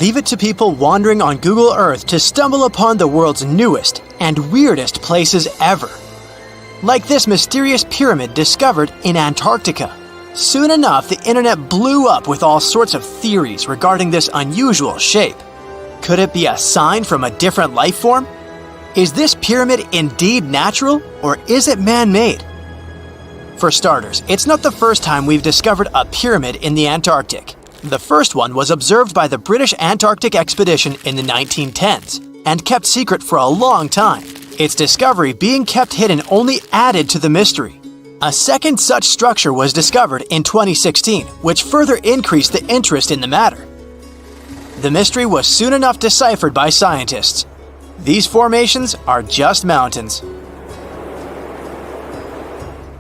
Leave it to people wandering on Google Earth to stumble upon the world's newest and weirdest places ever. Like this mysterious pyramid discovered in Antarctica. Soon enough, the internet blew up with all sorts of theories regarding this unusual shape. Could it be a sign from a different life form? Is this pyramid indeed natural, or is it man-made? For starters, it's not the first time we've discovered a pyramid in the Antarctic. The first one was observed by the British Antarctic expedition in the 1910s and kept secret for a long time. Its discovery being kept hidden only added to the mystery. A second such structure was discovered in 2016, which further increased the interest in the matter. The mystery was soon enough deciphered by scientists. These formations are just mountains.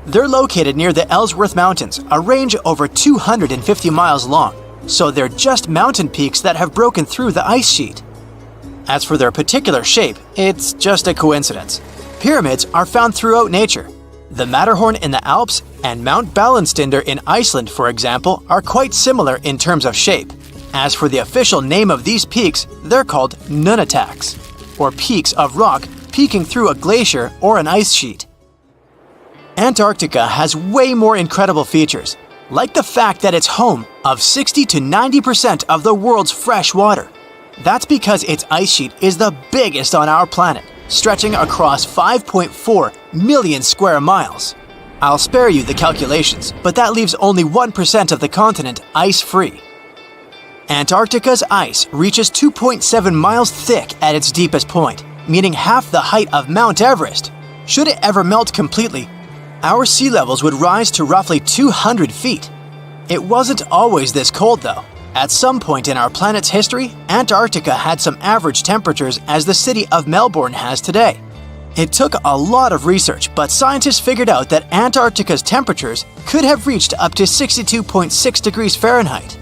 They're located near the Ellsworth Mountains, a range over 250 miles long, so they're just mountain peaks that have broken through the ice sheet. As for their particular shape, it's just a coincidence. Pyramids are found throughout nature. The Matterhorn in the Alps and Mount Ballenstinder in Iceland, for example, are quite similar in terms of shape. As for the official name of these peaks, they're called nunataks, or peaks of rock peeking through a glacier or an ice sheet. Antarctica has way more incredible features, like the fact that it's home of 60 to 90% of the world's fresh water. That's because its ice sheet is the biggest on our planet, stretching across 5.4 million square miles. I'll spare you the calculations, but that leaves only 1% of the continent ice-free. Antarctica's ice reaches 2.7 miles thick at its deepest point, meaning half the height of Mount Everest. Should it ever melt completely, our sea levels would rise to roughly 200 feet. It wasn't always this cold, though. At some point in our planet's history, Antarctica had some average temperatures as the city of Melbourne has today. It took a lot of research, but scientists figured out that Antarctica's temperatures could have reached up to 62.6 degrees Fahrenheit.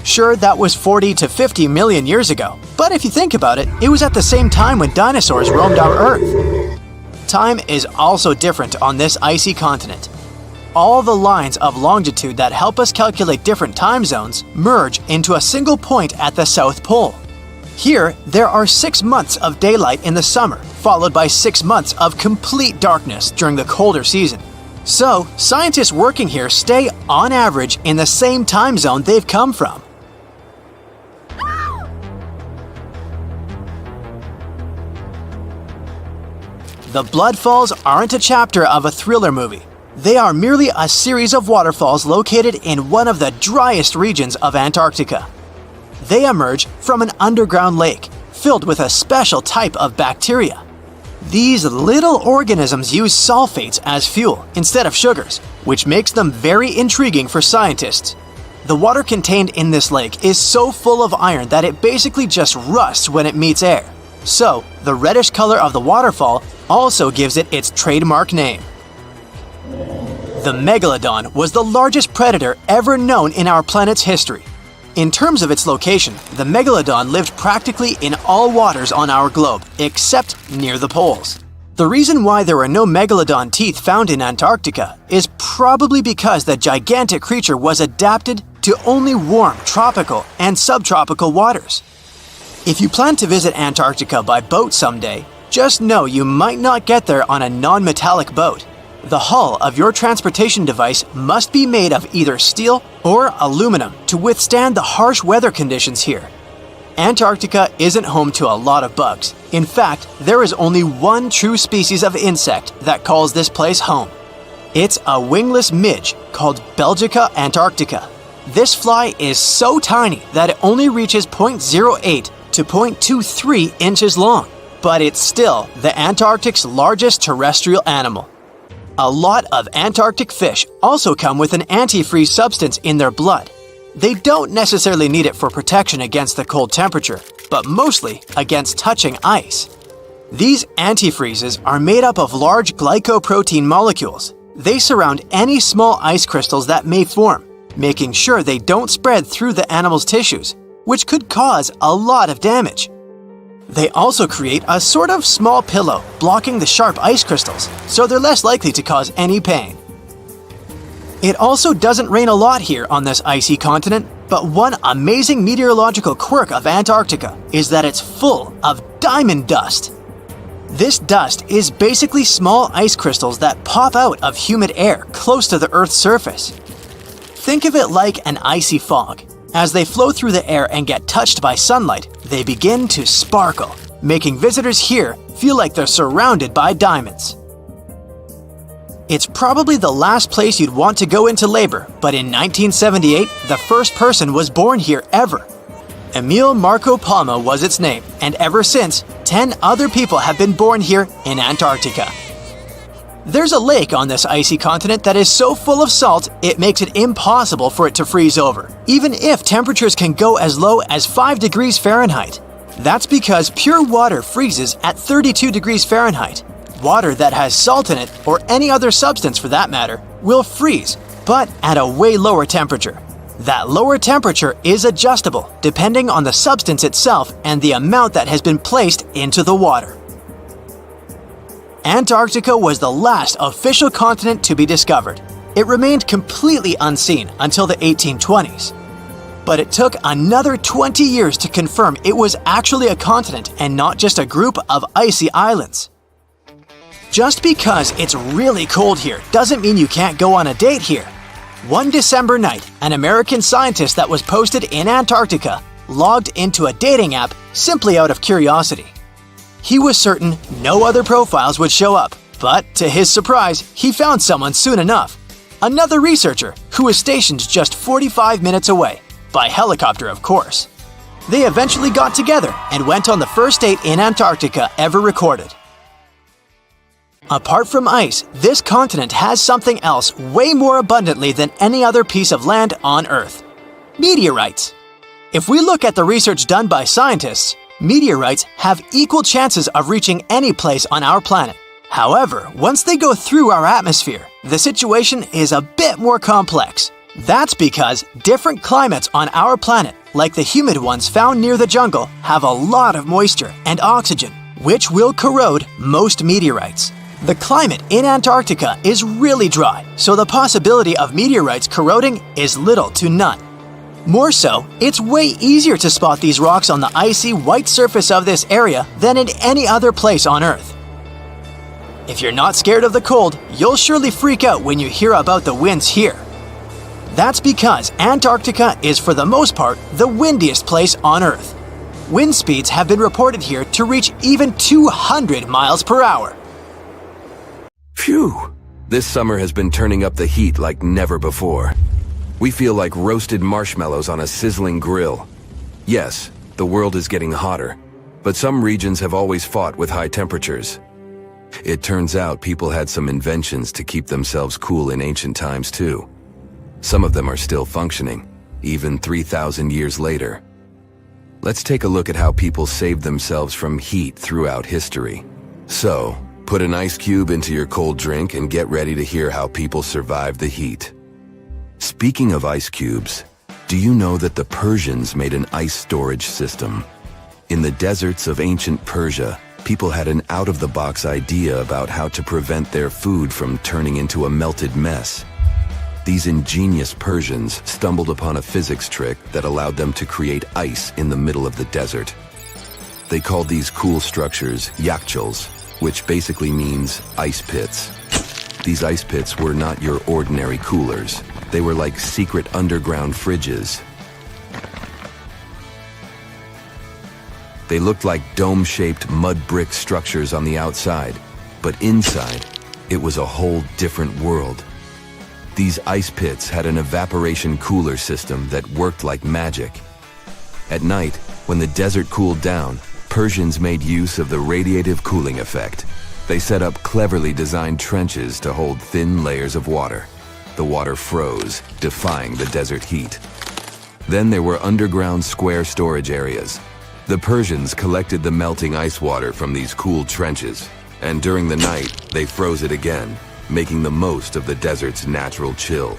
Sure, that was 40 to 50 million years ago, but if you think about it, it was at the same time when dinosaurs roamed our Earth. Time is also different on this icy continent. All the lines of longitude that help us calculate different time zones merge into a single point at the South Pole. Here, there are 6 months of daylight in the summer, followed by 6 months of complete darkness during the colder season. So, scientists working here stay, on average, in the same time zone they've come from. The Bloodfalls aren't a chapter of a thriller movie. They are merely a series of waterfalls located in one of the driest regions of Antarctica. They emerge from an underground lake filled with a special type of bacteria. These little organisms use sulfates as fuel instead of sugars, which makes them very intriguing for scientists. The water contained in this lake is so full of iron that it basically just rusts when it meets air. So, the reddish color of the waterfall also gives it its trademark name. The megalodon was the largest predator ever known in our planet's history. In terms of its location, the megalodon lived practically in all waters on our globe, except near the poles. The reason why there are no megalodon teeth found in Antarctica is probably because the gigantic creature was adapted to only warm tropical and subtropical waters. If you plan to visit Antarctica by boat someday, just know you might not get there on a non-metallic boat. The hull of your transportation device must be made of either steel or aluminum to withstand the harsh weather conditions here. Antarctica isn't home to a lot of bugs. In fact, there is only one true species of insect that calls this place home. It's a wingless midge called Belgica antarctica. This fly is so tiny that it only reaches 0.08 to 0.23 inches long, but it's still the Antarctic's largest terrestrial animal. A lot of Antarctic fish also come with an antifreeze substance in their blood. They don't necessarily need it for protection against the cold temperature, but mostly against touching ice. These antifreezes are made up of large glycoprotein molecules. They surround any small ice crystals that may form, making sure they don't spread through the animal's tissues, which could cause a lot of damage. They also create a sort of small pillow blocking the sharp ice crystals, so they're less likely to cause any pain. It also doesn't rain a lot here on this icy continent, but one amazing meteorological quirk of Antarctica is that it's full of diamond dust. This dust is basically small ice crystals that pop out of humid air close to the Earth's surface. Think of it like an icy fog. As they flow through the air and get touched by sunlight, they begin to sparkle, making visitors here feel like they're surrounded by diamonds. It's probably the last place you'd want to go into labor, but in 1978, the first person was born here ever. Emil Marco Palma was its name, and ever since, 10 other people have been born here in Antarctica. There's a lake on this icy continent that is so full of salt, it makes it impossible for it to freeze over, even if temperatures can go as low as 5 degrees Fahrenheit. That's because pure water freezes at 32 degrees Fahrenheit. Water that has salt in it, or any other substance for that matter, will freeze, but at a way lower temperature. That lower temperature is adjustable depending on the substance itself and the amount that has been placed into the water. Antarctica was the last official continent to be discovered. It remained completely unseen until the 1820s. But it took another 20 years to confirm it was actually a continent and not just a group of icy islands. Just because it's really cold here doesn't mean you can't go on a date here. One December night, an American scientist that was posted in Antarctica logged into a dating app simply out of curiosity. He was certain no other profiles would show up, but to his surprise, he found someone soon enough. Another researcher who was stationed just 45 minutes away, by helicopter of course. They eventually got together and went on the first date in Antarctica ever recorded. Apart from ice, this continent has something else way more abundantly than any other piece of land on Earth: meteorites. If we look at the research done by scientists, meteorites have equal chances of reaching any place on our planet. However, once they go through our atmosphere, the situation is a bit more complex. That's because different climates on our planet, like the humid ones found near the jungle, have a lot of moisture and oxygen, which will corrode most meteorites. The climate in Antarctica is really dry, so the possibility of meteorites corroding is little to none. More so, it's way easier to spot these rocks on the icy white surface of this area than in any other place on Earth. If you're not scared of the cold, you'll surely freak out when you hear about the winds here. That's because Antarctica is for the most part the windiest place on Earth. Wind speeds have been reported here to reach even 200 miles per hour. Phew! This summer has been turning up the heat like never before. We feel like roasted marshmallows on a sizzling grill. Yes, the world is getting hotter, but some regions have always fought with high temperatures. It turns out people had some inventions to keep themselves cool in ancient times too. Some of them are still functioning, even 3,000 years later. Let's take a look at how people saved themselves from heat throughout history. So, put an ice cube into your cold drink and get ready to hear how people survived the heat. Speaking of ice cubes, do you know that the Persians made an ice storage system? In the deserts of ancient Persia, people had an out-of-the-box idea about how to prevent their food from turning into a melted mess. These ingenious Persians stumbled upon a physics trick that allowed them to create ice in the middle of the desert. They called these cool structures yakhchals, which basically means ice pits. These ice pits were not your ordinary coolers. They were like secret underground fridges. They looked like dome-shaped mud brick structures on the outside, but inside, it was a whole different world. These ice pits had an evaporation cooler system that worked like magic. At night, when the desert cooled down, Persians made use of the radiative cooling effect. They set up cleverly designed trenches to hold thin layers of water. The water froze, defying the desert heat. Then there were underground square storage areas. The Persians collected the melting ice water from these cooled trenches, and during the night, they froze it again, making the most of the desert's natural chill.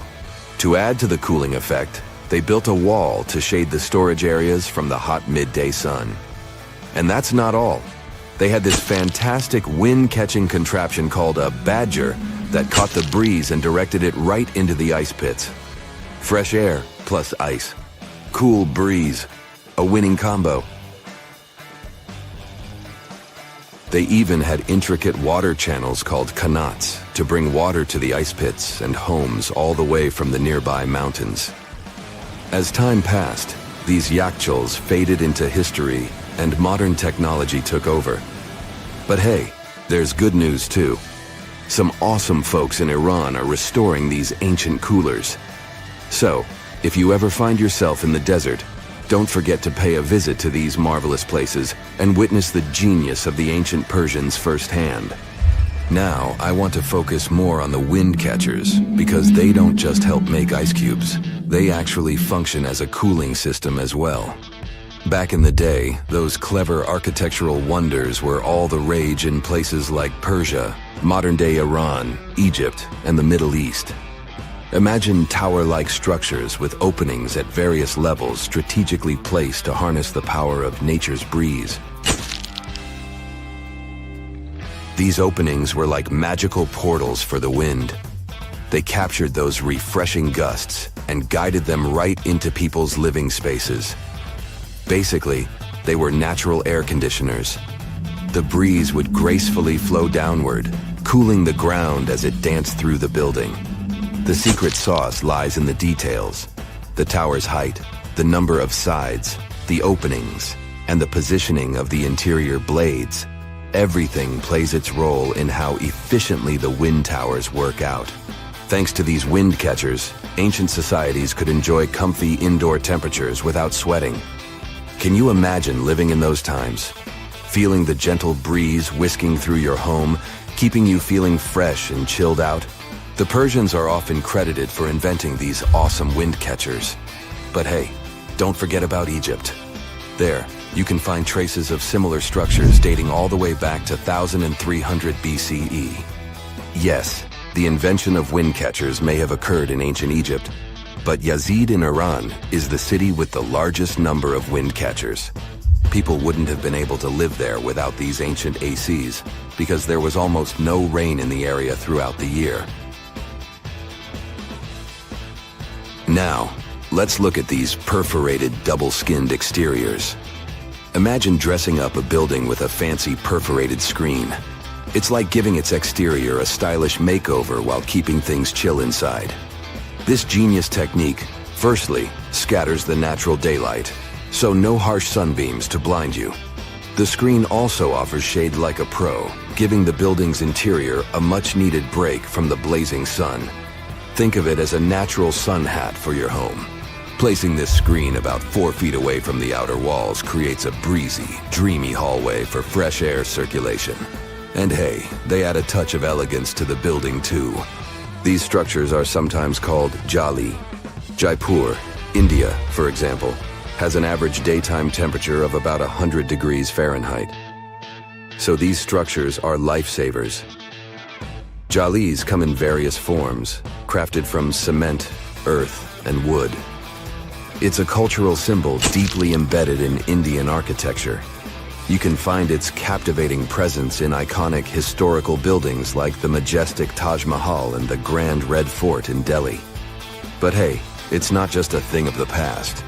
To add to the cooling effect, they built a wall to shade the storage areas from the hot midday sun. And that's not all. They had this fantastic wind-catching contraption called a badger that caught the breeze and directed it right into the ice pits. Fresh air plus ice. Cool breeze. A winning combo. They even had intricate water channels called qanats to bring water to the ice pits and homes all the way from the nearby mountains. As time passed, these yakhchuls faded into history and modern technology took over. But hey, there's good news too. Some awesome folks in Iran are restoring these ancient coolers. So, if you ever find yourself in the desert, don't forget to pay a visit to these marvelous places and witness the genius of the ancient Persians firsthand. Now, I want to focus more on the wind catchers because they don't just help make ice cubes. They actually function as a cooling system as well. Back in the day, those clever architectural wonders were all the rage in places like Persia, modern-day Iran, Egypt, and the Middle East. Imagine tower-like structures with openings at various levels strategically placed to harness the power of nature's breeze. These openings were like magical portals for the wind. They captured those refreshing gusts and guided them right into people's living spaces. Basically, they were natural air conditioners. The breeze would gracefully flow downward, cooling the ground as it danced through the building. The secret sauce lies in the details. The tower's height, the number of sides, the openings, and the positioning of the interior blades. Everything plays its role in how efficiently the wind towers work out. Thanks to these wind catchers, ancient societies could enjoy comfy indoor temperatures without sweating. Can you imagine living in those times? Feeling the gentle breeze whisking through your home, keeping you feeling fresh and chilled out? The Persians are often credited for inventing these awesome wind catchers. But hey, don't forget about Egypt. There, you can find traces of similar structures dating all the way back to 1300 BCE. Yes, the invention of wind catchers may have occurred in ancient Egypt, but Yazid in Iran is the city with the largest number of wind catchers. People wouldn't have been able to live there without these ancient ACs because there was almost no rain in the area throughout the year. Now, let's look at these perforated double-skinned exteriors. Imagine dressing up a building with a fancy perforated screen. It's like giving its exterior a stylish makeover while keeping things chill inside. This genius technique, firstly, scatters the natural daylight, so no harsh sunbeams to blind you. The screen also offers shade like a pro, giving the building's interior a much-needed break from the blazing sun. Think of it as a natural sun hat for your home. Placing this screen about 4 feet away from the outer walls creates a breezy, dreamy hallway for fresh air circulation. And hey, they add a touch of elegance to the building too. These structures are sometimes called jali. Jaipur, India, for example, has an average daytime temperature of about 100 degrees Fahrenheit. So these structures are lifesavers. Jalis come in various forms, crafted from cement, earth, and wood. It's a cultural symbol deeply embedded in Indian architecture. You can find its captivating presence in iconic historical buildings like the majestic Taj Mahal and the Grand Red Fort in Delhi. But hey, it's not just a thing of the past.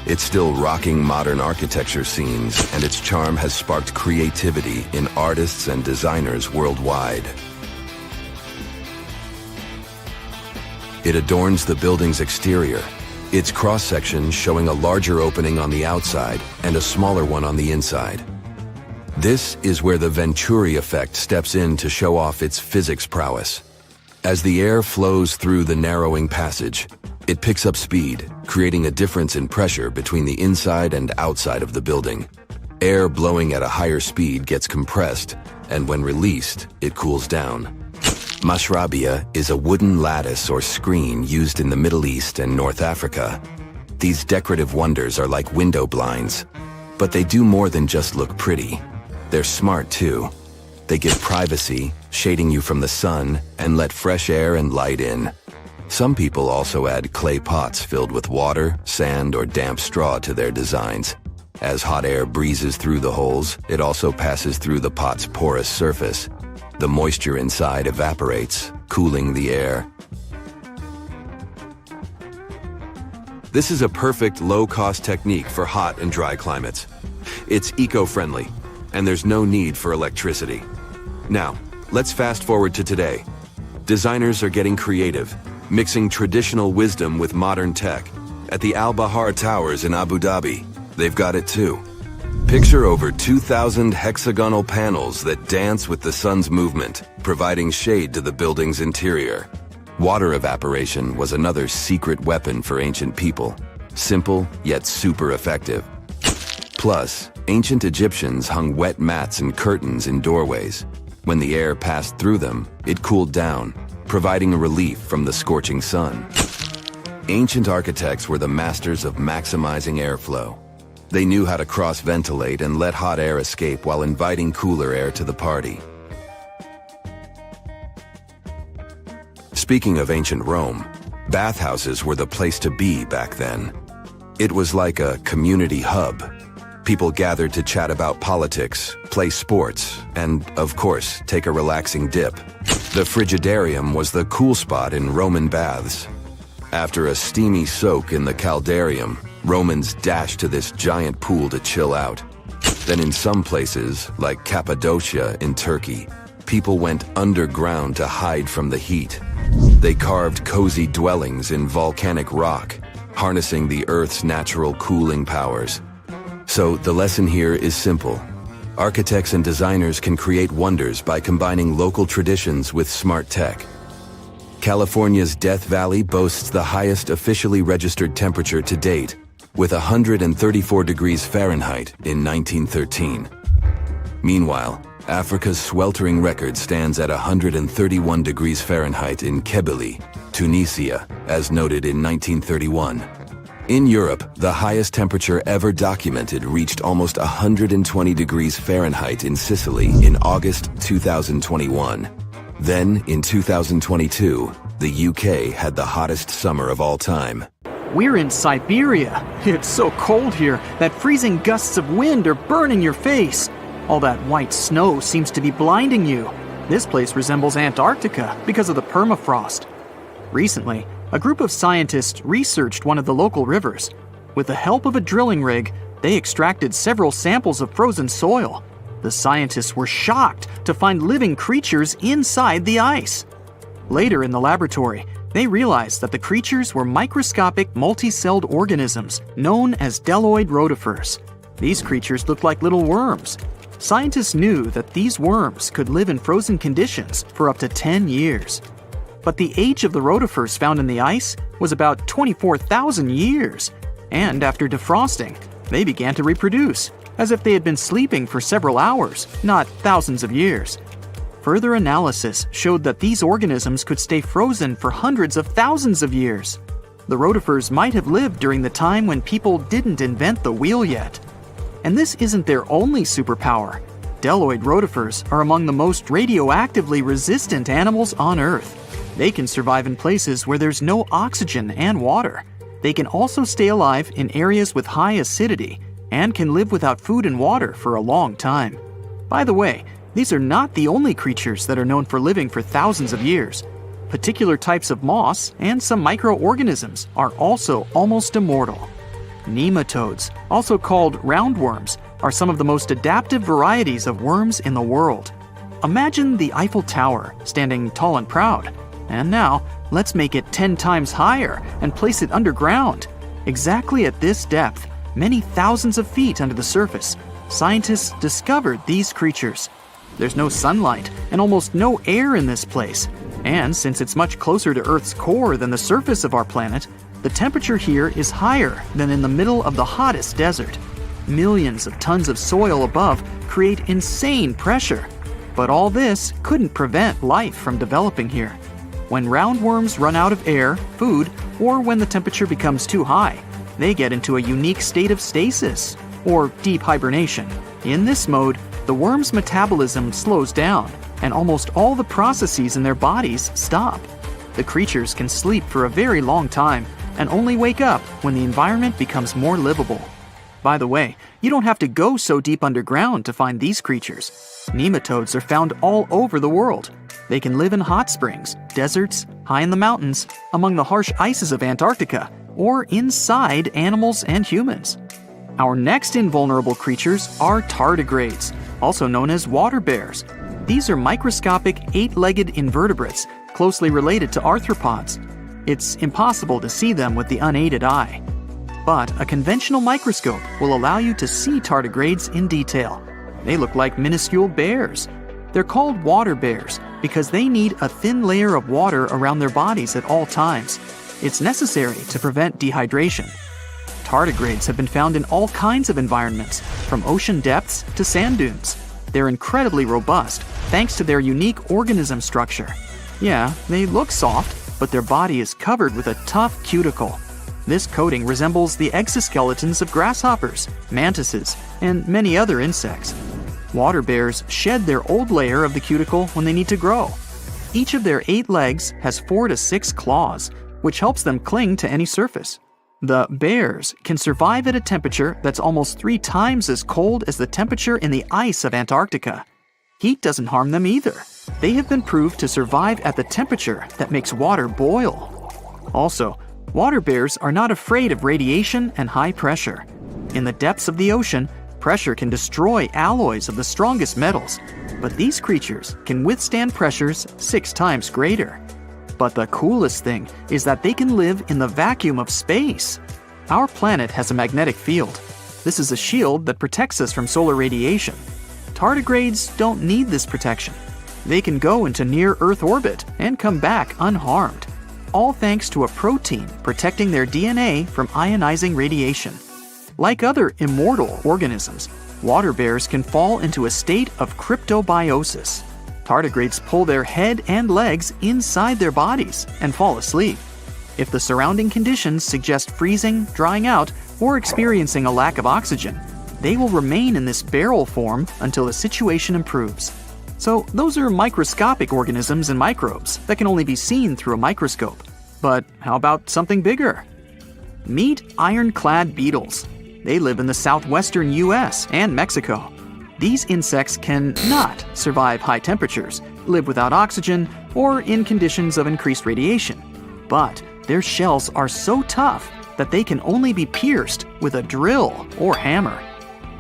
It's still rocking modern architecture scenes, and its charm has sparked creativity in artists and designers worldwide. It adorns the building's exterior, its cross-section showing a larger opening on the outside and a smaller one on the inside. This is where the Venturi effect steps in to show off its physics prowess. As the air flows through the narrowing passage, it picks up speed, creating a difference in pressure between the inside and outside of the building. Air blowing at a higher speed gets compressed, and when released, it cools down. Mashrabia is a wooden lattice or screen used in the Middle East and North Africa. These decorative wonders are like window blinds, but they do more than just look pretty. They're smart too. They give privacy, shading you from the sun, and let fresh air and light in. Some people also add clay pots filled with water, sand, or damp straw to their designs. As hot air breezes through the holes, it also passes through the pot's porous surface. The moisture inside evaporates, cooling the air. This is a perfect low-cost technique for hot and dry climates. It's eco-friendly, and there's no need for electricity. Now, let's fast forward to today. Designers are getting creative, mixing traditional wisdom with modern tech. At the Al Bahar Towers in Abu Dhabi, they've got it too. Picture over 2,000 hexagonal panels that dance with the sun's movement, providing shade to the building's interior. Water evaporation was another secret weapon for ancient people. Simple, yet super effective. Plus, ancient Egyptians hung wet mats and curtains in doorways. When the air passed through them, it cooled down, providing a relief from the scorching sun. Ancient architects were the masters of maximizing airflow. They knew how to cross-ventilate and let hot air escape while inviting cooler air to the party. Speaking of ancient Rome, bathhouses were the place to be back then. It was like a community hub. People gathered to chat about politics, play sports, and, of course, take a relaxing dip. The frigidarium was the cool spot in Roman baths. After a steamy soak in the caldarium, Romans dashed to this giant pool to chill out. Then in some places, like Cappadocia in Turkey, people went underground to hide from the heat. They carved cozy dwellings in volcanic rock, harnessing the Earth's natural cooling powers. So the lesson here is simple. Architects and designers can create wonders by combining local traditions with smart tech. California's Death Valley boasts the highest officially registered temperature to date, with 134 degrees Fahrenheit in 1913. Meanwhile, Africa's sweltering record stands at 131 degrees Fahrenheit in Kebili, Tunisia, as noted in 1931. In Europe, the highest temperature ever documented reached almost 120 degrees Fahrenheit in Sicily in August 2021. Then, in 2022, the UK had the hottest summer of all time. We're in Siberia. It's so cold here that freezing gusts of wind are burning your face. All that white snow seems to be blinding you. This place resembles Antarctica because of the permafrost. Recently, a group of scientists researched one of the local rivers. With the help of a drilling rig, they extracted several samples of frozen soil. The scientists were shocked to find living creatures inside the ice. Later in the laboratory, they realized that the creatures were microscopic multicelled organisms known as bdelloid rotifers. These creatures looked like little worms. Scientists knew that these worms could live in frozen conditions for up to 10 years. But the age of the rotifers found in the ice was about 24,000 years. And after defrosting, they began to reproduce, as if they had been sleeping for several hours, not thousands of years. Further analysis showed that these organisms could stay frozen for hundreds of thousands of years. The rotifers might have lived during the time when people didn't invent the wheel yet. And this isn't their only superpower. Bdelloid rotifers are among the most radioactively resistant animals on Earth. They can survive in places where there's no oxygen and water. They can also stay alive in areas with high acidity and can live without food and water for a long time. By the way, these are not the only creatures that are known for living for thousands of years. Particular types of moss and some microorganisms are also almost immortal. Nematodes, also called roundworms, are some of the most adaptive varieties of worms in the world. Imagine the Eiffel Tower standing tall and proud. And now, let's make it 10 times higher and place it underground. Exactly at this depth, many thousands of feet under the surface, scientists discovered these creatures. There's no sunlight and almost no air in this place. And since it's much closer to Earth's core than the surface of our planet, the temperature here is higher than in the middle of the hottest desert. Millions of tons of soil above create insane pressure. But all this couldn't prevent life from developing here. When roundworms run out of air, food, or when the temperature becomes too high, they get into a unique state of stasis, or deep hibernation. In this mode, the worm's metabolism slows down, and almost all the processes in their bodies stop. The creatures can sleep for a very long time, and only wake up when the environment becomes more livable. By the way, you don't have to go so deep underground to find these creatures. Nematodes are found all over the world. They can live in hot springs, deserts, high in the mountains, among the harsh ices of Antarctica, or inside animals and humans. Our next invulnerable creatures are tardigrades, also known as water bears. These are microscopic, 8-legged invertebrates closely related to arthropods. It's impossible to see them with the unaided eye. But a conventional microscope will allow you to see tardigrades in detail. They look like minuscule bears. They're called water bears because they need a thin layer of water around their bodies at all times. It's necessary to prevent dehydration. Tardigrades have been found in all kinds of environments, from ocean depths to sand dunes. They're incredibly robust thanks to their unique organism structure. Yeah, they look soft, but their body is covered with a tough cuticle. This coating resembles the exoskeletons of grasshoppers, mantises, and many other insects. Water bears shed their old layer of the cuticle when they need to grow. Each of their 8 legs has 4 to 6 claws, which helps them cling to any surface. The bears can survive at a temperature that's almost 3 times as cold as the temperature in the ice of Antarctica. Heat doesn't harm them either. They have been proved to survive at the temperature that makes water boil. Also, water bears are not afraid of radiation and high pressure. In the depths of the ocean, pressure can destroy alloys of the strongest metals, but these creatures can withstand pressures 6 times greater. But the coolest thing is that they can live in the vacuum of space. Our planet has a magnetic field. This is a shield that protects us from solar radiation. Tardigrades don't need this protection. They can go into near-Earth orbit and come back unharmed, all thanks to a protein protecting their DNA from ionizing radiation. Like other immortal organisms, water bears can fall into a state of cryptobiosis. Tardigrades pull their head and legs inside their bodies and fall asleep. If the surrounding conditions suggest freezing, drying out, or experiencing a lack of oxygen, they will remain in this barrel form until the situation improves. So those are microscopic organisms and microbes that can only be seen through a microscope. But how about something bigger? Meet ironclad beetles. They live in the southwestern US and Mexico. These insects cannot survive high temperatures, live without oxygen, or in conditions of increased radiation. But their shells are so tough that they can only be pierced with a drill or hammer.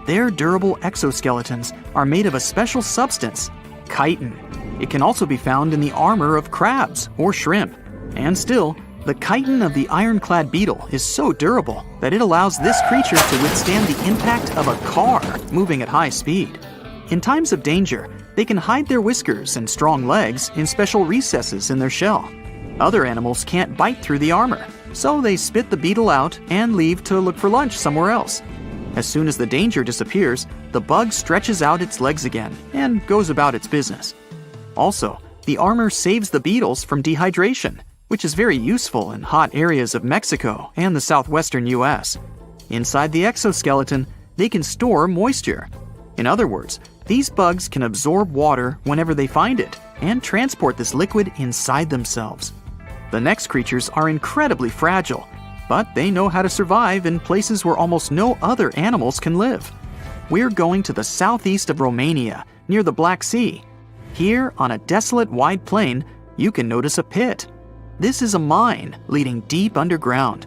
Their durable exoskeletons are made of a special substance, chitin. It can also be found in the armor of crabs or shrimp. And still, the chitin of the ironclad beetle is so durable that it allows this creature to withstand the impact of a car moving at high speed. In times of danger, they can hide their whiskers and strong legs in special recesses in their shell. Other animals can't bite through the armor, so they spit the beetle out and leave to look for lunch somewhere else. As soon as the danger disappears, the bug stretches out its legs again and goes about its business. Also, the armor saves the beetles from dehydration, which is very useful in hot areas of Mexico and the southwestern US. Inside the exoskeleton, they can store moisture. In other words, these bugs can absorb water whenever they find it and transport this liquid inside themselves. The next creatures are incredibly fragile, but they know how to survive in places where almost no other animals can live. We're going to the southeast of Romania, near the Black Sea. Here, on a desolate wide plain, you can notice a pit. This is a mine leading deep underground.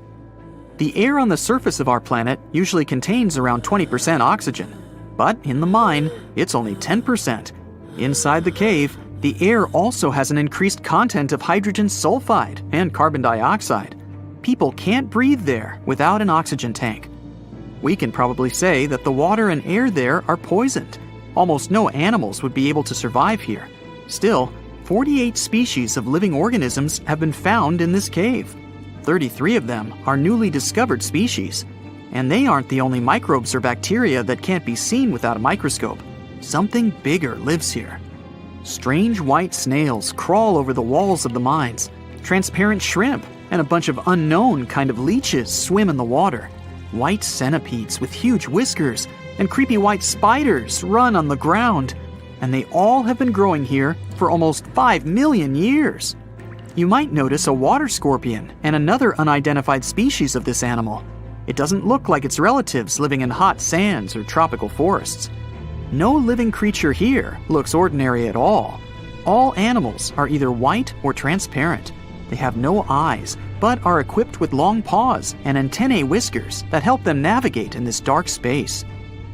The air on the surface of our planet usually contains around 20% oxygen, but in the mine, it's only 10%. Inside the cave, the air also has an increased content of hydrogen sulfide and carbon dioxide. People can't breathe there without an oxygen tank. We can probably say that the water and air there are poisoned. Almost no animals would be able to survive here. Still, 48 species of living organisms have been found in this cave. 33 of them are newly discovered species. And they aren't the only microbes or bacteria that can't be seen without a microscope. Something bigger lives here. Strange white snails crawl over the walls of the mines. Transparent shrimp and a bunch of unknown kind of leeches swim in the water. White centipedes with huge whiskers and creepy white spiders run on the ground. And they all have been growing here for almost 5 million years. You might notice a water scorpion and another unidentified species of this animal. It doesn't look like its relatives living in hot sands or tropical forests. No living creature here looks ordinary at all. All animals are either white or transparent. They have no eyes, but are equipped with long paws and antennae whiskers that help them navigate in this dark space.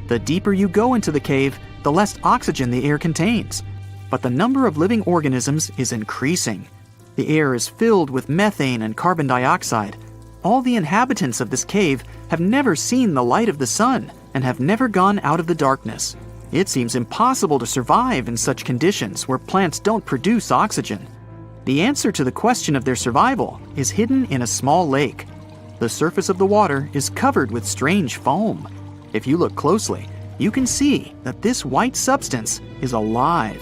The deeper you go into the cave, the less oxygen the air contains. But the number of living organisms is increasing. The air is filled with methane and carbon dioxide. All the inhabitants of this cave have never seen the light of the sun and have never gone out of the darkness. It seems impossible to survive in such conditions where plants don't produce oxygen. The answer to the question of their survival is hidden in a small lake. The surface of the water is covered with strange foam. If you look closely, you can see that this white substance is alive.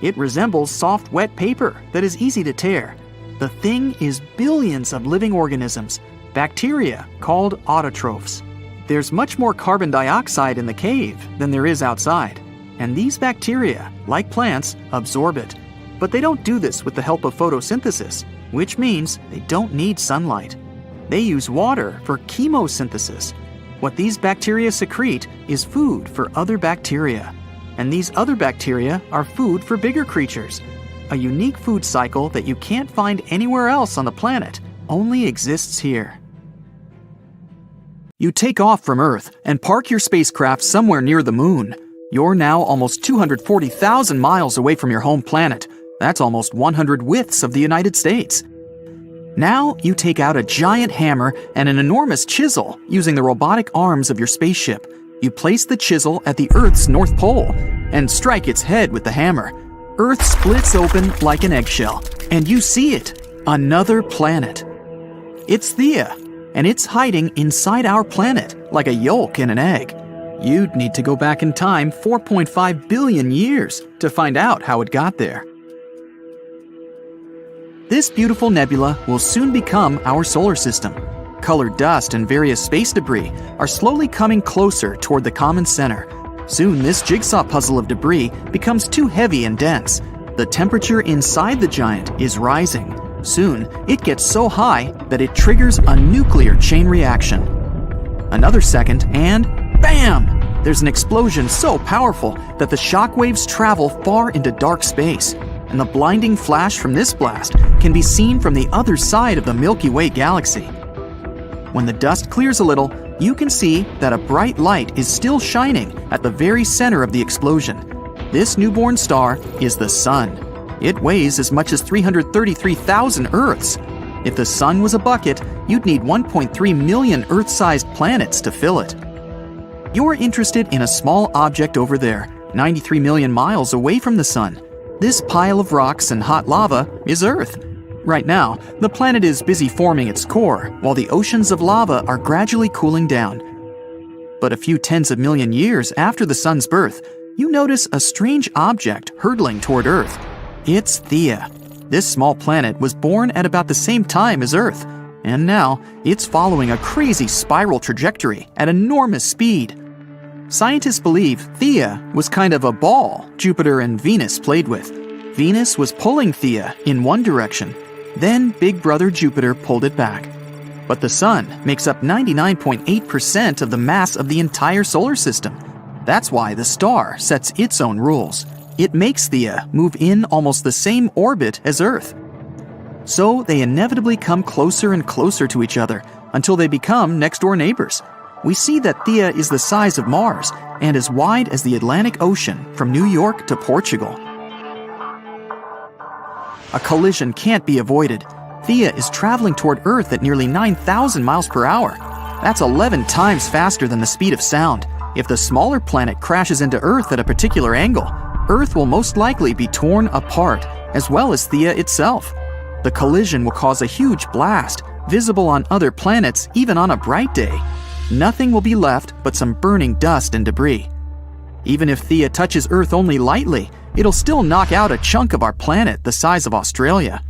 It resembles soft, wet paper that is easy to tear. The thing is billions of living organisms, bacteria called autotrophs. There's much more carbon dioxide in the cave than there is outside, and these bacteria, like plants, absorb it. But they don't do this with the help of photosynthesis, which means they don't need sunlight. They use water for chemosynthesis. What these bacteria secrete is food for other bacteria, and these other bacteria are food for bigger creatures. A unique food cycle that you can't find anywhere else on the planet only exists here. You take off from Earth and park your spacecraft somewhere near the moon. You're now almost 240,000 miles away from your home planet. That's almost 100 widths of the United States. Now you take out a giant hammer and an enormous chisel using the robotic arms of your spaceship. You place the chisel at the Earth's North Pole and strike its head with the hammer. Earth splits open like an eggshell, and you see it, another planet. It's Theia, and it's hiding inside our planet like a yolk in an egg. You'd need to go back in time 4.5 billion years to find out how it got there. This beautiful nebula will soon become our solar system. Colored dust and various space debris are slowly coming closer toward the common center. Soon this jigsaw puzzle of debris becomes too heavy and dense. The temperature inside the giant is rising. Soon it gets so high that it triggers a nuclear chain reaction. Another second and bam! There's an explosion so powerful that the shockwaves travel far into dark space, and the blinding flash from this blast can be seen from the other side of the Milky Way galaxy. When the dust clears a little, you can see that a bright light is still shining at the very center of the explosion. This newborn star is the Sun. It weighs as much as 333,000 Earths. If the Sun was a bucket, you'd need 1.3 million Earth-sized planets to fill it. You're interested in a small object over there, 93 million miles away from the Sun. This pile of rocks and hot lava is Earth. Right now, the planet is busy forming its core, while the oceans of lava are gradually cooling down. But a few tens of million years after the Sun's birth, you notice a strange object hurtling toward Earth. It's Theia. This small planet was born at about the same time as Earth, and now it's following a crazy spiral trajectory at enormous speed. Scientists believe Theia was kind of a ball Jupiter and Venus played with. Venus was pulling Theia in one direction, then Big Brother Jupiter pulled it back. But the Sun makes up 99.8% of the mass of the entire solar system. That's why the star sets its own rules. It makes Theia move in almost the same orbit as Earth. So they inevitably come closer and closer to each other until they become next-door neighbors. We see that Theia is the size of Mars and as wide as the Atlantic Ocean from New York to Portugal. A collision can't be avoided. Theia is traveling toward Earth at nearly 9,000 miles per hour. That's 11 times faster than the speed of sound. If the smaller planet crashes into Earth at a particular angle, Earth will most likely be torn apart, as well as Theia itself. The collision will cause a huge blast, visible on other planets even on a bright day. Nothing will be left but some burning dust and debris. Even if Theia touches Earth only lightly, it'll still knock out a chunk of our planet the size of Australia.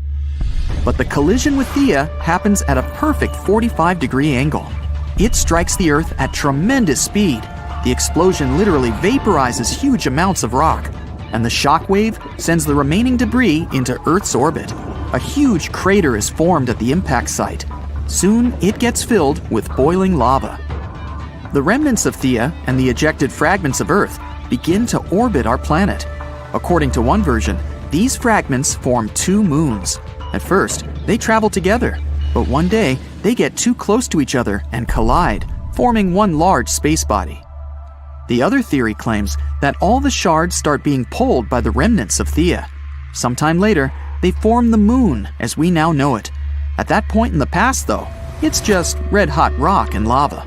But the collision with Theia happens at a perfect 45-degree angle. It strikes the Earth at tremendous speed. The explosion literally vaporizes huge amounts of rock, and the shockwave sends the remaining debris into Earth's orbit. A huge crater is formed at the impact site. Soon, it gets filled with boiling lava. The remnants of Theia and the ejected fragments of Earth begin to orbit our planet. According to one version, These fragments form two moons. At first, they travel together, but one day they get too close to each other and collide, forming one large space body. The other theory claims that all the shards start being pulled by the remnants of Theia. Sometime later, they form the moon as we now know it. At that point in the past, though, it's just red-hot rock and lava.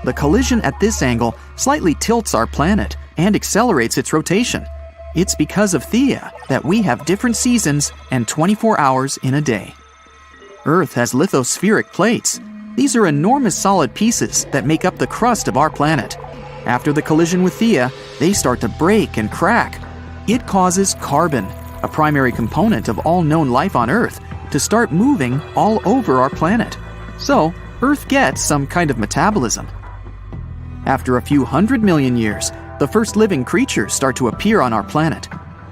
The collision at this angle slightly tilts our planet and accelerates its rotation. It's because of Theia that we have different seasons and 24 hours in a day. Earth has lithospheric plates. These are enormous solid pieces that make up the crust of our planet. After the collision with Theia, they start to break and crack. It causes carbon, a primary component of all known life on Earth, to start moving all over our planet. So, Earth gets some kind of metabolism. After a few 100 million years, the first living creatures start to appear on our planet.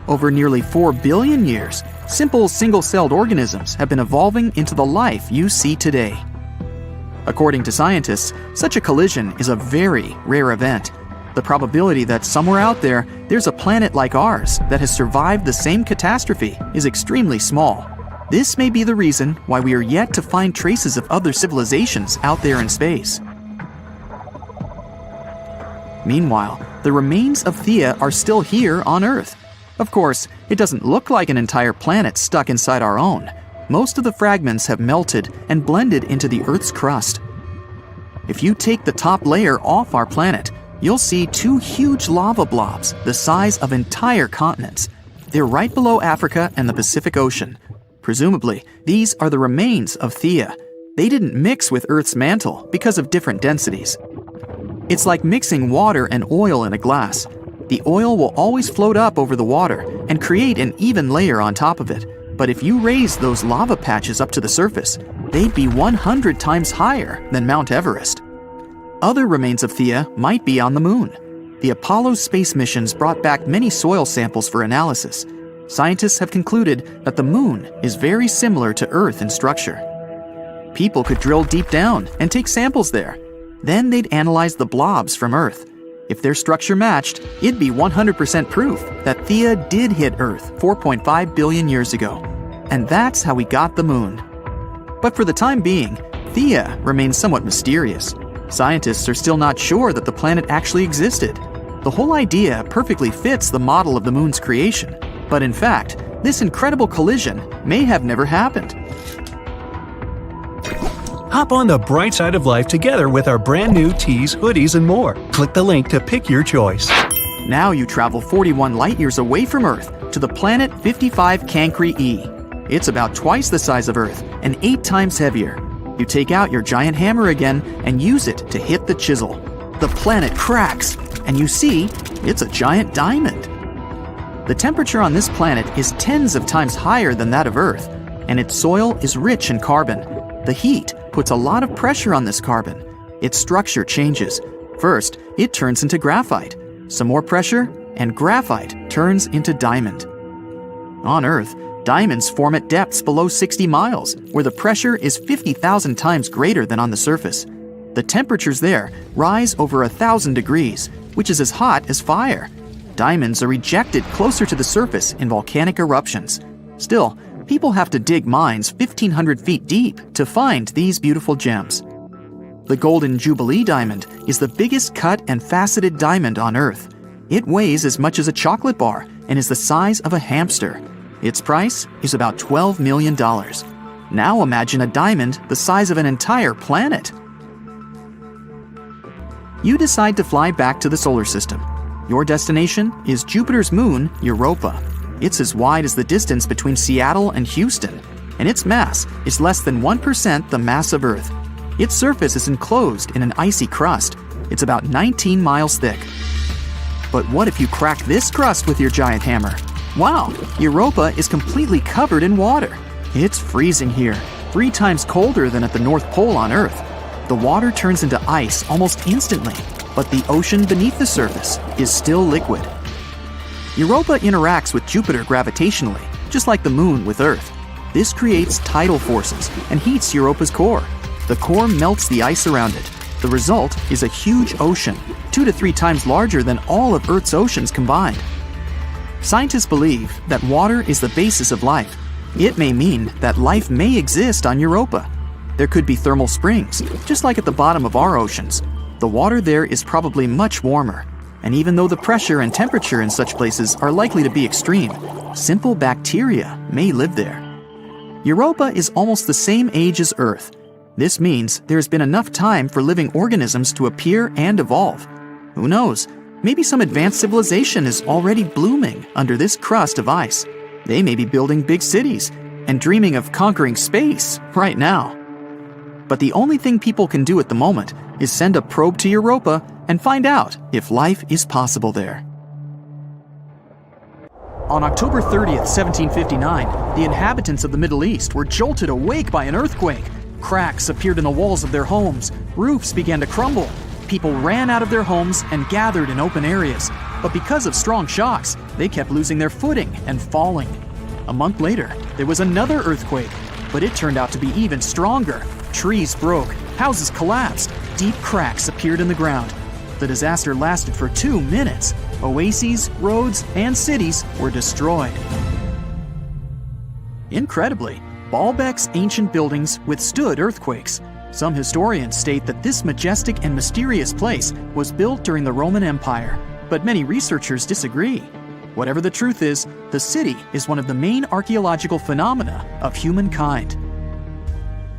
Over nearly 4 billion years, simple single-celled organisms have been evolving into the life you see today. According to scientists, such a collision is a very rare event. The probability that somewhere out there, there's a planet like ours that has survived the same catastrophe is extremely small. This may be the reason why we are yet to find traces of other civilizations out there in space. Meanwhile, the remains of Theia are still here on Earth. Of course, it doesn't look like an entire planet stuck inside our own. Most of the fragments have melted and blended into the Earth's crust. If you take the top layer off our planet, you'll see two huge lava blobs the size of entire continents. They're right below Africa and the Pacific Ocean. Presumably, these are the remains of Theia. They didn't mix with Earth's mantle because of different densities. It's like mixing water and oil in a glass. The oil will always float up over the water and create an even layer on top of it. But if you raise those lava patches up to the surface, they'd be 100 times higher than Mount Everest. Other remains of Theia might be on the moon. The Apollo space missions brought back many soil samples for analysis. Scientists have concluded that the moon is very similar to Earth in structure. People could drill deep down and take samples there. Then they'd analyze the blobs from Earth. If their structure matched, it'd be 100% proof that Theia did hit Earth 4.5 billion years ago. And that's how we got the moon. But for the time being, Theia remains somewhat mysterious. Scientists are still not sure that the planet actually existed. The whole idea perfectly fits the model of the moon's creation. But in fact, this incredible collision may have never happened. Hop on the bright side of life together with our brand new tees, hoodies, and more. Click the link to pick your choice. Now you travel 41 light-years away from Earth to the planet 55 Cancri E. It's about twice the size of Earth and 8 times heavier. You take out your giant hammer again and use it to hit the chisel. The planet cracks, and you see it's a giant diamond. The temperature on this planet is tens of times higher than that of Earth, and its soil is rich in carbon. The heat puts a lot of pressure on this carbon. Its structure changes. First, it turns into graphite. Some more pressure, and graphite turns into diamond. On Earth, diamonds form at depths below 60 miles, where the pressure is 50,000 times greater than on the surface. The temperatures there rise over 1,000 degrees, which is as hot as fire. Diamonds are ejected closer to the surface in volcanic eruptions. Still, people have to dig mines 1,500 feet deep to find these beautiful gems. The Golden Jubilee diamond is the biggest cut and faceted diamond on Earth. It weighs as much as a chocolate bar and is the size of a hamster. Its price is about $12 million. Now imagine a diamond the size of an entire planet. You decide to fly back to the solar system. Your destination is Jupiter's moon, Europa. It's as wide as the distance between Seattle and Houston, and its mass is less than 1% the mass of Earth. Its surface is enclosed in an icy crust. It's about 19 miles thick. But what if you crack this crust with your giant hammer? Wow, Europa is completely covered in water. It's freezing here, 3 times colder than at the North Pole on Earth. The water turns into ice almost instantly, but the ocean beneath the surface is still liquid. Europa interacts with Jupiter gravitationally, just like the moon with Earth. This creates tidal forces and heats Europa's core. The core melts the ice around it. The result is a huge ocean, 2 to 3 times larger than all of Earth's oceans combined. Scientists believe that water is the basis of life. It may mean that life may exist on Europa. There could be thermal springs, just like at the bottom of our oceans. The water there is probably much warmer, and even though the pressure and temperature in such places are likely to be extreme, simple bacteria may live there. Europa is almost the same age as Earth. This means there has been enough time for living organisms to appear and evolve. Who knows? Maybe some advanced civilization is already blooming under this crust of ice. They may be building big cities and dreaming of conquering space right now. But the only thing people can do at the moment is send a probe to Europa and find out if life is possible there. On October 30th, 1759, the inhabitants of the Middle East were jolted awake by an earthquake. Cracks appeared in the walls of their homes, roofs began to crumble. People ran out of their homes and gathered in open areas. But because of strong shocks, they kept losing their footing and falling. A month later, there was another earthquake, but it turned out to be even stronger. Trees broke, houses collapsed, deep cracks appeared in the ground. The disaster lasted for 2 minutes. Oases, roads, and cities were destroyed. Incredibly, Baalbek's ancient buildings withstood earthquakes. Some historians state that this majestic and mysterious place was built during the Roman Empire, but many researchers disagree. Whatever the truth is, the city is one of the main archaeological phenomena of humankind.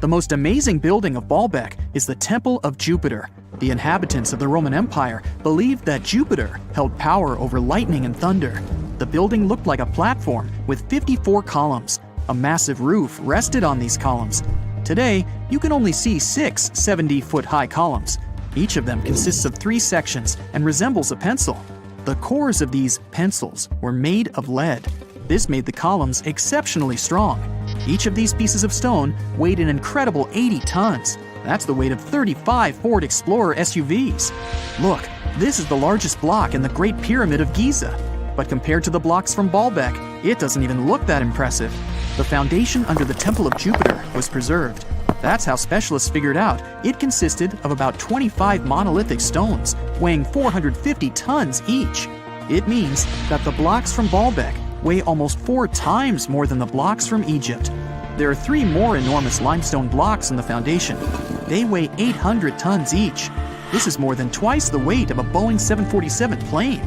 The most amazing building of Baalbek is the Temple of Jupiter. The inhabitants of the Roman Empire believed that Jupiter held power over lightning and thunder. The building looked like a platform with 54 columns. A massive roof rested on these columns. Today, you can only see 6 70-foot-high columns. Each of them consists of 3 sections and resembles a pencil. The cores of these pencils were made of lead. This made the columns exceptionally strong. Each of these pieces of stone weighed an incredible 80 tons. That's the weight of 35 Ford Explorer SUVs. Look, this is the largest block in the Great Pyramid of Giza. But compared to the blocks from Baalbek, it doesn't even look that impressive. The foundation under the Temple of Jupiter was preserved. That's how specialists figured out it consisted of about 25 monolithic stones, weighing 450 tons each. It means that the blocks from Baalbek weigh almost 4 times more than the blocks from Egypt. There are 3 more enormous limestone blocks in the foundation. They weigh 800 tons each. This is more than twice the weight of a Boeing 747 plane.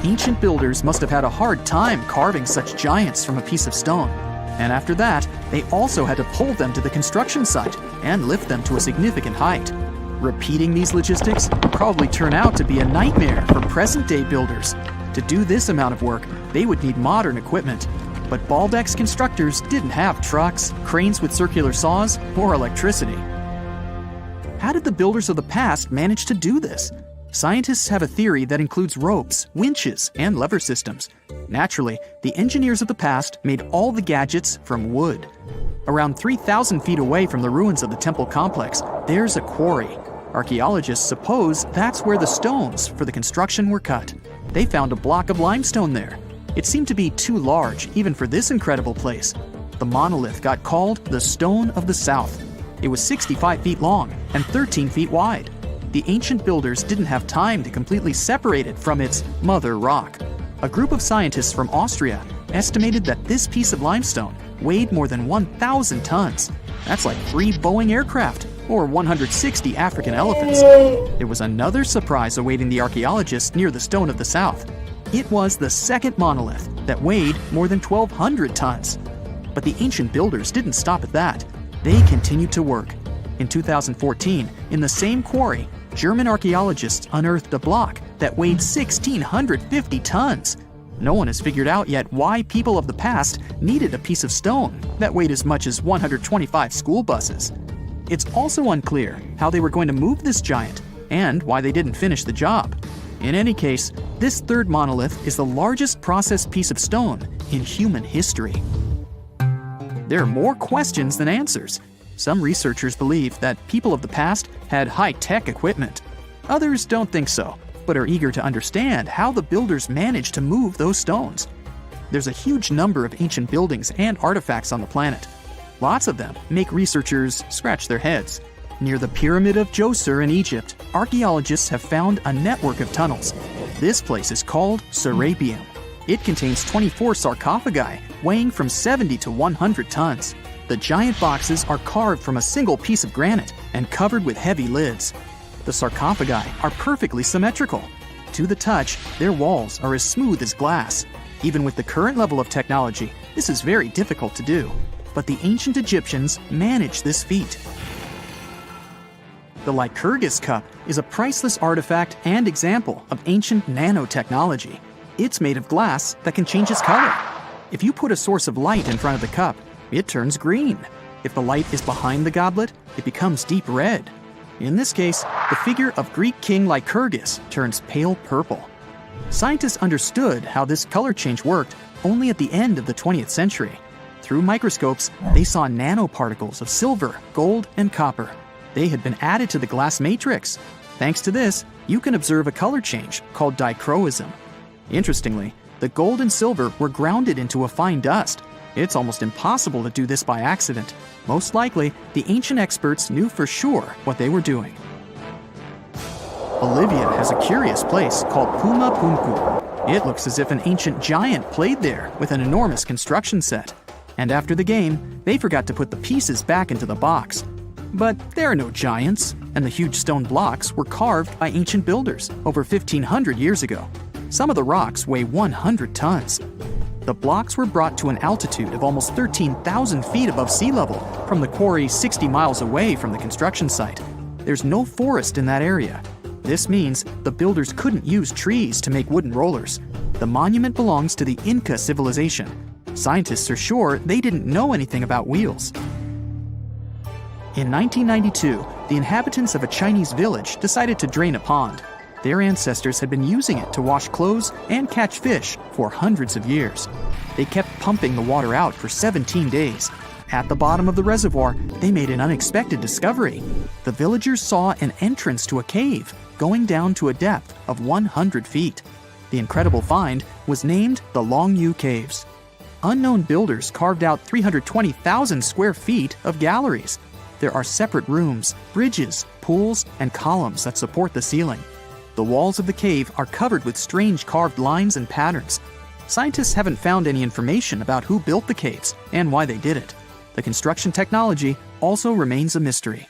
Ancient builders must have had a hard time carving such giants from a piece of stone. And after that, they also had to pull them to the construction site and lift them to a significant height. Repeating these logistics would probably turn out to be a nightmare for present-day builders. To do this amount of work, they would need modern equipment. But Baalbek's constructors didn't have trucks, cranes with circular saws, or electricity. How did the builders of the past manage to do this? Scientists have a theory that includes ropes, winches, and lever systems. Naturally, the engineers of the past made all the gadgets from wood. Around 3,000 feet away from the ruins of the temple complex, there's a quarry. Archaeologists suppose that's where the stones for the construction were cut. They found a block of limestone there. It seemed to be too large even for this incredible place. The monolith got called the Stone of the South. It was 65 feet long and 13 feet wide. The ancient builders didn't have time to completely separate it from its mother rock. A group of scientists from Austria estimated that this piece of limestone weighed more than 1,000 tons. That's like 3 Boeing aircraft or 160 African elephants. There was another surprise awaiting the archaeologists near the Stone of the South. It was the second monolith that weighed more than 1,200 tons. But the ancient builders didn't stop at that. They continued to work. In 2014, in the same quarry, German archaeologists unearthed a block that weighed 1,650 tons. No one has figured out yet why people of the past needed a piece of stone that weighed as much as 125 school buses. It's also unclear how they were going to move this giant and why they didn't finish the job. In any case, this third monolith is the largest processed piece of stone in human history. There are more questions than answers. Some researchers believe that people of the past had high-tech equipment. Others don't think so, but are eager to understand how the builders managed to move those stones. There's a huge number of ancient buildings and artifacts on the planet. Lots of them make researchers scratch their heads. Near the Pyramid of Djoser in Egypt, archaeologists have found a network of tunnels. This place is called Serapeum. It contains 24 sarcophagi, weighing from 70 to 100 tons. The giant boxes are carved from a single piece of granite and covered with heavy lids. The sarcophagi are perfectly symmetrical. To the touch, their walls are as smooth as glass. Even with the current level of technology, this is very difficult to do. But the ancient Egyptians managed this feat. The Lycurgus cup is a priceless artifact and example of ancient nanotechnology. It's made of glass that can change its color. If you put a source of light in front of the cup, it turns green. If the light is behind the goblet, it becomes deep red. In this case, the figure of Greek king Lycurgus turns pale purple. Scientists understood how this color change worked only at the end of the 20th century. Through microscopes, they saw nanoparticles of silver, gold, and copper. They had been added to the glass matrix. Thanks to this, you can observe a color change called dichroism. Interestingly, the gold and silver were grounded into a fine dust. It's almost impossible to do this by accident. Most likely, the ancient experts knew for sure what they were doing. Bolivia has a curious place called Puma Punku. It looks as if an ancient giant played there with an enormous construction set. And after the game, they forgot to put the pieces back into the box. But there are no giants, and the huge stone blocks were carved by ancient builders over 1,500 years ago. Some of the rocks weigh 100 tons. The blocks were brought to an altitude of almost 13,000 feet above sea level from the quarry 60 miles away from the construction site. There's no forest in that area. This means the builders couldn't use trees to make wooden rollers. The monument belongs to the Inca civilization. Scientists are sure they didn't know anything about wheels. In 1992, the inhabitants of a Chinese village decided to drain a pond. Their ancestors had been using it to wash clothes and catch fish for hundreds of years. They kept pumping the water out for 17 days. At the bottom of the reservoir, they made an unexpected discovery. The villagers saw an entrance to a cave going down to a depth of 100 feet. The incredible find was named the Longyu Caves. Unknown builders carved out 320,000 square feet of galleries. There are separate rooms, bridges, pools, and columns that support the ceiling. The walls of the cave are covered with strange carved lines and patterns. Scientists haven't found any information about who built the caves and why they did it. The construction technology also remains a mystery.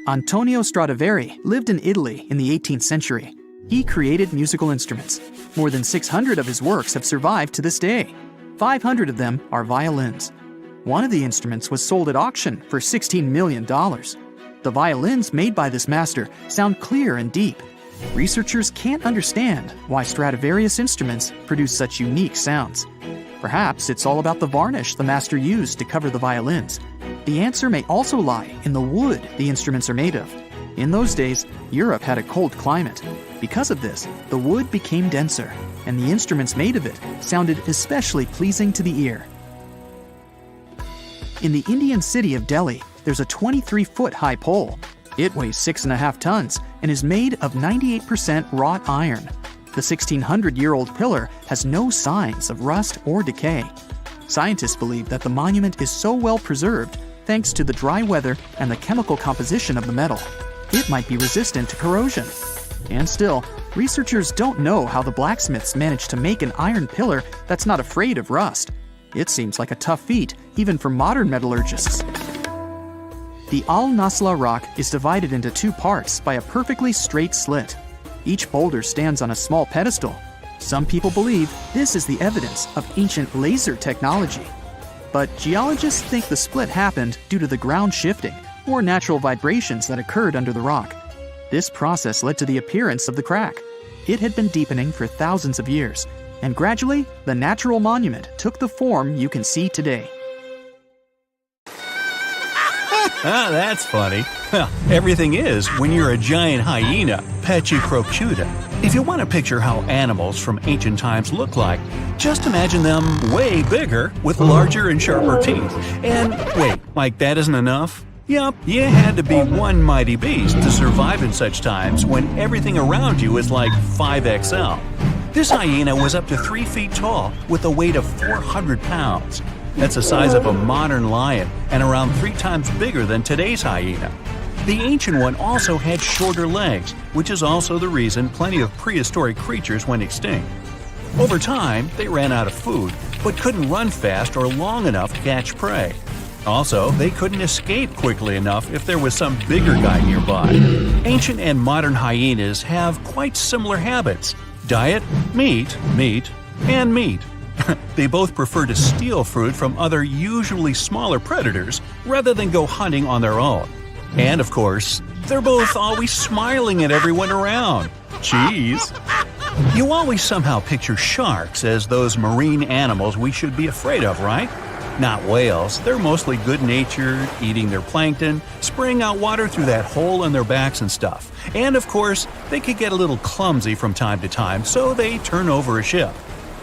Antonio Stradivari lived in Italy in the 18th century. He created musical instruments. More than 600 of his works have survived to this day. 500 of them are violins. One of the instruments was sold at auction for $16 million. The violins made by this master sound clear and deep. Researchers can't understand why Stradivarius instruments produce such unique sounds. Perhaps it's all about the varnish the master used to cover the violins. The answer may also lie in the wood the instruments are made of. In those days, Europe had a cold climate. Because of this, the wood became denser, and the instruments made of it sounded especially pleasing to the ear. In the Indian city of Delhi, there's a 23-foot-high pole. It weighs 6.5 tons and is made of 98% wrought iron. The 1,600-year-old pillar has no signs of rust or decay. Scientists believe that the monument is so well preserved thanks to the dry weather and the chemical composition of the metal. It might be resistant to corrosion. And still, researchers don't know how the blacksmiths managed to make an iron pillar that's not afraid of rust. It seems like a tough feat, even for modern metallurgists. The Al-Nasla rock is divided into two parts by a perfectly straight slit. Each boulder stands on a small pedestal. Some people believe this is the evidence of ancient laser technology. But geologists think the split happened due to the ground shifting or natural vibrations that occurred under the rock. This process led to the appearance of the crack. It had been deepening for thousands of years, and gradually, the natural monument took the form you can see today. Ah, that's funny. Well, everything is when you're a giant hyena, Pachycrocuta. If you want to picture how animals from ancient times look like, just imagine them way bigger with larger and sharper teeth. And wait, like that isn't enough? Yup, you had to be one mighty beast to survive in such times when everything around you is like 5XL. This hyena was up to 3 feet tall with a weight of 400 pounds. That's the size of a modern lion and around 3 times bigger than today's hyena. The ancient one also had shorter legs, which is also the reason plenty of prehistoric creatures went extinct. Over time, they ran out of food, but couldn't run fast or long enough to catch prey. Also, they couldn't escape quickly enough if there was some bigger guy nearby. Ancient and modern hyenas have quite similar habits. Diet, meat, meat, and meat. They both prefer to steal fruit from other usually smaller predators rather than go hunting on their own. And of course, they're both always smiling at everyone around. Cheese! You always somehow picture sharks as those marine animals we should be afraid of, right? Not whales. They're mostly good-natured, eating their plankton, spraying out water through that hole in their backs and stuff. And of course, they could get a little clumsy from time to time, so they turn over a ship.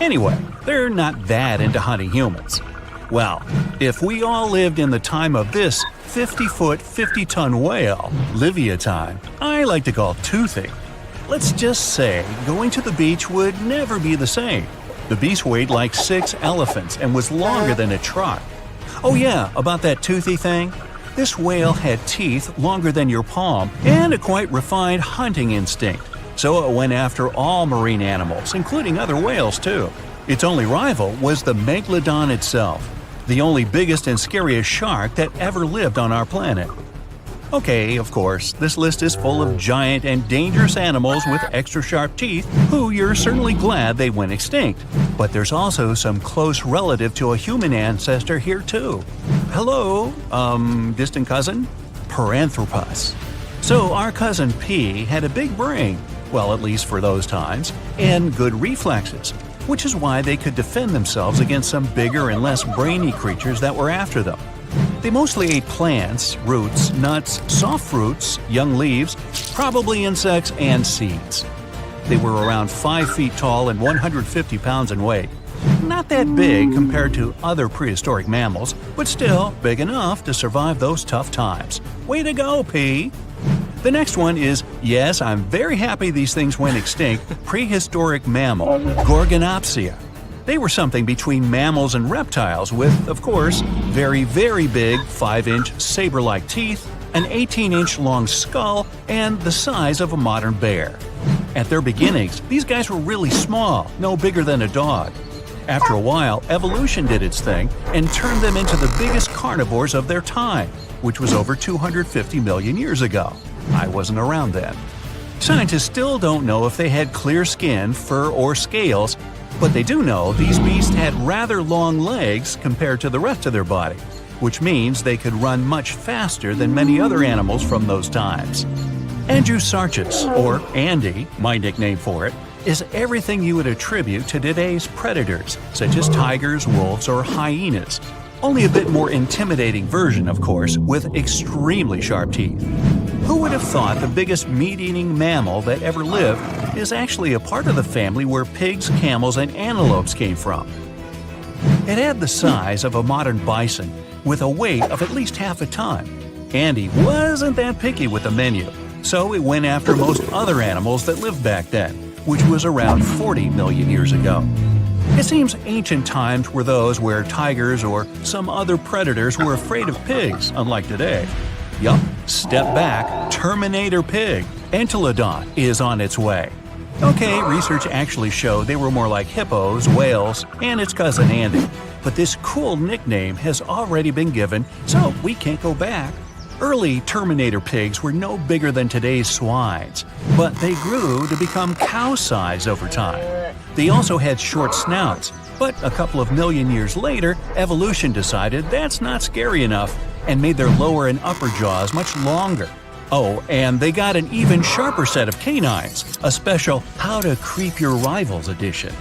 Anyway, they're not that into hunting humans. Well, if we all lived in the time of this 50-foot, 50-ton whale, Leviathan, I like to call Toothy. Let's just say going to the beach would never be the same. The beast weighed like 6 elephants and was longer than a truck. Oh yeah, about that Toothy thing? This whale had teeth longer than your palm and a quite refined hunting instinct. So it went after all marine animals, including other whales too. Its only rival was the megalodon itself, the only biggest and scariest shark that ever lived on our planet. Okay, of course, this list is full of giant and dangerous animals with extra sharp teeth who you're certainly glad they went extinct. But there's also some close relative to a human ancestor here too. Hello, distant cousin? Paranthropus. So our cousin P had a big brain, well, at least for those times, and good reflexes, which is why they could defend themselves against some bigger and less brainy creatures that were after them. They mostly ate plants, roots, nuts, soft fruits, young leaves, probably insects, and seeds. They were around 5 feet tall and 150 pounds in weight. Not that big compared to other prehistoric mammals, but still big enough to survive those tough times. Way to go, P! The next one is, yes, I'm very happy these things went extinct, prehistoric mammal, Gorgonopsia. They were something between mammals and reptiles with, of course, very, very big 5-inch saber-like teeth, an 18-inch long skull, and the size of a modern bear. At their beginnings, these guys were really small, no bigger than a dog. After a while, evolution did its thing and turned them into the biggest carnivores of their time, which was over 250 million years ago. I wasn't around then. Scientists still don't know if they had clear skin, fur, or scales, but they do know these beasts had rather long legs compared to the rest of their body, which means they could run much faster than many other animals from those times. Andrewsarchus, or Andy, my nickname for it, is everything you would attribute to today's predators, such as tigers, wolves, or hyenas. Only a bit more intimidating version, of course, with extremely sharp teeth. Who would have thought the biggest meat-eating mammal that ever lived is actually a part of the family where pigs, camels, and antelopes came from? It had the size of a modern bison, with a weight of at least half a ton. Andy wasn't that picky with the menu, so it went after most other animals that lived back then, which was around 40 million years ago. It seems ancient times were those where tigers or some other predators were afraid of pigs, unlike today. Yup, step back, Terminator pig, Entelodon, is on its way. Okay, research actually showed they were more like hippos, whales, and its cousin Andy. But this cool nickname has already been given, so we can't go back. Early Terminator pigs were no bigger than today's swines, but they grew to become cow-size over time. They also had short snouts, but a couple of million years later, evolution decided that's not scary enough and made their lower and upper jaws much longer. Oh, and they got an even sharper set of canines, a special How to Creep Your Rivals edition.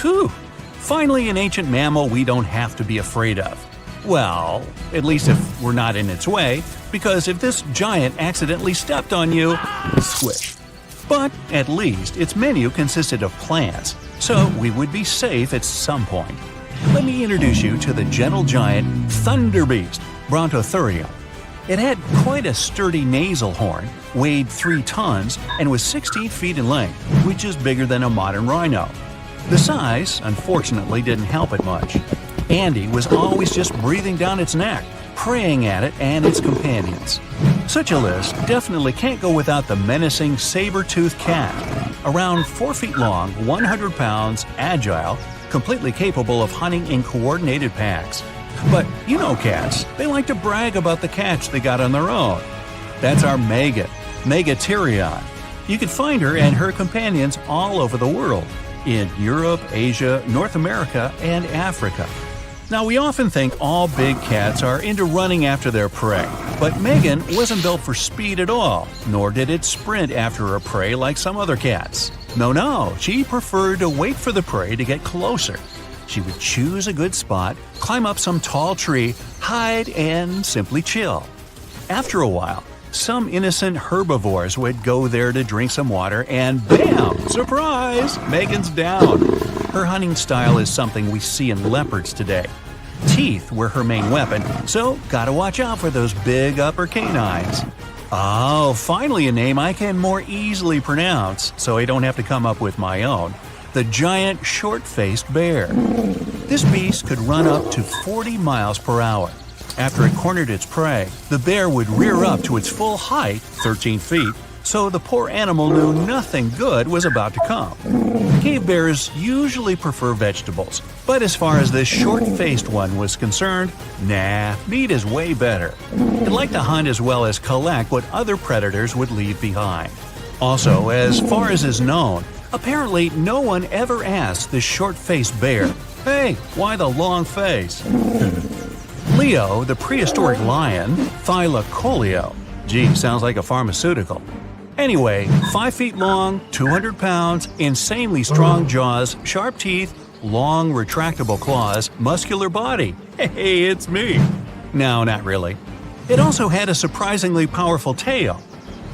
Whew! Finally, an ancient mammal we don't have to be afraid of. Well, at least if we're not in its way, because if this giant accidentally stepped on you, squish. But at least its menu consisted of plants, so we would be safe at some point. Let me introduce you to the gentle giant Thunder Beast, Brontotherium. It had quite a sturdy nasal horn, weighed 3 tons, and was 16 feet in length, which is bigger than a modern rhino. The size, unfortunately, didn't help it much. Andy was always just breathing down its neck, preying at it and its companions. Such a list definitely can't go without the menacing saber-toothed cat. Around 4 feet long, 100 pounds, agile, completely capable of hunting in coordinated packs. But you know cats, they like to brag about the catch they got on their own. That's our Megan, Megatherion. You can find her and her companions all over the world, in Europe, Asia, North America, and Africa. Now, we often think all big cats are into running after their prey, but Megan wasn't built for speed at all, nor did it sprint after her prey like some other cats. No, she preferred to wait for the prey to get closer. She would choose a good spot, climb up some tall tree, hide, and simply chill. After a while, some innocent herbivores would go there to drink some water, and bam! Surprise! Megan's down. Her hunting style is something we see in leopards today. Teeth were her main weapon, so gotta watch out for those big upper canines. Oh, finally a name I can more easily pronounce, so I don't have to come up with my own. The giant short-faced bear. This beast could run up to 40 miles per hour. After it cornered its prey, the bear would rear up to its full height, 13 feet, so the poor animal knew nothing good was about to come. Cave bears usually prefer vegetables, but as far as this short-faced one was concerned, nah, meat is way better. It liked to hunt as well as collect what other predators would leave behind. Also, as far as is known, apparently no one ever asked this short-faced bear, "Hey, why the long face?" Leo, the prehistoric lion, Thylacoleo. Gee, sounds like a pharmaceutical. Anyway, 5 feet long, 200 pounds, insanely strong jaws, sharp teeth, long retractable claws, muscular body. Hey, it's me. No, not really. It also had a surprisingly powerful tail.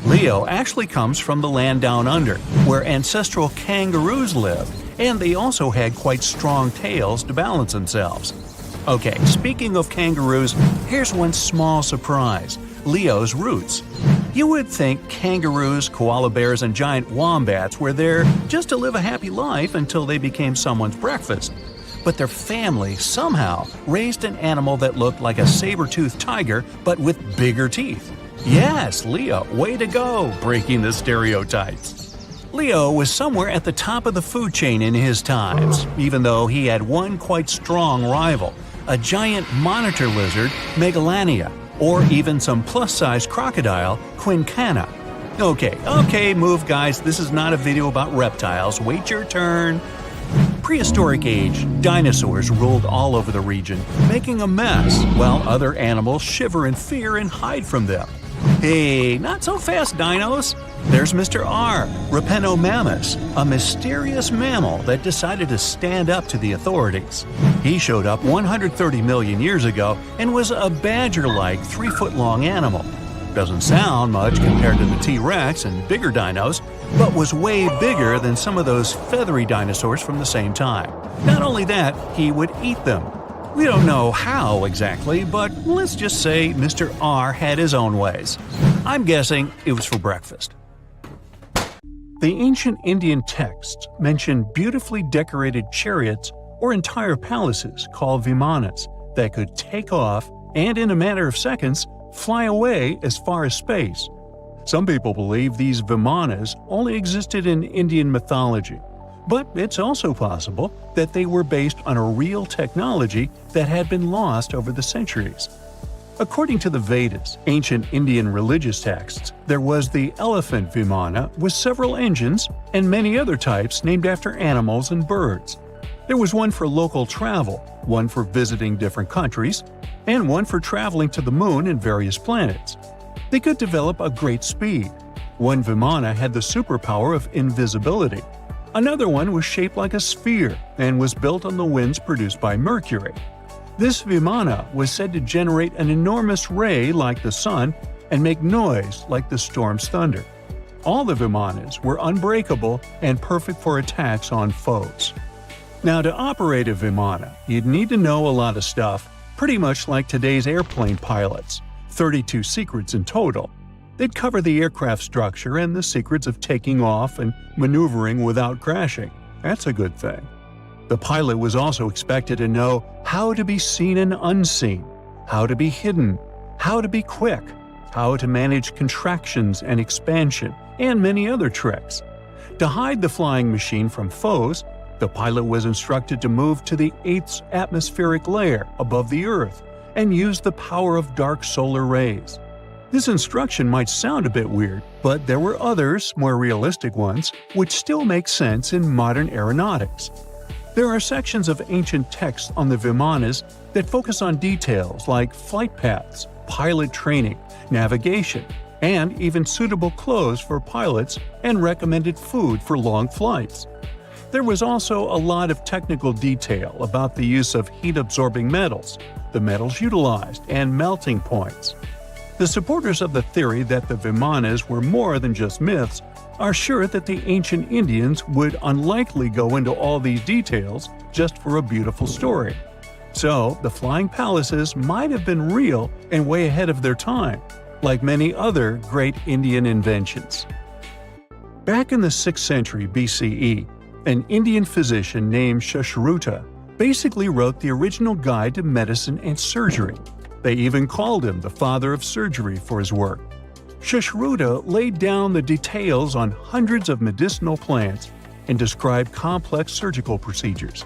Leo actually comes from the land down under, where ancestral kangaroos lived, and they also had quite strong tails to balance themselves. Okay, speaking of kangaroos, here's one small surprise: Leo's roots. You would think kangaroos, koala bears, and giant wombats were there just to live a happy life until they became someone's breakfast. But their family somehow raised an animal that looked like a saber-toothed tiger, but with bigger teeth. Yes, Leo, way to go, breaking the stereotypes. Leo was somewhere at the top of the food chain in his times, even though he had one quite strong rival, a giant monitor lizard, Megalania, or even some plus-size crocodile, Quincana. Okay, move guys, this is not a video about reptiles, wait your turn. Prehistoric age, dinosaurs ruled all over the region, making a mess, while other animals shiver in fear and hide from them. Hey, not so fast, dinos! There's Mr. R, Rapenomamus, a mysterious mammal that decided to stand up to the authorities. He showed up 130 million years ago and was a badger-like 3-foot-long animal. Doesn't sound much compared to the T-Rex and bigger dinos, but was way bigger than some of those feathery dinosaurs from the same time. Not only that, he would eat them. We don't know how exactly, but let's just say Mr. R had his own ways. I'm guessing it was for breakfast. The ancient Indian texts mention beautifully decorated chariots or entire palaces called vimanas that could take off and, in a matter of seconds, fly away as far as space. Some people believe these vimanas only existed in Indian mythology, but it's also possible that they were based on a real technology that had been lost over the centuries. According to the Vedas, ancient Indian religious texts, there was the elephant vimana with several engines and many other types named after animals and birds. There was one for local travel, one for visiting different countries, and one for traveling to the moon and various planets. They could develop a great speed. One vimana had the superpower of invisibility. Another one was shaped like a sphere and was built on the winds produced by Mercury. This vimana was said to generate an enormous ray like the sun and make noise like the storm's thunder. All the vimanas were unbreakable and perfect for attacks on foes. Now, to operate a vimana, you'd need to know a lot of stuff, pretty much like today's airplane pilots. 32 secrets in total. They'd cover the aircraft structure and the secrets of taking off and maneuvering without crashing. That's a good thing. The pilot was also expected to know how to be seen and unseen, how to be hidden, how to be quick, how to manage contractions and expansion, and many other tricks. To hide the flying machine from foes, the pilot was instructed to move to the 8th atmospheric layer above the Earth and use the power of dark solar rays. This instruction might sound a bit weird, but there were others, more realistic ones, which still make sense in modern aeronautics. There are sections of ancient texts on the Vimanas that focus on details like flight paths, pilot training, navigation, and even suitable clothes for pilots and recommended food for long flights. There was also a lot of technical detail about the use of heat-absorbing metals, the metals utilized, and melting points. The supporters of the theory that the Vimanas were more than just myths are sure that the ancient Indians would unlikely go into all these details just for a beautiful story. So, the flying palaces might have been real and way ahead of their time, like many other great Indian inventions. Back in the 6th century BCE, an Indian physician named Sushruta basically wrote the original guide to medicine and surgery. They even called him the father of surgery for his work. Sushruta laid down the details on hundreds of medicinal plants and described complex surgical procedures.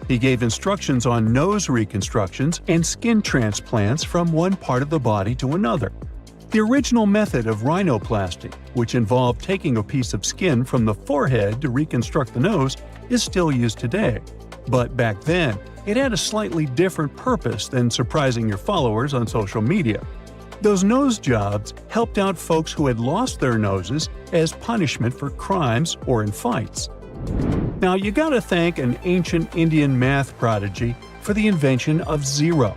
He gave instructions on nose reconstructions and skin transplants from one part of the body to another. The original method of rhinoplasty, which involved taking a piece of skin from the forehead to reconstruct the nose, is still used today. But back then, it had a slightly different purpose than surprising your followers on social media. Those nose jobs helped out folks who had lost their noses as punishment for crimes or in fights. Now you gotta thank an ancient Indian math prodigy for the invention of zero.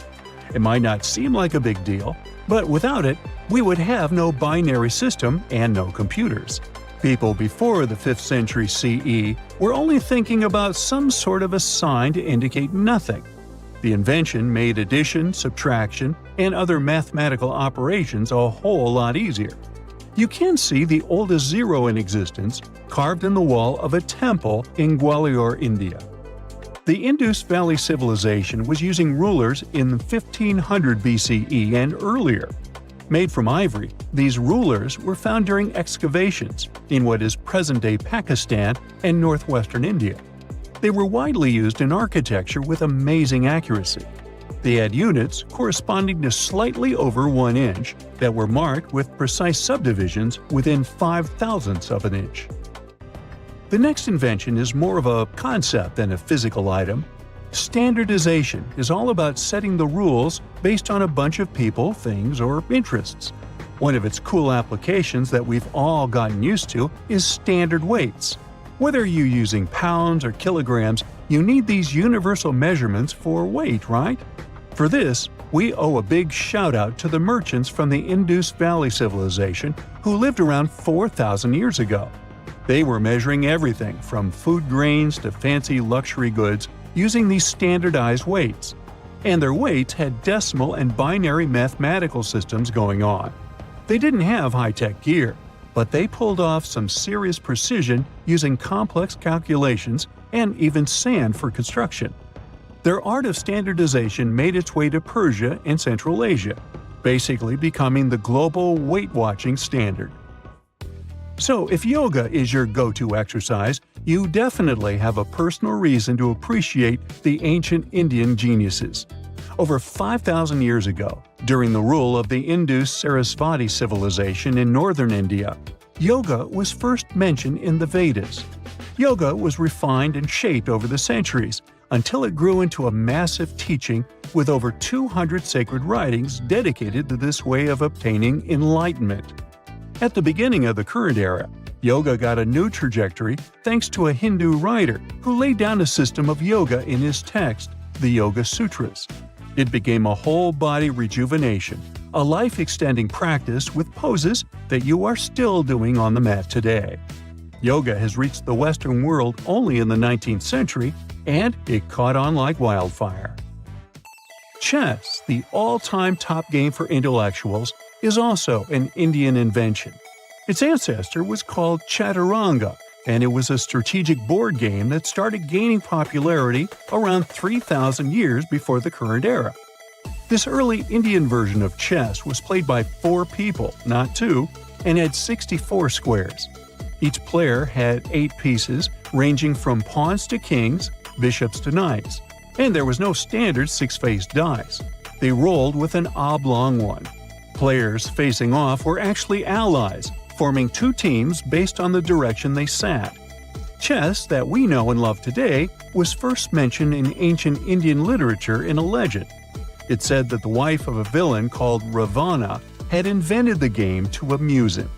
It might not seem like a big deal, but without it, we would have no binary system and no computers. People before the 5th century CE were only thinking about some sort of a sign to indicate nothing. The invention made addition, subtraction, and other mathematical operations a whole lot easier. You can see the oldest zero in existence carved in the wall of a temple in Gwalior, India. The Indus Valley Civilization was using rulers in 1500 BCE and earlier. Made from ivory, these rulers were found during excavations in what is present-day Pakistan and northwestern India. They were widely used in architecture with amazing accuracy. They had units corresponding to slightly over 1 inch that were marked with precise subdivisions within 5/1000ths of an inch. The next invention is more of a concept than a physical item. Standardization is all about setting the rules based on a bunch of people, things, or interests. One of its cool applications that we've all gotten used to is standard weights. Whether you're using pounds or kilograms, you need these universal measurements for weight, right? For this, we owe a big shout-out to the merchants from the Indus Valley Civilization who lived around 4,000 years ago. They were measuring everything from food grains to fancy luxury goods using these standardized weights. And their weights had decimal and binary mathematical systems going on. They didn't have high-tech gear, but they pulled off some serious precision using complex calculations and even sand for construction. Their art of standardization made its way to Persia and Central Asia, basically becoming the global weight-watching standard. So if yoga is your go-to exercise, you definitely have a personal reason to appreciate the ancient Indian geniuses. Over 5,000 years ago, during the rule of the Indus-Sarasvati civilization in northern India, yoga was first mentioned in the Vedas. Yoga was refined and shaped over the centuries until it grew into a massive teaching with over 200 sacred writings dedicated to this way of obtaining enlightenment. At the beginning of the current era, yoga got a new trajectory thanks to a Hindu writer who laid down a system of yoga in his text, the Yoga Sutras. It became a whole-body rejuvenation, a life-extending practice with poses that you are still doing on the mat today. Yoga has reached the Western world only in the 19th century, and it caught on like wildfire. Chess, the all-time top game for intellectuals, is also an Indian invention. Its ancestor was called Chaturanga, and it was a strategic board game that started gaining popularity around 3,000 years before the current era. This early Indian version of chess was played by 4 people, not 2, and had 64 squares. Each player had 8 pieces, ranging from pawns to kings, bishops to knights. And there was no standard 6-faced dice. They rolled with an oblong one. Players facing off were actually allies, forming 2 teams based on the direction they sat. Chess, that we know and love today, was first mentioned in ancient Indian literature in a legend. It said that the wife of a villain called Ravana had invented the game to amuse him.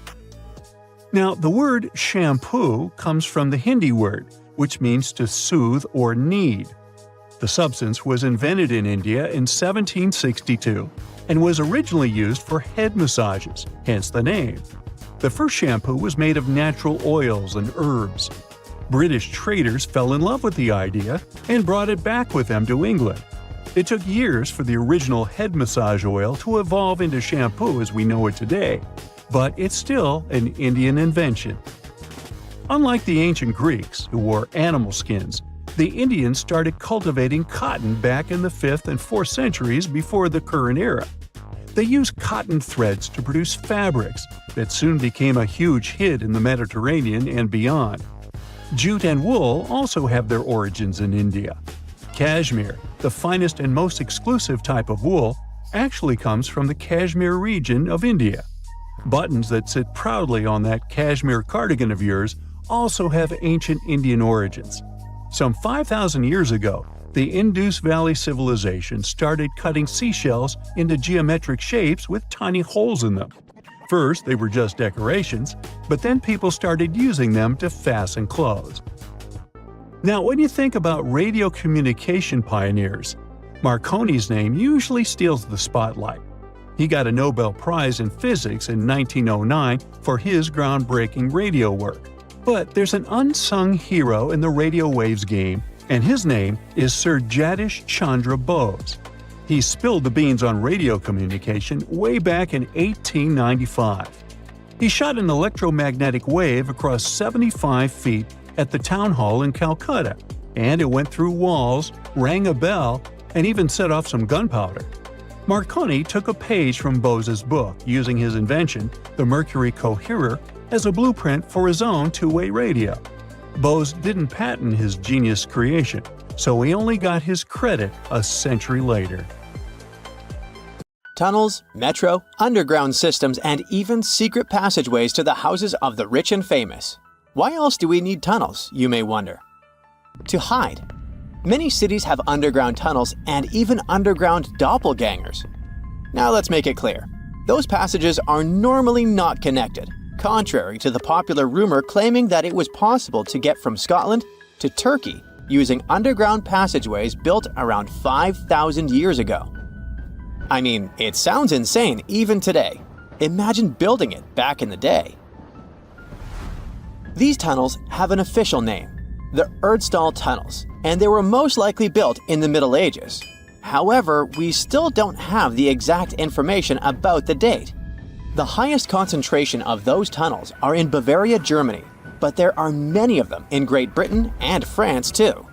Now, the word shampoo comes from the Hindi word, which means to soothe or knead. The substance was invented in India in 1762 and was originally used for head massages, hence the name. The first shampoo was made of natural oils and herbs. British traders fell in love with the idea and brought it back with them to England. It took years for the original head massage oil to evolve into shampoo as we know it today, but it's still an Indian invention. Unlike the ancient Greeks, who wore animal skins, the Indians started cultivating cotton back in the 5th and 4th centuries before the current era. They used cotton threads to produce fabrics that soon became a huge hit in the Mediterranean and beyond. Jute and wool also have their origins in India. Cashmere, the finest and most exclusive type of wool, actually comes from the Kashmir region of India. Buttons that sit proudly on that cashmere cardigan of yours also have ancient Indian origins. Some 5,000 years ago, the Indus Valley civilization started cutting seashells into geometric shapes with tiny holes in them. First, they were just decorations, but then people started using them to fasten clothes. Now, when you think about radio communication pioneers, Marconi's name usually steals the spotlight. He got a Nobel Prize in Physics in 1909 for his groundbreaking radio work. But there's an unsung hero in the radio waves game, and his name is Sir Jagdish Chandra Bose. He spilled the beans on radio communication way back in 1895. He shot an electromagnetic wave across 75 feet at the town hall in Calcutta, and it went through walls, rang a bell, and even set off some gunpowder. Marconi took a page from Bose's book, using his invention, the Mercury Coherer, as a blueprint for his own two-way radio. Bose didn't patent his genius creation, so he only got his credit a century later. Tunnels, metro, underground systems, and even secret passageways to the houses of the rich and famous. Why else do we need tunnels, you may wonder? To hide. Many cities have underground tunnels and even underground doppelgangers. Now let's make it clear. Those passages are normally not connected, contrary to the popular rumor claiming that it was possible to get from Scotland to Turkey using underground passageways built around 5,000 years ago. I mean, it sounds insane even today. Imagine building it back in the day. These tunnels have an official name, the Erdstall Tunnels, and they were most likely built in the Middle Ages. However, we still don't have the exact information about the date. The highest concentration of those tunnels are in Bavaria, Germany, but there are many of them in Great Britain and France too.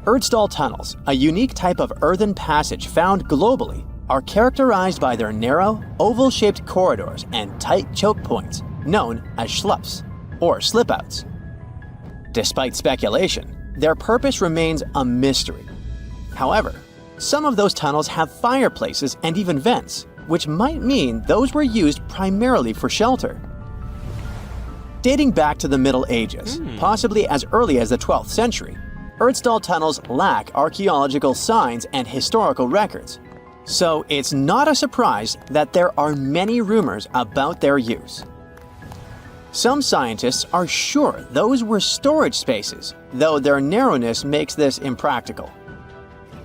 Erdstall tunnels, a unique type of earthen passage found globally, are characterized by their narrow, oval-shaped corridors and tight choke points, known as schlups, or slip-outs. Despite speculation, their purpose remains a mystery. However, some of those tunnels have fireplaces and even vents, which might mean those were used primarily for shelter. Dating back to the Middle Ages, possibly as early as the 12th century, Erdstall tunnels lack archaeological signs and historical records. So it's not a surprise that there are many rumors about their use. Some scientists are sure those were storage spaces, though their narrowness makes this impractical.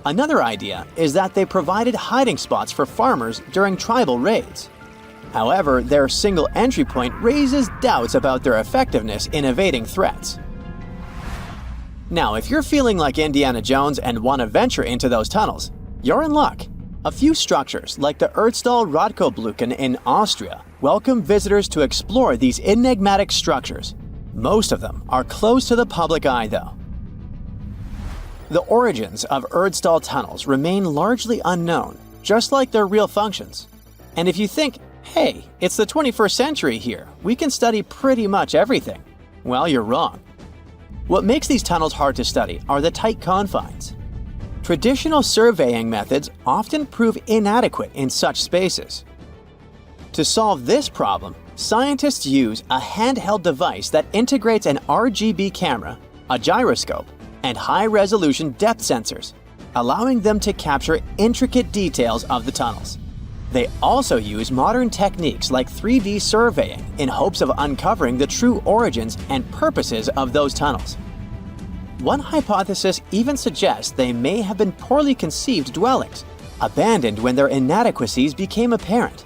Another idea is that they provided hiding spots for farmers during tribal raids. However, their single entry point raises doubts about their effectiveness in evading threats. Now, if you're feeling like Indiana Jones and want to venture into those tunnels, you're in luck. A few structures, like the Erdstall Radkobluken in Austria, welcome visitors to explore these enigmatic structures. Most of them are closed to the public eye, though. The origins of Erdstall tunnels remain largely unknown, just like their real functions. And if you think, "Hey, it's the 21st century here. We can study pretty much everything." Well, you're wrong. What makes these tunnels hard to study are the tight confines. Traditional surveying methods often prove inadequate in such spaces. To solve this problem, scientists use a handheld device that integrates an RGB camera, a gyroscope, and high-resolution depth sensors, allowing them to capture intricate details of the tunnels. They also use modern techniques like 3D surveying in hopes of uncovering the true origins and purposes of those tunnels. One hypothesis even suggests they may have been poorly conceived dwellings, abandoned when their inadequacies became apparent.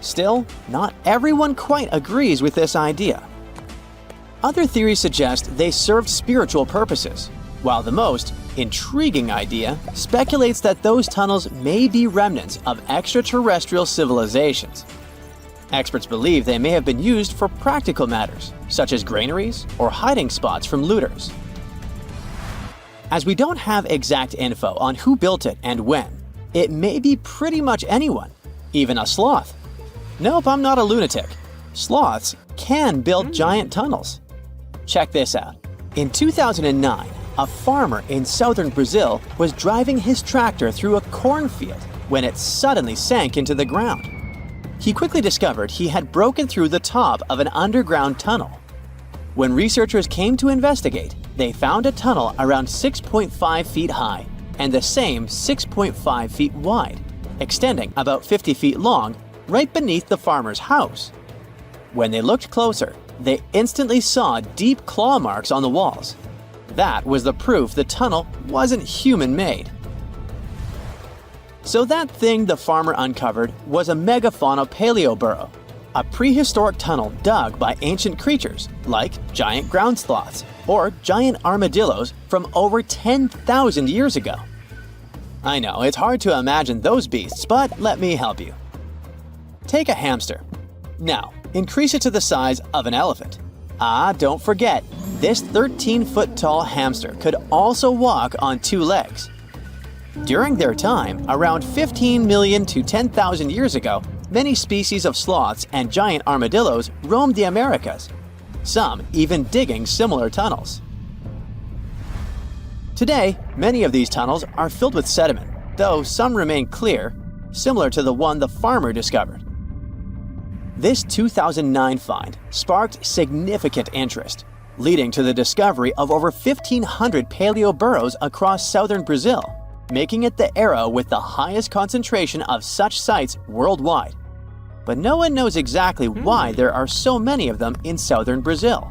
Still, not everyone quite agrees with this idea. Other theories suggest they served spiritual purposes, while the most intriguing idea speculates that those tunnels may be remnants of extraterrestrial civilizations. Experts believe they may have been used for practical matters, such as granaries or hiding spots from looters. As we don't have exact info on who built it and when, it may be pretty much anyone, even a sloth. Nope, I'm not a lunatic. Sloths can build giant tunnels. Check this out. In 2009, a farmer in southern Brazil was driving his tractor through a cornfield when it suddenly sank into the ground. He quickly discovered he had broken through the top of an underground tunnel. When researchers came to investigate, they found a tunnel around 6.5 feet high and the same 6.5 feet wide, extending about 50 feet long right beneath the farmer's house. When they looked closer, they instantly saw deep claw marks on the walls. That was the proof the tunnel wasn't human-made. So that thing the farmer uncovered was a megafauna paleoburrow, a prehistoric tunnel dug by ancient creatures like giant ground sloths or giant armadillos from over 10,000 years ago. I know, it's hard to imagine those beasts, but let me help you. Take a hamster. Now, increase it to the size of an elephant. Don't forget, this 13-foot tall hamster could also walk on 2 legs. During their time, around 15 million to 10,000 years ago, many species of sloths and giant armadillos roamed the Americas, some even digging similar tunnels. Today, many of these tunnels are filled with sediment, though some remain clear, similar to the one the farmer discovered. This 2009 find sparked significant interest, leading to the discovery of over 1,500 paleoburrows across southern Brazil, making it the era with the highest concentration of such sites worldwide. But no one knows exactly why there are so many of them in southern Brazil.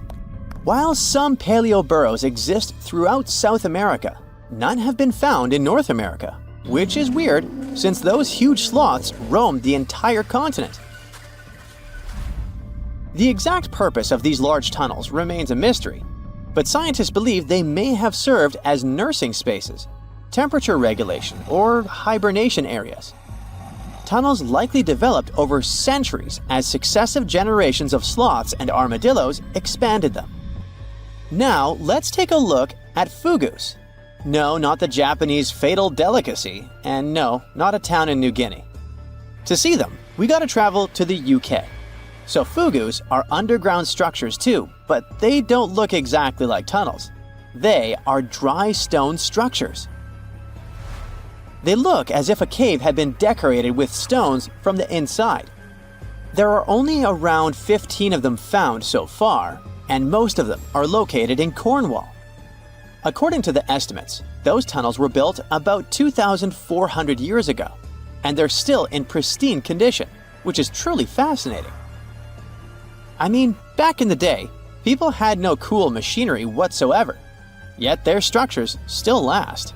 While some paleoburrows exist throughout South America, none have been found in North America, which is weird since those huge sloths roamed the entire continent. The exact purpose of these large tunnels remains a mystery, but scientists believe they may have served as nursing spaces, temperature regulation, or hibernation areas. Tunnels likely developed over centuries as successive generations of sloths and armadillos expanded them. Now, let's take a look at fugus. No, not the Japanese fatal delicacy, and no, not a town in New Guinea. To see them, we gotta travel to the UK. So fugus are underground structures too, but they don't look exactly like tunnels. They are dry stone structures. They look as if a cave had been decorated with stones from the inside. There are only around 15 of them found so far, and most of them are located in Cornwall. According to the estimates, those tunnels were built about 2,400 years ago, and they're still in pristine condition, which is truly fascinating. I mean, back in the day, people had no cool machinery whatsoever, yet their structures still last.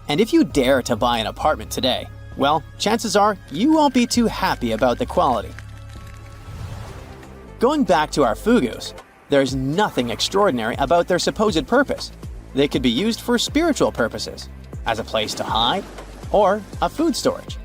And if you dare to buy an apartment today, well, chances are you won't be too happy about the quality. Going back to our fugus, there's nothing extraordinary about their supposed purpose. They could be used for spiritual purposes, as a place to hide, or a food storage.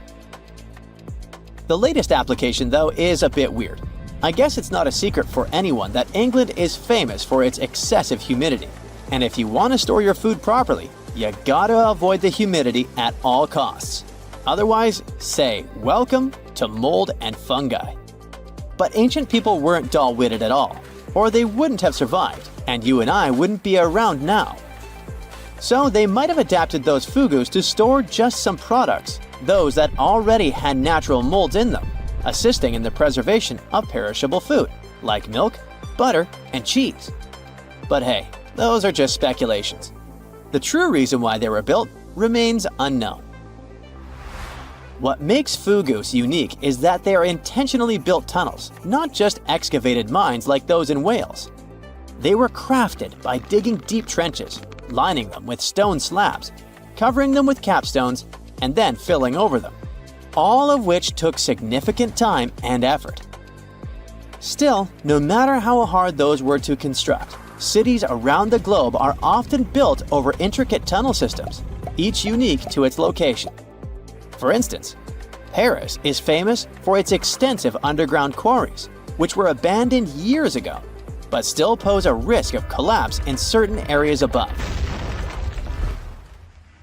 The latest application, though, is a bit weird. I guess it's not a secret for anyone that England is famous for its excessive humidity. And if you want to store your food properly, you gotta avoid the humidity at all costs. Otherwise, say welcome to mold and fungi. But ancient people weren't dull-witted at all, or they wouldn't have survived, and you and I wouldn't be around now. So they might have adapted those fugus to store just some products, those that already had natural molds in them, assisting in the preservation of perishable food, like milk, butter, and cheese. But hey, those are just speculations. The true reason why they were built remains unknown. What makes fugus unique is that they are intentionally built tunnels, not just excavated mines like those in Wales. They were crafted by digging deep trenches, lining them with stone slabs, covering them with capstones, and then filling over them, all of which took significant time and effort. Still, no matter how hard those were to construct, cities around the globe are often built over intricate tunnel systems, each unique to its location. For instance, Paris is famous for its extensive underground quarries, which were abandoned years ago, but still pose a risk of collapse in certain areas above.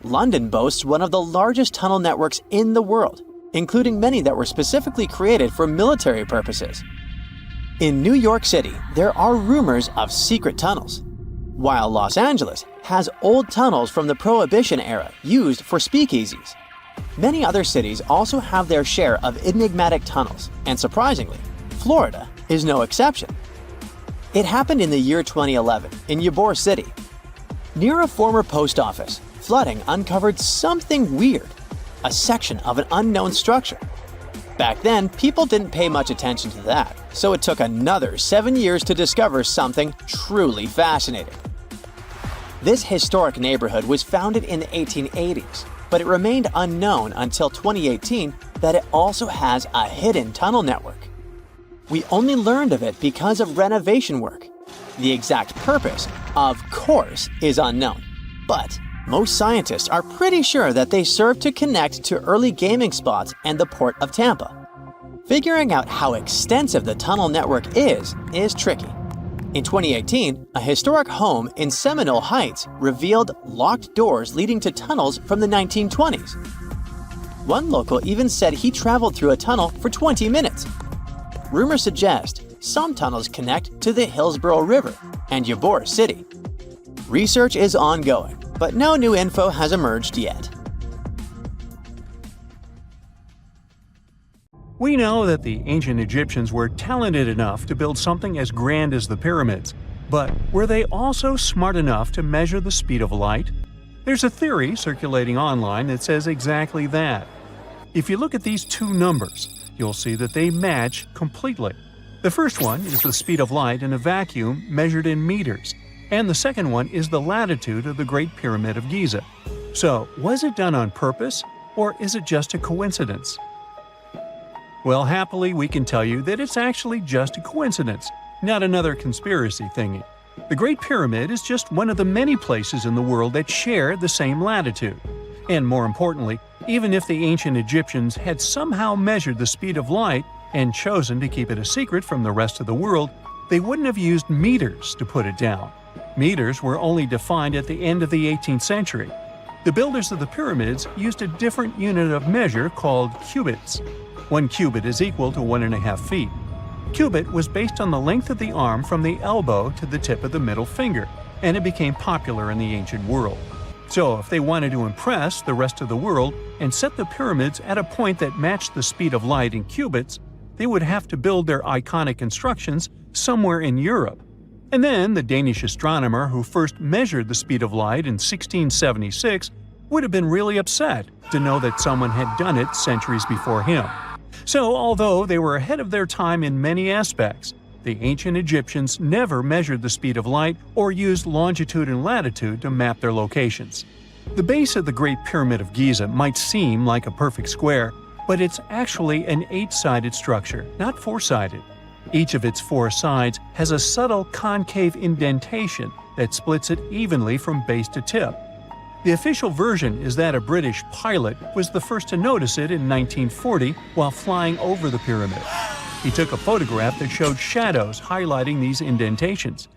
London boasts one of the largest tunnel networks in the world, including many that were specifically created for military purposes. In New York City, there are rumors of secret tunnels, while Los Angeles has old tunnels from the Prohibition era used for speakeasies. Many other cities also have their share of enigmatic tunnels, and surprisingly, Florida is no exception. It happened in the year 2011 in Ybor City. Near a former post office, flooding uncovered something weird, a section of an unknown structure. Back then, people didn't pay much attention to that, so it took another 7 years to discover something truly fascinating. This historic neighborhood was founded in the 1880s, but it remained unknown until 2018 that it also has a hidden tunnel network. We only learned of it because of renovation work. The exact purpose, of course, is unknown, but most scientists are pretty sure that they serve to connect to early gaming spots and the port of Tampa. Figuring out how extensive the tunnel network is tricky. In 2018, a historic home in Seminole Heights revealed locked doors leading to tunnels from the 1920s. One local even said he traveled through a tunnel for 20 minutes. Rumors suggest some tunnels connect to the Hillsborough River and Ybor City. Research is ongoing, but no new info has emerged yet. We know that the ancient Egyptians were talented enough to build something as grand as the pyramids, but were they also smart enough to measure the speed of light? There's a theory circulating online that says exactly that. If you look at these two numbers, you'll see that they match completely. The first one is the speed of light in a vacuum measured in meters, and the second one is the latitude of the Great Pyramid of Giza. So, was it done on purpose, or is it just a coincidence? Well, happily, we can tell you that it's actually just a coincidence, not another conspiracy thingy. The Great Pyramid is just one of the many places in the world that share the same latitude. And more importantly, even if the ancient Egyptians had somehow measured the speed of light and chosen to keep it a secret from the rest of the world, they wouldn't have used meters to put it down. Meters were only defined at the end of the 18th century. The builders of the pyramids used a different unit of measure called cubits. 1 cubit is equal to 1.5 feet. Cubit was based on the length of the arm from the elbow to the tip of the middle finger, and it became popular in the ancient world. So if they wanted to impress the rest of the world and set the pyramids at a point that matched the speed of light in cubits, they would have to build their iconic constructions somewhere in Europe. And then the Danish astronomer who first measured the speed of light in 1676 would have been really upset to know that someone had done it centuries before him. So, although they were ahead of their time in many aspects, the ancient Egyptians never measured the speed of light or used longitude and latitude to map their locations. The base of the Great Pyramid of Giza might seem like a perfect square, but it's actually an 8-sided structure, not 4-sided. Each of its 4 sides has a subtle concave indentation that splits it evenly from base to tip. The official version is that a British pilot was the first to notice it in 1940 while flying over the pyramid. He took a photograph that showed shadows highlighting these indentations.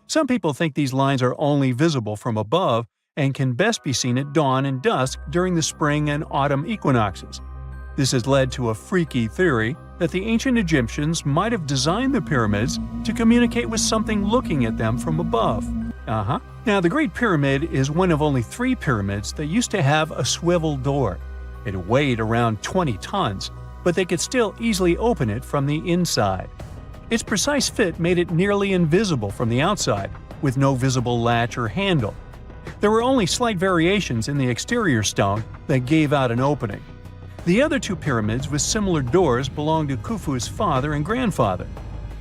Some people think these lines are only visible from above, and can best be seen at dawn and dusk during the spring and autumn equinoxes. This has led to a freaky theory that the ancient Egyptians might have designed the pyramids to communicate with something looking at them from above. Now, the Great Pyramid is one of only 3 pyramids that used to have a swivel door. It weighed around 20 tons, but they could still easily open it from the inside. Its precise fit made it nearly invisible from the outside, with no visible latch or handle. There were only slight variations in the exterior stone that gave out an opening. The other 2 pyramids with similar doors belonged to Khufu's father and grandfather.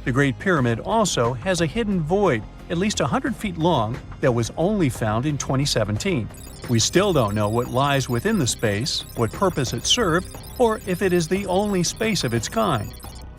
The Great Pyramid also has a hidden void at least 100 feet long that was only found in 2017. We still don't know what lies within the space, what purpose it served, or if it is the only space of its kind.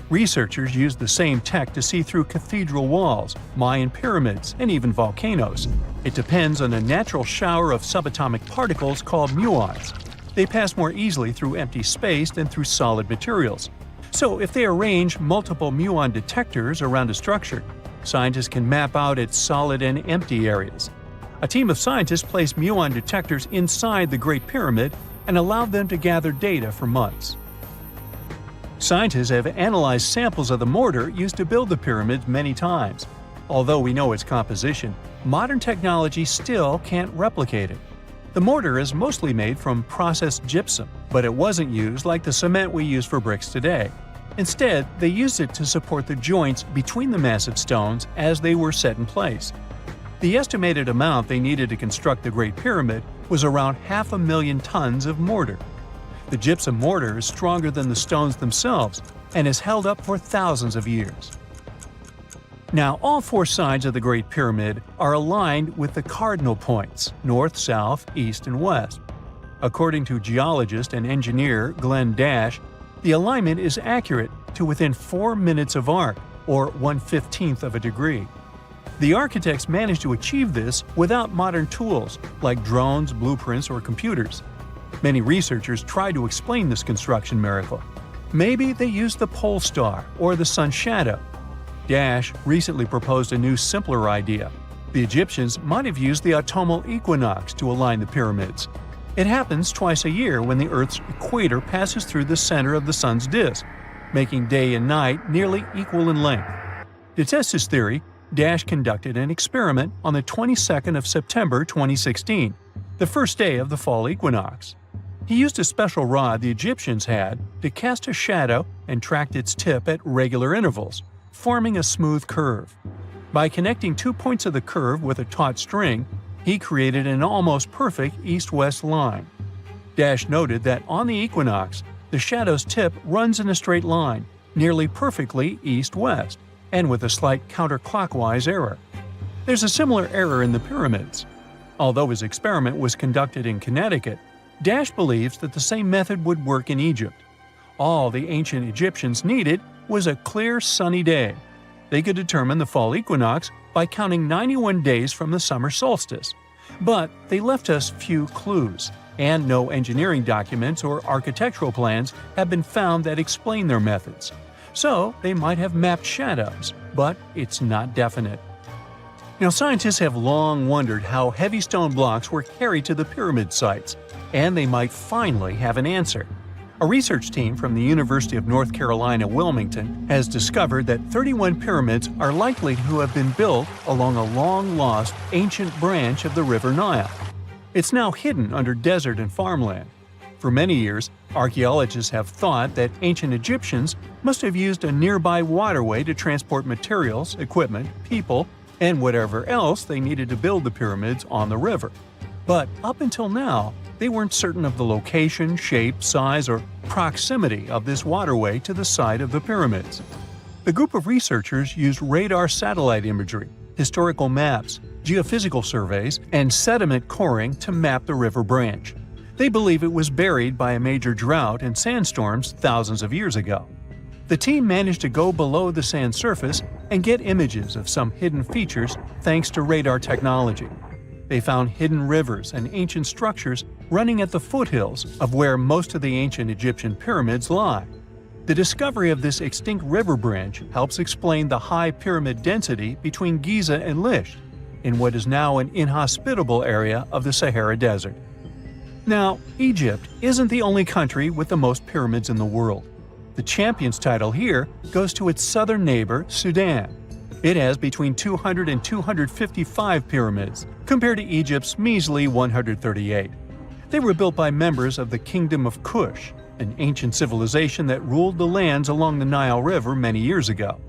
Researchers used the same tech to see through cathedral walls, Mayan pyramids, and even volcanoes. It depends on a natural shower of subatomic particles called muons. They pass more easily through empty space than through solid materials. So if they arrange multiple muon detectors around a structure, scientists can map out its solid and empty areas. A team of scientists placed muon detectors inside the Great Pyramid and allowed them to gather data for months. Scientists have analyzed samples of the mortar used to build the pyramids many times. Although we know its composition, modern technology still can't replicate it. The mortar is mostly made from processed gypsum, but it wasn't used like the cement we use for bricks today. Instead, they used it to support the joints between the massive stones as they were set in place. The estimated amount they needed to construct the Great Pyramid was around 500,000 tons of mortar. The gypsum mortar is stronger than the stones themselves and has held up for thousands of years. Now, all 4 sides of the Great Pyramid are aligned with the cardinal points – north, south, east, and west. According to geologist and engineer Glenn Dash, the alignment is accurate to within 4 minutes of arc, or 1/15th of a degree. The architects managed to achieve this without modern tools like drones, blueprints, or computers. Many researchers try to explain this construction miracle. Maybe they used the pole star or the sun's shadow. Dash recently proposed a new, simpler idea. The Egyptians might have used the autumnal equinox to align the pyramids. It happens twice a year when the Earth's equator passes through the center of the sun's disk, making day and night nearly equal in length. To test his theory, Dash conducted an experiment on the 22nd of September 2016, the first day of the fall equinox. He used a special rod the Egyptians had to cast a shadow and tracked its tip at regular intervals, forming a smooth curve. By connecting 2 points of the curve with a taut string, he created an almost perfect east-west line. Dash noted that on the equinox, the shadow's tip runs in a straight line, nearly perfectly east-west, and with a slight counterclockwise error. There's a similar error in the pyramids. Although his experiment was conducted in Connecticut, Dash believes that the same method would work in Egypt. All the ancient Egyptians needed was a clear, sunny day. They could determine the fall equinox by counting 91 days from the summer solstice. But they left us few clues, and no engineering documents or architectural plans have been found that explain their methods. So they might have mapped shadows, but it's not definite. Now, scientists have long wondered how heavy stone blocks were carried to the pyramid sites, and they might finally have an answer. A research team from the University of North Carolina, Wilmington, has discovered that 31 pyramids are likely to have been built along a long-lost ancient branch of the River Nile. It's now hidden under desert and farmland. For many years, archaeologists have thought that ancient Egyptians must have used a nearby waterway to transport materials, equipment, people, and whatever else they needed to build the pyramids on the river. But up until now, they weren't certain of the location, shape, size, or proximity of this waterway to the site of the pyramids. The group of researchers used radar satellite imagery, historical maps, geophysical surveys, and sediment coring to map the river branch. They believe it was buried by a major drought and sandstorms thousands of years ago. The team managed to go below the sand surface and get images of some hidden features thanks to radar technology. They found hidden rivers and ancient structures running at the foothills of where most of the ancient Egyptian pyramids lie. The discovery of this extinct river branch helps explain the high pyramid density between Giza and Licht. in what is now an inhospitable area of the Sahara Desert. Now, Egypt isn't the only country with the most pyramids in the world. The champion's title here goes to its southern neighbor, Sudan. It has between 200 and 255 pyramids, compared to Egypt's measly 138. They were built by members of the Kingdom of Kush, an ancient civilization that ruled the lands along the Nile River many years ago.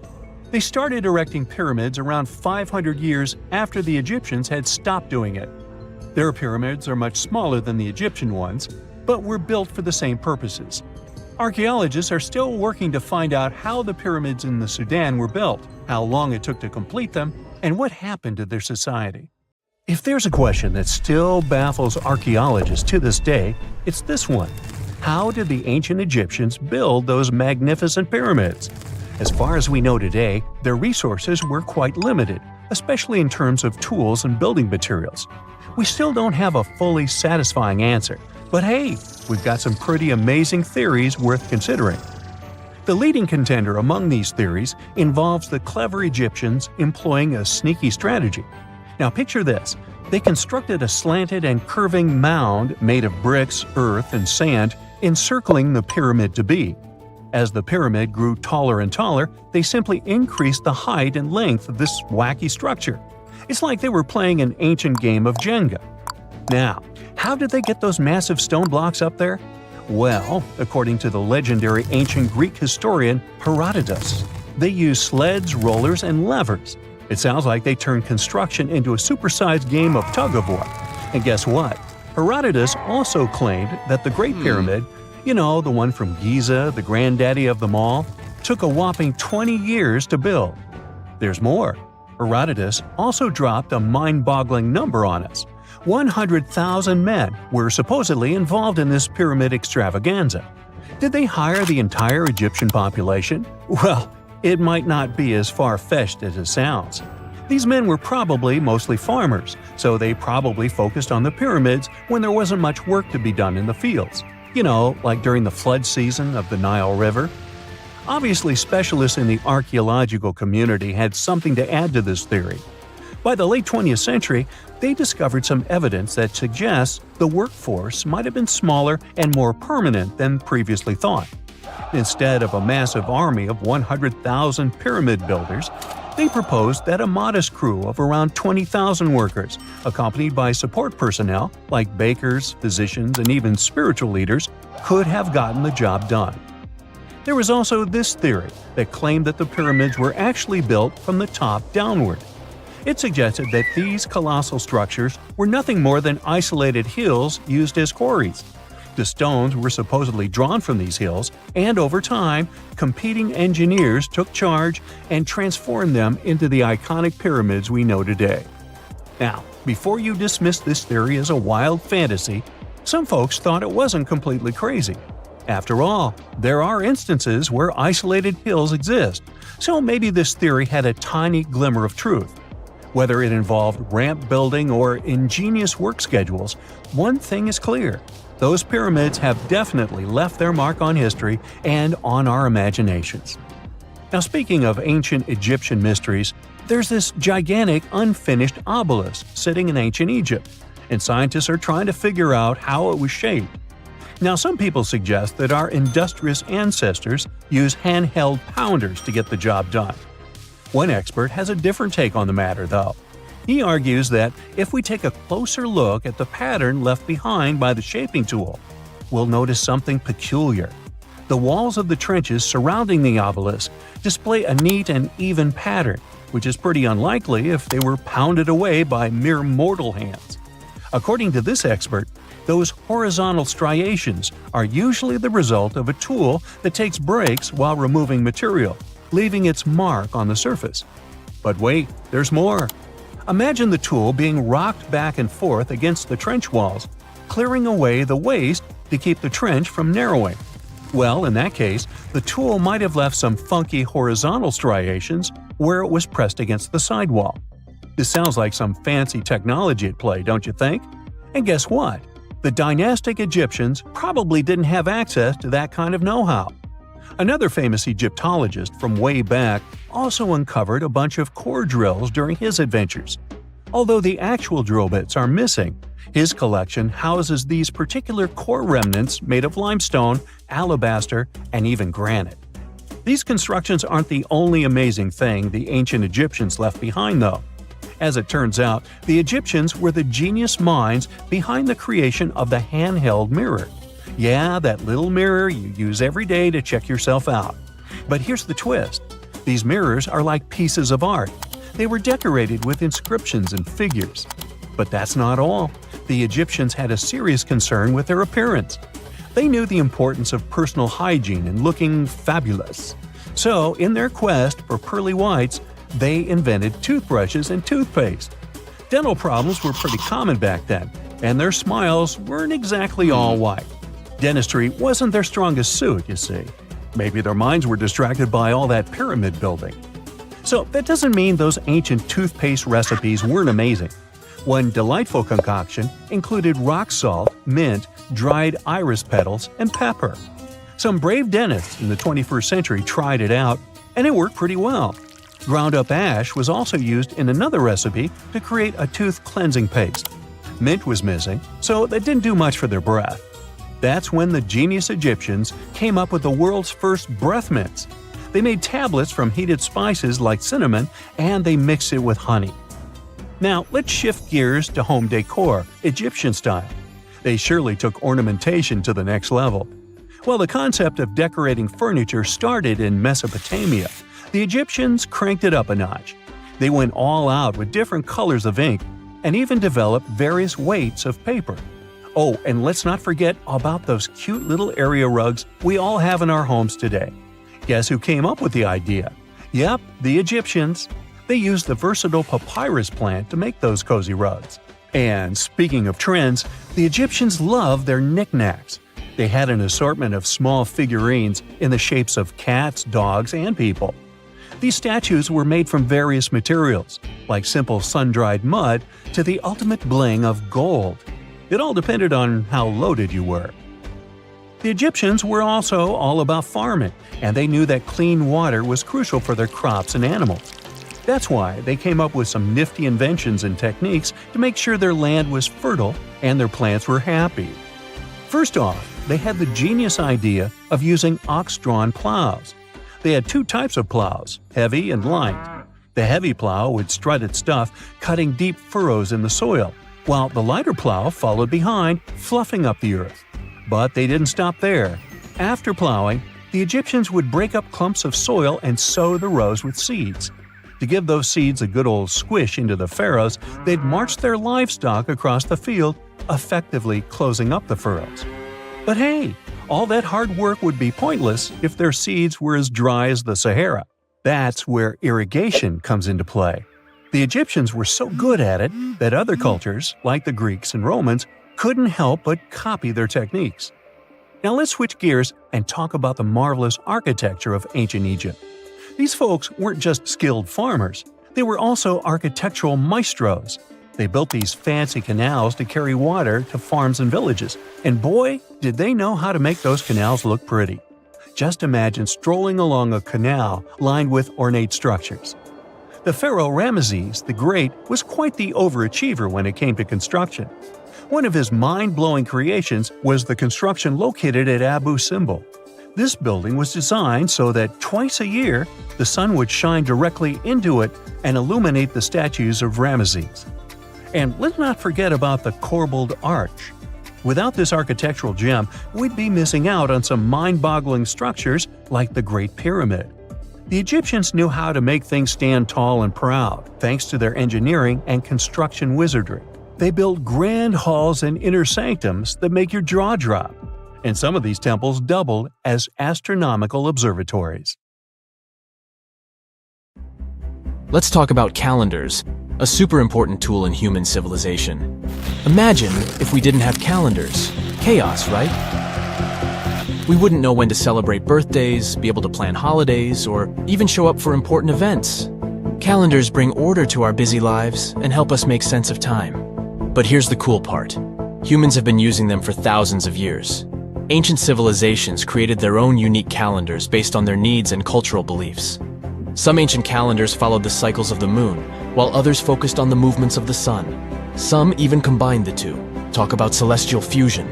They started erecting pyramids around 500 years after the Egyptians had stopped doing it. Their pyramids are much smaller than the Egyptian ones, but were built for the same purposes. Archaeologists are still working to find out how the pyramids in the Sudan were built, how long it took to complete them, and what happened to their society. If there's a question that still baffles archaeologists to this day, it's this one. How did the ancient Egyptians build those magnificent pyramids? As far as we know today, their resources were quite limited, especially in terms of tools and building materials. We still don't have a fully satisfying answer, but hey, we've got some pretty amazing theories worth considering. The leading contender among these theories involves the clever Egyptians employing a sneaky strategy. Now picture this. They constructed a slanted and curving mound made of bricks, earth, and sand encircling the pyramid to be. As the pyramid grew taller and taller, they simply increased the height and length of this wacky structure. It's like they were playing an ancient game of Jenga. Now, how did they get those massive stone blocks up there? Well, according to the legendary ancient Greek historian Herodotus, they used sleds, rollers, and levers. It sounds like they turned construction into a supersized game of tug-of-war. And guess what? Herodotus also claimed that the Great Pyramid, the one from Giza, the granddaddy of them all, took a whopping 20 years to build. There's more. Herodotus also dropped a mind-boggling number on us. 100,000 men were supposedly involved in this pyramid extravaganza. Did they hire the entire Egyptian population? Well, it might not be as far-fetched as it sounds. These men were probably mostly farmers, so they probably focused on the pyramids when there wasn't much work to be done in the fields. Like during the flood season of the Nile River. Obviously, specialists in the archaeological community had something to add to this theory. By the late 20th century, they discovered some evidence that suggests the workforce might have been smaller and more permanent than previously thought. Instead of a massive army of 100,000 pyramid builders, they proposed that a modest crew of around 20,000 workers, accompanied by support personnel like bakers, physicians, and even spiritual leaders, could have gotten the job done. There was also this theory that claimed that the pyramids were actually built from the top downward. It suggested that these colossal structures were nothing more than isolated hills used as quarries. The stones were supposedly drawn from these hills, and over time, competing engineers took charge and transformed them into the iconic pyramids we know today. Now, before you dismiss this theory as a wild fantasy, some folks thought it wasn't completely crazy. After all, there are instances where isolated hills exist, so maybe this theory had a tiny glimmer of truth. Whether it involved ramp building or ingenious work schedules, one thing is clear. Those pyramids have definitely left their mark on history and on our imaginations. Now, speaking of ancient Egyptian mysteries, there's this gigantic unfinished obelisk sitting in ancient Egypt, and scientists are trying to figure out how it was shaped. Now, some people suggest that our industrious ancestors used handheld pounders to get the job done. One expert has a different take on the matter, though. He argues that if we take a closer look at the pattern left behind by the shaping tool, we'll notice something peculiar. The walls of the trenches surrounding the obelisk display a neat and even pattern, which is pretty unlikely if they were pounded away by mere mortal hands. According to this expert, those horizontal striations are usually the result of a tool that takes breaks while removing material, leaving its mark on the surface. But wait, there's more. Imagine the tool being rocked back and forth against the trench walls, clearing away the waste to keep the trench from narrowing. Well, in that case, the tool might have left some funky horizontal striations where it was pressed against the sidewall. This sounds like some fancy technology at play, don't you think? And guess what? The dynastic Egyptians probably didn't have access to that kind of know-how. Another famous Egyptologist from way back also uncovered a bunch of core drills during his adventures. Although the actual drill bits are missing, his collection houses these particular core remnants made of limestone, alabaster, and even granite. These constructions aren't the only amazing thing the ancient Egyptians left behind, though. As it turns out, the Egyptians were the genius minds behind the creation of the handheld mirror. Yeah, that little mirror you use every day to check yourself out. But here's the twist. These mirrors are like pieces of art. They were decorated with inscriptions and figures. But that's not all. The Egyptians had a serious concern with their appearance. They knew the importance of personal hygiene and looking fabulous. So, in their quest for pearly whites, they invented toothbrushes and toothpaste. Dental problems were pretty common back then, and their smiles weren't exactly all white. Dentistry wasn't their strongest suit, you see. Maybe their minds were distracted by all that pyramid building. So that doesn't mean those ancient toothpaste recipes weren't amazing. One delightful concoction included rock salt, mint, dried iris petals, and pepper. Some brave dentists in the 21st century tried it out, and it worked pretty well. Ground-up ash was also used in another recipe to create a tooth cleansing paste. Mint was missing, so that didn't do much for their breath. That's when the genius Egyptians came up with the world's first breath mints. They made tablets from heated spices like cinnamon, and they mixed it with honey. Now, let's shift gears to home decor, Egyptian style. They surely took ornamentation to the next level. While the concept of decorating furniture started in Mesopotamia, the Egyptians cranked it up a notch. They went all out with different colors of ink and even developed various weights of paper. Oh, and let's not forget about those cute little area rugs we all have in our homes today. Guess who came up with the idea? Yep, the Egyptians. They used the versatile papyrus plant to make those cozy rugs. And speaking of trends, the Egyptians loved their knickknacks. They had an assortment of small figurines in the shapes of cats, dogs, and people. These statues were made from various materials, like simple sun-dried mud to the ultimate bling of gold. It all depended on how loaded you were. The Egyptians were also all about farming, and they knew that clean water was crucial for their crops and animals. That's why they came up with some nifty inventions and techniques to make sure their land was fertile and their plants were happy. First off, they had the genius idea of using ox-drawn plows. They had two types of plows, heavy and light. The heavy plow would strut its stuff, cutting deep furrows in the soil, while the lighter plow followed behind, fluffing up the earth. But they didn't stop there. After plowing, the Egyptians would break up clumps of soil and sow the rows with seeds. To give those seeds a good old squish into the furrows, they'd march their livestock across the field, effectively closing up the furrows. But hey, all that hard work would be pointless if their seeds were as dry as the Sahara. That's where irrigation comes into play. The Egyptians were so good at it that other cultures, like the Greeks and Romans, couldn't help but copy their techniques. Now let's switch gears and talk about the marvelous architecture of ancient Egypt. These folks weren't just skilled farmers, they were also architectural maestros. They built these fancy canals to carry water to farms and villages, and boy, did they know how to make those canals look pretty. Just imagine strolling along a canal lined with ornate structures. The pharaoh Ramesses the Great was quite the overachiever when it came to construction. One of his mind-blowing creations was the construction located at Abu Simbel. This building was designed so that twice a year, the sun would shine directly into it and illuminate the statues of Ramesses. And let's not forget about the corbelled arch. Without this architectural gem, we'd be missing out on some mind-boggling structures like the Great Pyramid. The Egyptians knew how to make things stand tall and proud, thanks to their engineering and construction wizardry. They built grand halls and inner sanctums that make your jaw drop. And some of these temples doubled as astronomical observatories. Let's talk about calendars, a super important tool in human civilization. Imagine if we didn't have calendars. Chaos, right? We wouldn't know when to celebrate birthdays, be able to plan holidays, or even show up for important events. Calendars bring order to our busy lives and help us make sense of time. But here's the cool part. Humans have been using them for thousands of years. Ancient civilizations created their own unique calendars based on their needs and cultural beliefs. Some ancient calendars followed the cycles of the moon, while others focused on the movements of the sun. Some even combined the two, talk about celestial fusion.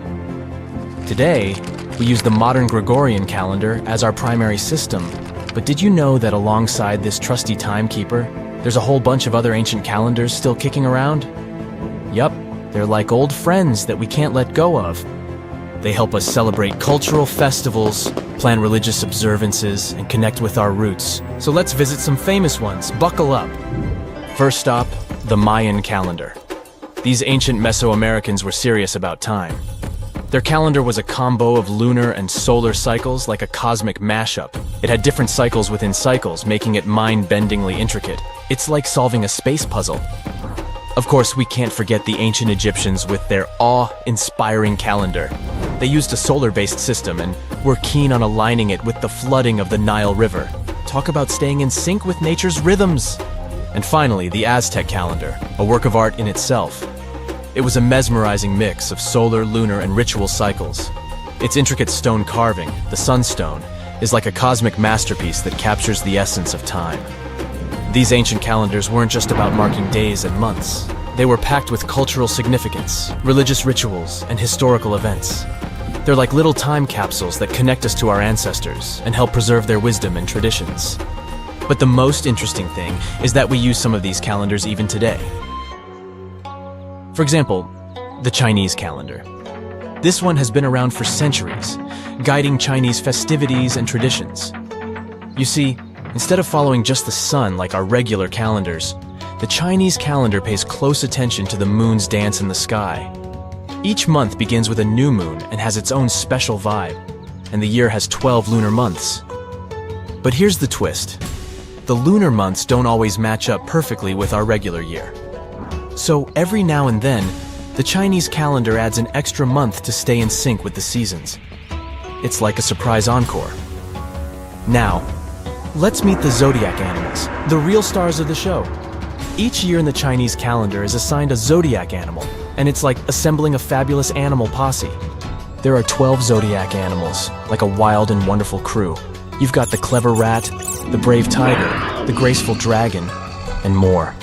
Today, we use the modern Gregorian calendar as our primary system, but did you know that alongside this trusty timekeeper, there's a whole bunch of other ancient calendars still kicking around? Yup, they're like old friends that we can't let go of. They help us celebrate cultural festivals, plan religious observances, and connect with our roots. So let's visit some famous ones. Buckle up. First stop, the Mayan calendar. These ancient Mesoamericans were serious about time. Their calendar was a combo of lunar and solar cycles, like a cosmic mashup. It had different cycles within cycles, making it mind-bendingly intricate. It's like solving a space puzzle. Of course, we can't forget the ancient Egyptians with their awe-inspiring calendar. They used a solar-based system and were keen on aligning it with the flooding of the Nile River. Talk about staying in sync with nature's rhythms. And finally, the Aztec calendar, a work of art in itself. It was a mesmerizing mix of solar, lunar, and ritual cycles. Its intricate stone carving, the sunstone, is like a cosmic masterpiece that captures the essence of time. These ancient calendars weren't just about marking days and months. They were packed with cultural significance, religious rituals, and historical events. They're like little time capsules that connect us to our ancestors and help preserve their wisdom and traditions. But the most interesting thing is that we use some of these calendars even today. For example, the Chinese calendar. This one has been around for centuries, guiding Chinese festivities and traditions. You see, instead of following just the sun like our regular calendars, the Chinese calendar pays close attention to the moon's dance in the sky. Each month begins with a new moon and has its own special vibe, and the year has 12 lunar months. But here's the twist. The lunar months don't always match up perfectly with our regular year. So every now and then, the Chinese calendar adds an extra month to stay in sync with the seasons. It's like a surprise encore. Now, let's meet the zodiac animals, the real stars of the show. Each year in the Chinese calendar is assigned a zodiac animal, and it's like assembling a fabulous animal posse. There are 12 zodiac animals, like a wild and wonderful crew. You've got the clever rat, the brave tiger, the graceful dragon, and more.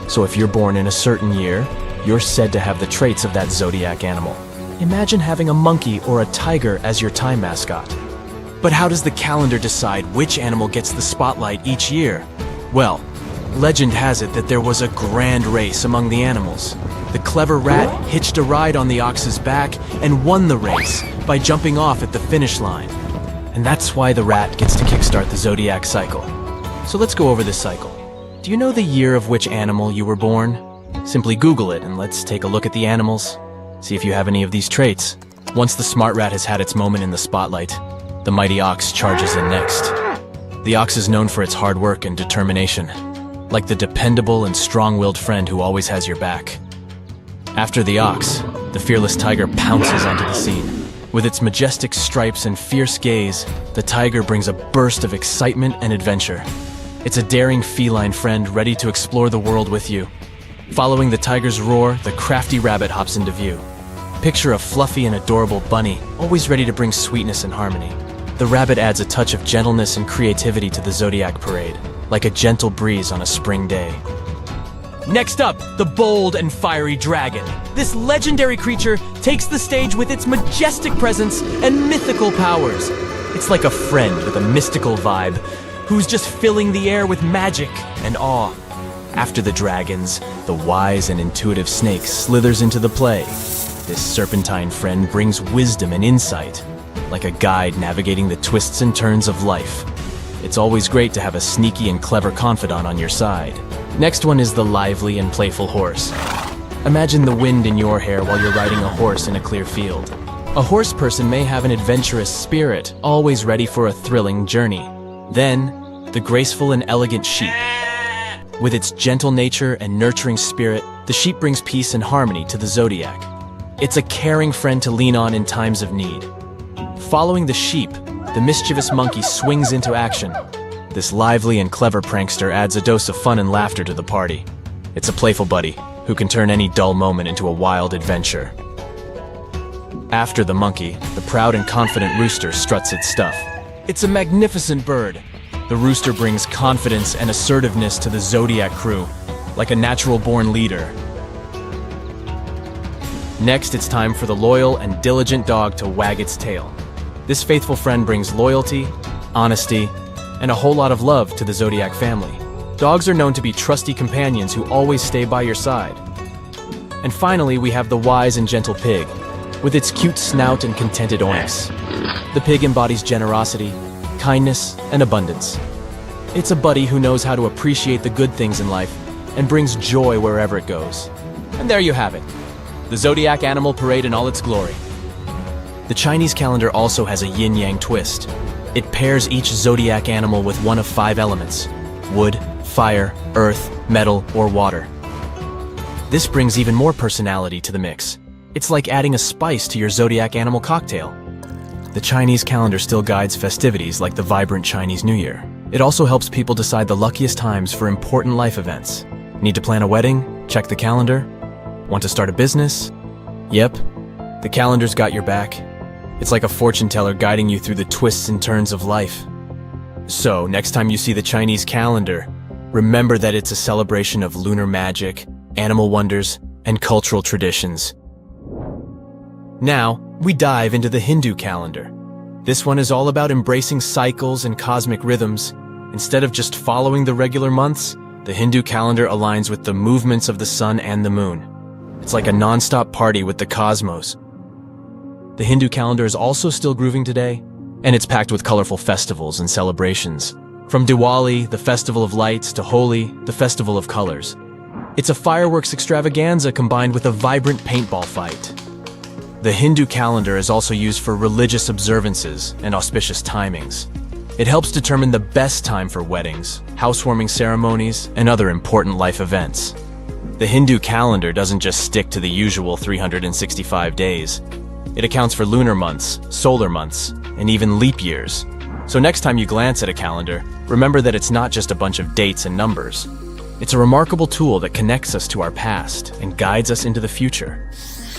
So if you're born in a certain year, you're said to have the traits of that zodiac animal. Imagine having a monkey or a tiger as your time mascot. But how does the calendar decide which animal gets the spotlight each year? Well, legend has it that there was a grand race among the animals. The clever rat hitched a ride on the ox's back and won the race by jumping off at the finish line. And that's why the rat gets to kickstart the zodiac cycle. So let's go over this cycle. Do you know the year of which animal you were born? Simply Google it and let's take a look at the animals. See if you have any of these traits. Once the smart rat has had its moment in the spotlight, the mighty ox charges in next. The ox is known for its hard work and determination, like the dependable and strong-willed friend who always has your back. After the ox, the fearless tiger pounces onto the scene. With its majestic stripes and fierce gaze, the tiger brings a burst of excitement and adventure. It's a daring feline friend ready to explore the world with you. Following the tiger's roar, the crafty rabbit hops into view. Picture a fluffy and adorable bunny, always ready to bring sweetness and harmony. The rabbit adds a touch of gentleness and creativity to the zodiac parade, like a gentle breeze on a spring day. Next up, the bold and fiery dragon. This legendary creature takes the stage with its majestic presence and mythical powers. It's like a friend with a mystical vibe, who's just filling the air with magic and awe. After the dragons, the wise and intuitive snake slithers into the play. This serpentine friend brings wisdom and insight, like a guide navigating the twists and turns of life. It's always great to have a sneaky and clever confidant on your side. Next one is the lively and playful horse. Imagine the wind in your hair while you're riding a horse in a clear field. A horse person may have an adventurous spirit, always ready for a thrilling journey. Then, the graceful and elegant sheep. With its gentle nature and nurturing spirit, the sheep brings peace and harmony to the zodiac. It's a caring friend to lean on in times of need. Following the sheep, the mischievous monkey swings into action. This lively and clever prankster adds a dose of fun and laughter to the party. It's a playful buddy who can turn any dull moment into a wild adventure. After the monkey, the proud and confident rooster struts its stuff. It's a magnificent bird, The rooster brings confidence and assertiveness to the zodiac crew, like a natural-born leader. Next, it's time for the loyal and diligent dog to wag its tail. This faithful friend brings loyalty, honesty, and a whole lot of love to the zodiac family. Dogs are known to be trusty companions who always stay by your side. And finally, we have the wise and gentle pig, with its cute snout and contented oinks. The pig embodies generosity, kindness, and abundance. It's a buddy who knows how to appreciate the good things in life and brings joy wherever it goes. And there you have it, the Zodiac Animal Parade in all its glory. The Chinese calendar also has a yin-yang twist. It pairs each zodiac animal with one of 5 elements: wood, fire, earth, metal, or water. This brings even more personality to the mix. It's like adding a spice to your zodiac animal cocktail. The Chinese calendar still guides festivities like the vibrant Chinese New Year. It also helps people decide the luckiest times for important life events. Need to plan a wedding? Check the calendar. Want to start a business? Yep, the calendar's got your back. It's like a fortune teller guiding you through the twists and turns of life. So, next time you see the Chinese calendar, remember that it's a celebration of lunar magic, animal wonders, and cultural traditions. Now, we dive into the Hindu calendar. This one is all about embracing cycles and cosmic rhythms. Instead of just following the regular months, the Hindu calendar aligns with the movements of the sun and the moon. It's like a non-stop party with the cosmos. The Hindu calendar is also still grooving today, and it's packed with colorful festivals and celebrations. From Diwali, the festival of lights, to Holi, the festival of colors. It's a fireworks extravaganza combined with a vibrant paintball fight. The Hindu calendar is also used for religious observances and auspicious timings. It helps determine the best time for weddings, housewarming ceremonies, and other important life events. The Hindu calendar doesn't just stick to the usual 365 days. It accounts for lunar months, solar months, and even leap years. So next time you glance at a calendar, remember that it's not just a bunch of dates and numbers. It's a remarkable tool that connects us to our past and guides us into the future.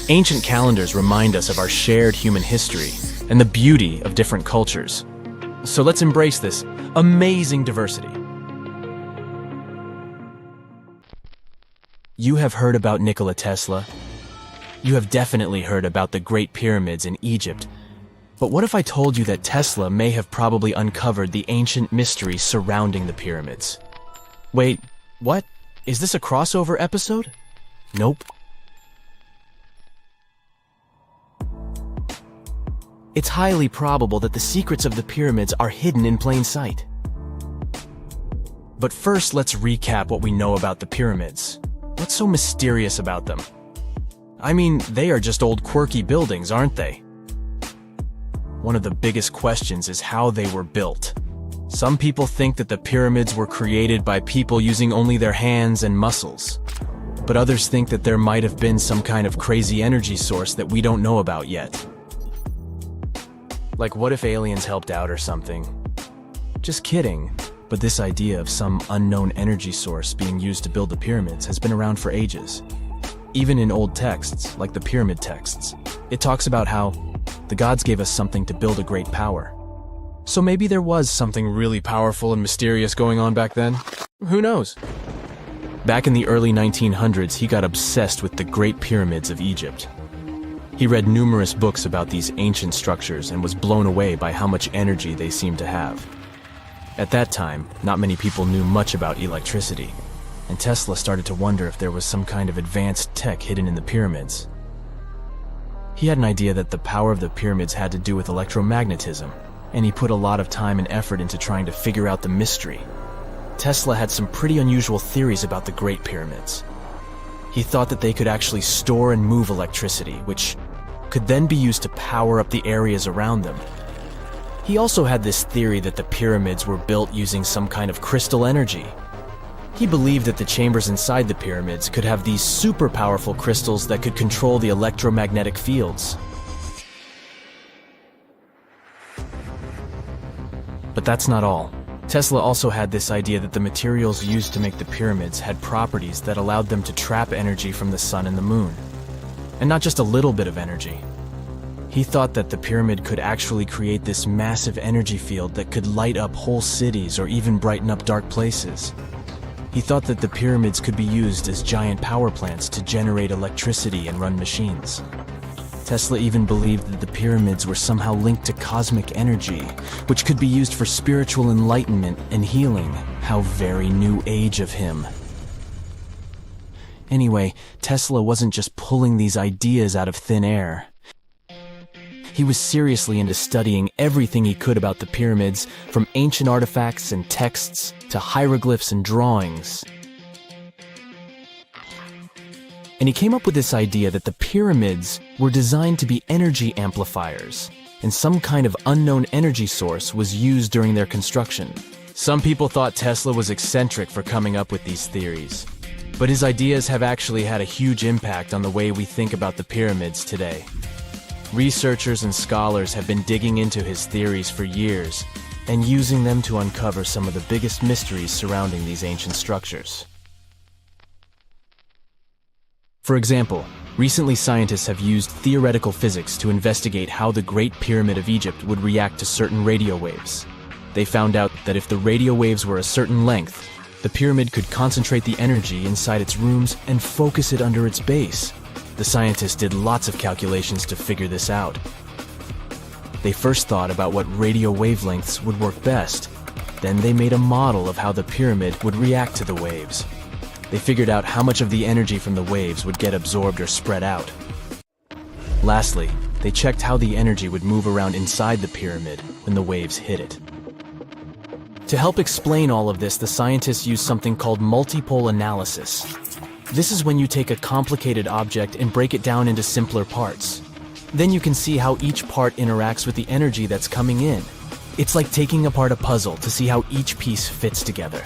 Ancient calendars remind us of our shared human history and the beauty of different cultures. So let's embrace this amazing diversity. You have heard about Nikola Tesla. You have definitely heard about the Great Pyramids in Egypt. But what if I told you that Tesla may have probably uncovered the ancient mysteries surrounding the pyramids? Wait, what? Is this a crossover episode? Nope. It's highly probable that the secrets of the pyramids are hidden in plain sight. But first, let's recap what we know about the pyramids. What's so mysterious about them? I mean, they are just old quirky buildings, aren't they? One of the biggest questions is how they were built. Some people think that the pyramids were created by people using only their hands and muscles. But others think that there might have been some kind of crazy energy source that we don't know about yet. Like, what if aliens helped out or something? Just kidding, but this idea of some unknown energy source being used to build the pyramids has been around for ages. Even in old texts, like the pyramid texts, it talks about how the gods gave us something to build a great power. So maybe there was something really powerful and mysterious going on back then? Who knows? Back in the early 1900s, he got obsessed with the Great Pyramids of Egypt. He read numerous books about these ancient structures and was blown away by how much energy they seemed to have. At that time, not many people knew much about electricity, and Tesla started to wonder if there was some kind of advanced tech hidden in the pyramids. He had an idea that the power of the pyramids had to do with electromagnetism, and he put a lot of time and effort into trying to figure out the mystery. Tesla had some pretty unusual theories about the Great Pyramids. He thought that they could actually store and move electricity, which could then be used to power up the areas around them. He also had this theory that the pyramids were built using some kind of crystal energy. He believed that the chambers inside the pyramids could have these super powerful crystals that could control the electromagnetic fields. But that's not all. Tesla also had this idea that the materials used to make the pyramids had properties that allowed them to trap energy from the sun and the moon. And not just a little bit of energy. He thought that the pyramid could actually create this massive energy field that could light up whole cities or even brighten up dark places. He thought that the pyramids could be used as giant power plants to generate electricity and run machines. Tesla even believed that the pyramids were somehow linked to cosmic energy, which could be used for spiritual enlightenment and healing. How very new age of him. Anyway, Tesla wasn't just pulling these ideas out of thin air. He was seriously into studying everything he could about the pyramids, from ancient artifacts and texts to hieroglyphs and drawings. And he came up with this idea that the pyramids were designed to be energy amplifiers, and some kind of unknown energy source was used during their construction. Some people thought Tesla was eccentric for coming up with these theories, but his ideas have actually had a huge impact on the way we think about the pyramids today. Researchers and scholars have been digging into his theories for years and using them to uncover some of the biggest mysteries surrounding these ancient structures. For example, recently scientists have used theoretical physics to investigate how the Great Pyramid of Egypt would react to certain radio waves. They found out that if the radio waves were a certain length, the pyramid could concentrate the energy inside its rooms and focus it under its base. The scientists did lots of calculations to figure this out. They first thought about what radio wavelengths would work best. Then they made a model of how the pyramid would react to the waves. They figured out how much of the energy from the waves would get absorbed or spread out. Lastly, they checked how the energy would move around inside the pyramid when the waves hit it. To help explain all of this, the scientists used something called multipole analysis. This is when you take a complicated object and break it down into simpler parts. Then you can see how each part interacts with the energy that's coming in. It's like taking apart a puzzle to see how each piece fits together.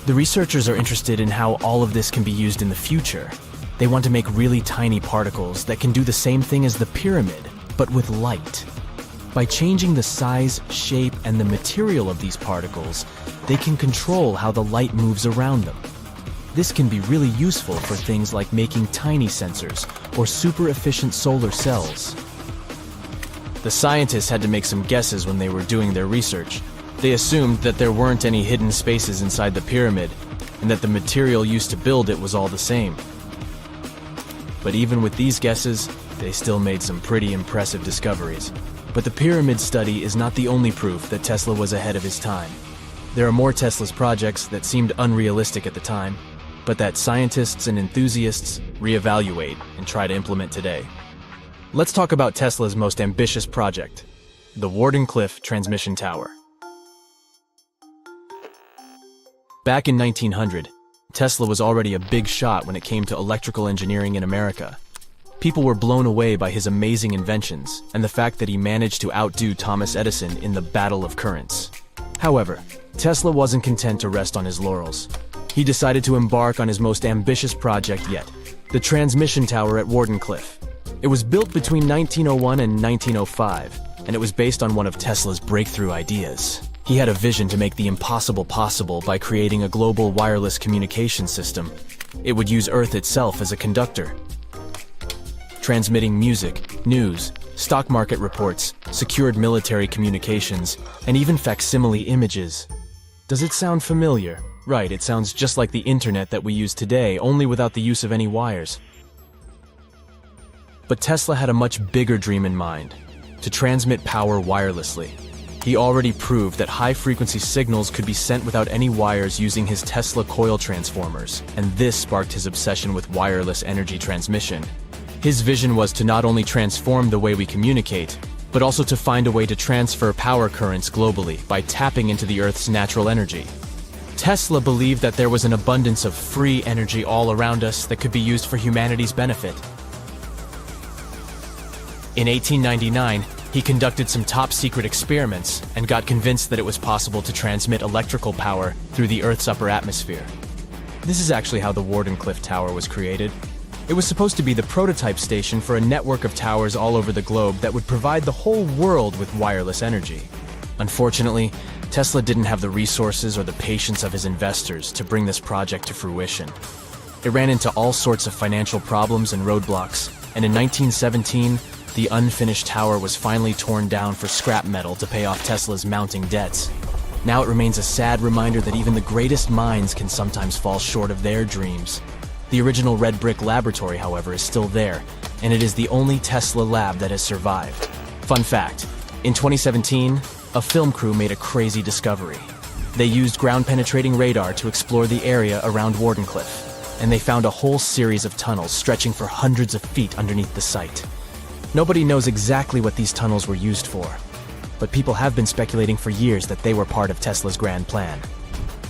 The researchers are interested in how all of this can be used in the future. They want to make really tiny particles that can do the same thing as the pyramid, but with light. By changing the size, shape, and the material of these particles, they can control how the light moves around them. This can be really useful for things like making tiny sensors or super efficient solar cells. The scientists had to make some guesses when they were doing their research. They assumed that there weren't any hidden spaces inside the pyramid, and that the material used to build it was all the same. But even with these guesses, they still made some pretty impressive discoveries. But the pyramid study is not the only proof that Tesla was ahead of his time. There are more Tesla's projects that seemed unrealistic at the time, but that scientists and enthusiasts reevaluate and try to implement today. Let's talk about Tesla's most ambitious project, the Wardenclyffe Transmission Tower. Back in 1900, Tesla was already a big shot when it came to electrical engineering in America. People were blown away by his amazing inventions and the fact that he managed to outdo Thomas Edison in the Battle of Currents. However, Tesla wasn't content to rest on his laurels. He decided to embark on his most ambitious project yet, the transmission tower at Wardenclyffe. It was built between 1901 and 1905, and it was based on one of Tesla's breakthrough ideas. He had a vision to make the impossible possible by creating a global wireless communication system. It would use Earth itself as a conductor, transmitting music, news, stock market reports, secured military communications, and even facsimile images. Does it sound familiar? Right, it sounds just like the internet that we use today, only without the use of any wires. But Tesla had a much bigger dream in mind, to transmit power wirelessly. He already proved that high-frequency signals could be sent without any wires using his Tesla coil transformers, and this sparked his obsession with wireless energy transmission. His vision was to not only transform the way we communicate, but also to find a way to transfer power currents globally by tapping into the Earth's natural energy. Tesla believed that there was an abundance of free energy all around us that could be used for humanity's benefit. In 1899, he conducted some top-secret experiments and got convinced that it was possible to transmit electrical power through the Earth's upper atmosphere. This is actually how the Wardenclyffe Tower was created. It was supposed to be the prototype station for a network of towers all over the globe that would provide the whole world with wireless energy. Unfortunately, Tesla didn't have the resources or the patience of his investors to bring this project to fruition. It ran into all sorts of financial problems and roadblocks, and in 1917, The unfinished tower was finally torn down for scrap metal to pay off Tesla's mounting debts. Now it remains a sad reminder that even the greatest minds can sometimes fall short of their dreams. The original red brick laboratory, however, is still there, and it is the only Tesla lab that has survived. Fun fact, in 2017, a film crew made a crazy discovery. They used ground-penetrating radar to explore the area around Wardenclyffe, and they found a whole series of tunnels stretching for hundreds of feet underneath the site. Nobody knows exactly what these tunnels were used for, but people have been speculating for years that they were part of Tesla's grand plan.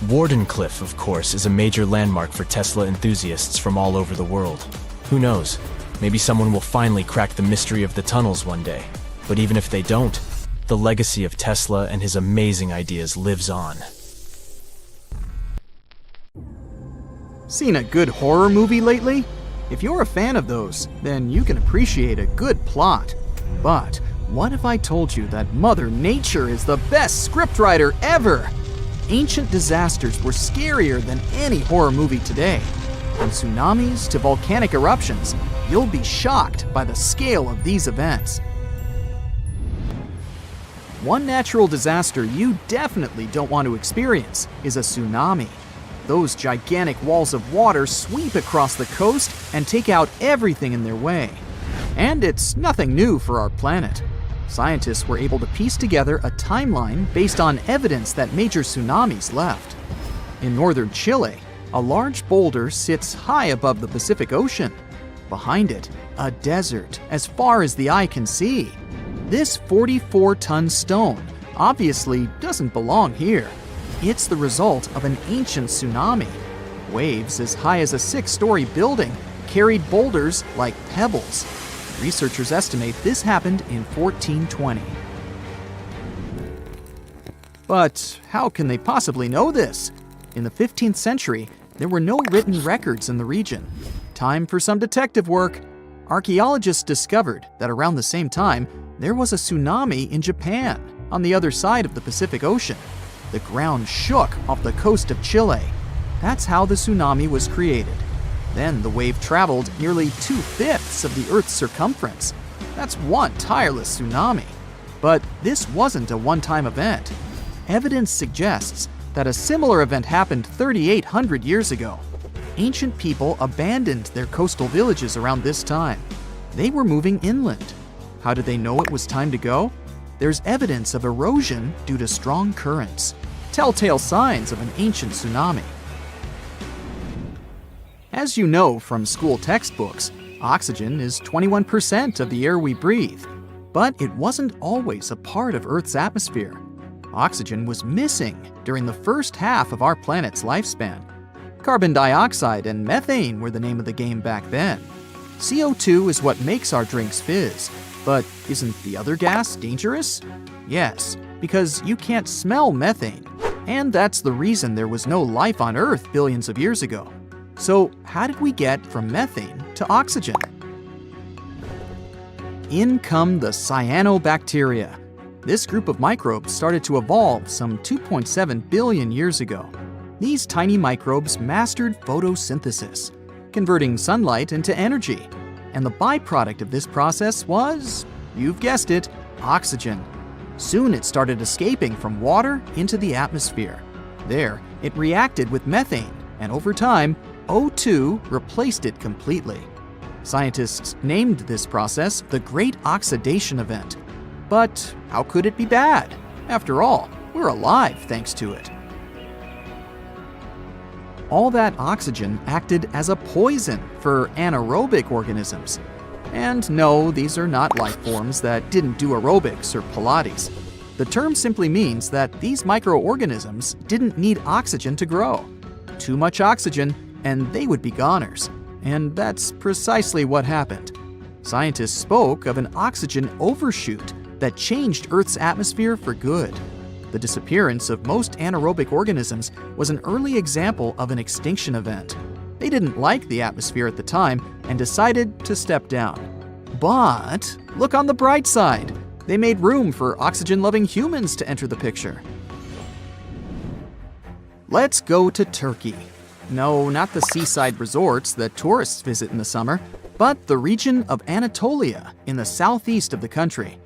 Wardenclyffe, of course, is a major landmark for Tesla enthusiasts from all over the world. Who knows? Maybe someone will finally crack the mystery of the tunnels one day. But even if they don't, the legacy of Tesla and his amazing ideas lives on. Seen a good horror movie lately? If you're a fan of those, then you can appreciate a good plot. But what if I told you that Mother Nature is the best scriptwriter ever? Ancient disasters were scarier than any horror movie today. From tsunamis to volcanic eruptions, you'll be shocked by the scale of these events. One natural disaster you definitely don't want to experience is a tsunami. Those gigantic walls of water sweep across the coast and take out everything in their way. And it's nothing new for our planet. Scientists were able to piece together a timeline based on evidence that major tsunamis left. In northern Chile, a large boulder sits high above the Pacific Ocean. Behind it, a desert as far as the eye can see. This 44-ton stone obviously doesn't belong here. It's the result of an ancient tsunami. Waves as high as a 6-story building carried boulders like pebbles. Researchers estimate this happened in 1420. But how can they possibly know this? In the 15th century, there were no written records in the region. Time for some detective work. Archaeologists discovered that around the same time, there was a tsunami in Japan, on the other side of the Pacific Ocean. The ground shook off the coast of Chile. That's how the tsunami was created. Then the wave traveled nearly 2/5 of the Earth's circumference. That's one tireless tsunami. But this wasn't a one-time event. Evidence suggests that a similar event happened 3,800 years ago. Ancient people abandoned their coastal villages around this time. They were moving inland. How did they know it was time to go? There's evidence of erosion due to strong currents, telltale signs of an ancient tsunami. As you know from school textbooks, oxygen is 21% of the air we breathe, but it wasn't always a part of Earth's atmosphere. Oxygen was missing during the first half of our planet's lifespan. Carbon dioxide and methane were the name of the game back then. CO2 is what makes our drinks fizz, but isn't the other gas dangerous? Yes, because you can't smell methane, and that's the reason there was no life on Earth billions of years ago. So how did we get from methane to oxygen? In come the cyanobacteria. This group of microbes started to evolve some 2.7 billion years ago. These tiny microbes mastered photosynthesis, converting sunlight into energy. And the byproduct of this process was, you've guessed it, oxygen. Soon it started escaping from water into the atmosphere. There, it reacted with methane, and over time, O2 replaced it completely. Scientists named this process the Great Oxidation Event. But how could it be bad? After all, we're alive thanks to it. All that oxygen acted as a poison for anaerobic organisms. And no, these are not life forms that didn't do aerobics or Pilates. The term simply means that these microorganisms didn't need oxygen to grow. Too much oxygen, and they would be goners. And that's precisely what happened. Scientists spoke of an oxygen overshoot that changed Earth's atmosphere for good. The disappearance of most anaerobic organisms was an early example of an extinction event. They didn't like the atmosphere at the time and decided to step down. But look on the bright side. They made room for oxygen-loving humans to enter the picture. Let's go to Turkey. No, not the seaside resorts that tourists visit in the summer. but the region of Anatolia in the southeast of the country.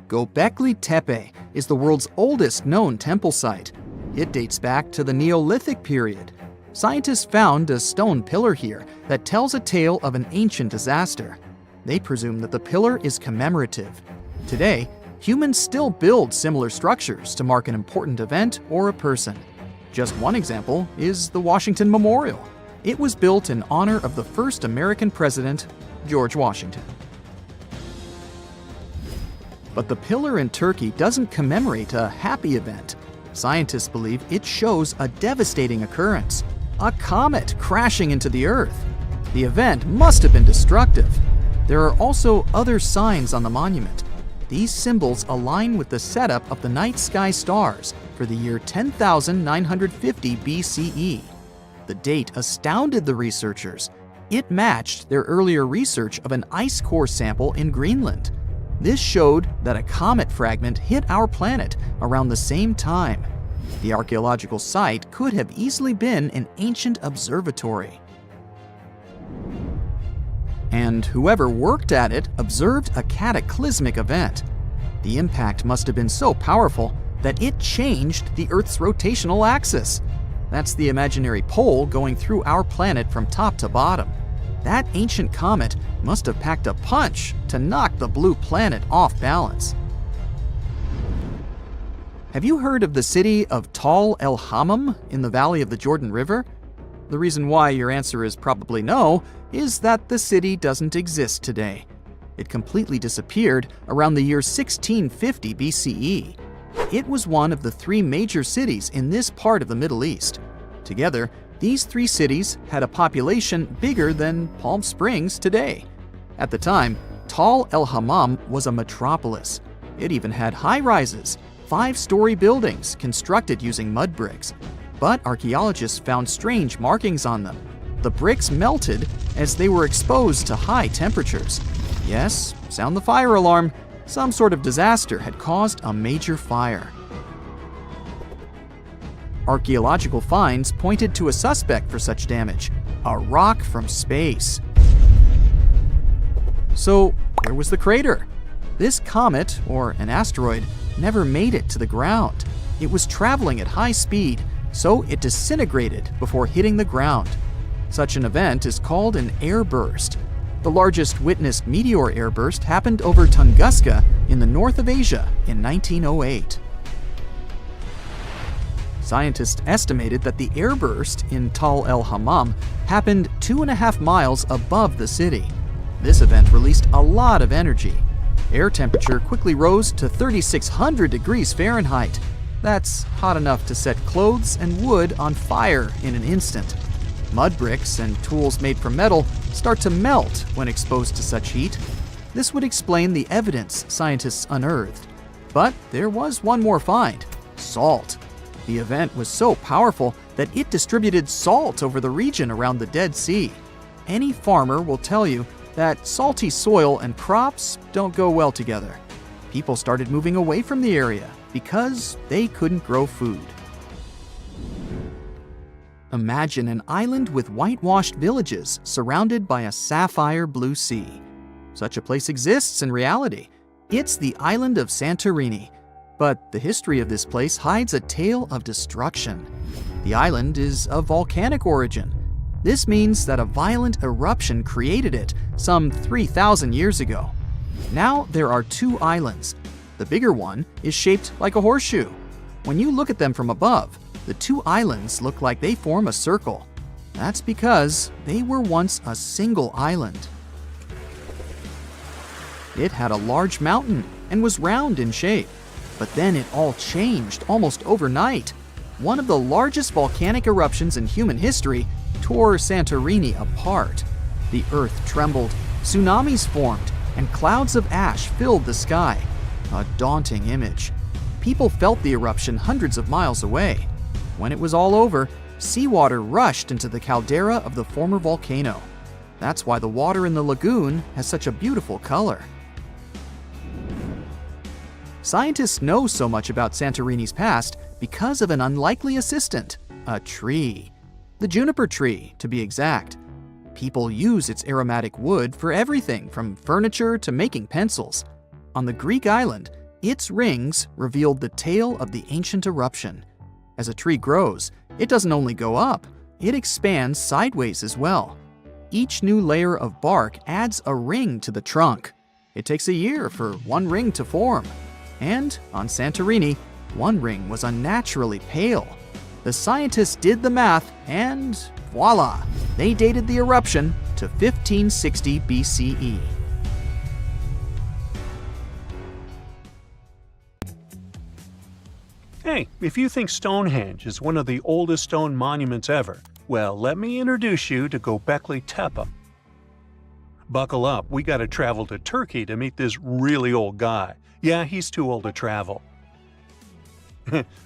Göbekli Tepe is the world's oldest known temple site. It dates back to the Neolithic period. Scientists found a stone pillar here that tells a tale of an ancient disaster. They presume that the pillar is commemorative. Today, humans still build similar structures to mark an important event or a person. Just one example is the Washington Memorial. It was built in honor of the first American president, George Washington. But the pillar in Turkey doesn't commemorate a happy event. Scientists believe it shows a devastating occurrence, a comet crashing into the Earth. The event must have been destructive. There are also other signs on the monument. These symbols align with the setup of the night sky stars for the year 10,950 BCE. The date astounded the researchers. It matched their earlier research of an ice core sample in Greenland. This showed that a comet fragment hit our planet around the same time. The archaeological site could have easily been an ancient observatory. And whoever worked at it observed a cataclysmic event. The impact must have been so powerful that it changed the Earth's rotational axis. That's the imaginary pole going through our planet from top to bottom. That ancient comet must have packed a punch to knock the blue planet off balance. Have you heard of the city of Tal el Hammam in the valley of the Jordan River? The reason why your answer is probably no is that the city doesn't exist today. It completely disappeared around the year 1650 BCE. It was one of the three major cities in this part of the Middle East. Together, these three cities had a population bigger than Palm Springs today. At the time, Tal el Hammam was a metropolis. It even had high-rises, 5-story buildings constructed using mud bricks. But archaeologists found strange markings on them. The bricks melted as they were exposed to high temperatures. Yes, sound the fire alarm. Some sort of disaster had caused a major fire. Archaeological finds pointed to a suspect for such damage: a rock from space. So, where was the crater? This comet, or an asteroid, never made it to the ground. It was traveling at high speed, so it disintegrated before hitting the ground. Such an event is called an airburst. The largest witnessed meteor airburst happened over Tunguska in the north of Asia in 1908. Scientists estimated that the airburst in Tal el Hammam happened 2.5 miles above the city. This event released a lot of energy. Air temperature quickly rose to 3,600 degrees Fahrenheit. That's hot enough to set clothes and wood on fire in an instant. Mud bricks and tools made from metal start to melt when exposed to such heat. This would explain the evidence scientists unearthed. But there was one more find: salt. The event was so powerful that it distributed salt over the region around the Dead Sea. Any farmer will tell you that salty soil and crops don't go well together. People started moving away from the area because they couldn't grow food. Imagine an island with whitewashed villages surrounded by a sapphire blue sea. Such a place exists in reality. It's the island of Santorini. But the history of this place hides a tale of destruction. The island is of volcanic origin. This means that a violent eruption created it some 3,000 years ago. Now there are two islands. The bigger one is shaped like a horseshoe. When you look at them from above, the two islands look like they form a circle. That's because they were once a single island. It had a large mountain and was round in shape. But then it all changed almost overnight. One of the largest volcanic eruptions in human history tore Santorini apart. The earth trembled, tsunamis formed, and clouds of ash filled the sky. A daunting image. People felt the eruption hundreds of miles away. When it was all over, seawater rushed into the caldera of the former volcano. That's why the water in the lagoon has such a beautiful color. Scientists know so much about Santorini's past because of an unlikely assistant, a tree. The juniper tree, to be exact. People use its aromatic wood for everything from furniture to making pencils. On the Greek island, its rings revealed the tale of the ancient eruption. As a tree grows, it doesn't only go up, it expands sideways as well. Each new layer of bark adds a ring to the trunk. It takes a year for one ring to form. And on Santorini, one ring was unnaturally pale. The scientists did the math and voila! They dated the eruption to 1560 BCE. Hey, if you think Stonehenge is one of the oldest stone monuments ever, well, let me introduce you to Göbekli Tepe. Buckle up, we gotta travel to Turkey to meet this really old guy. Yeah, he's too old to travel.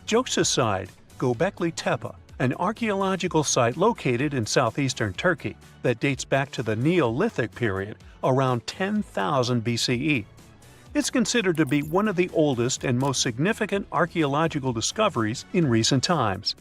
Jokes aside, Göbekli Tepe, an archaeological site located in southeastern Turkey that dates back to the Neolithic period around 10,000 BCE. It's considered to be one of the oldest and most significant archaeological discoveries in recent times.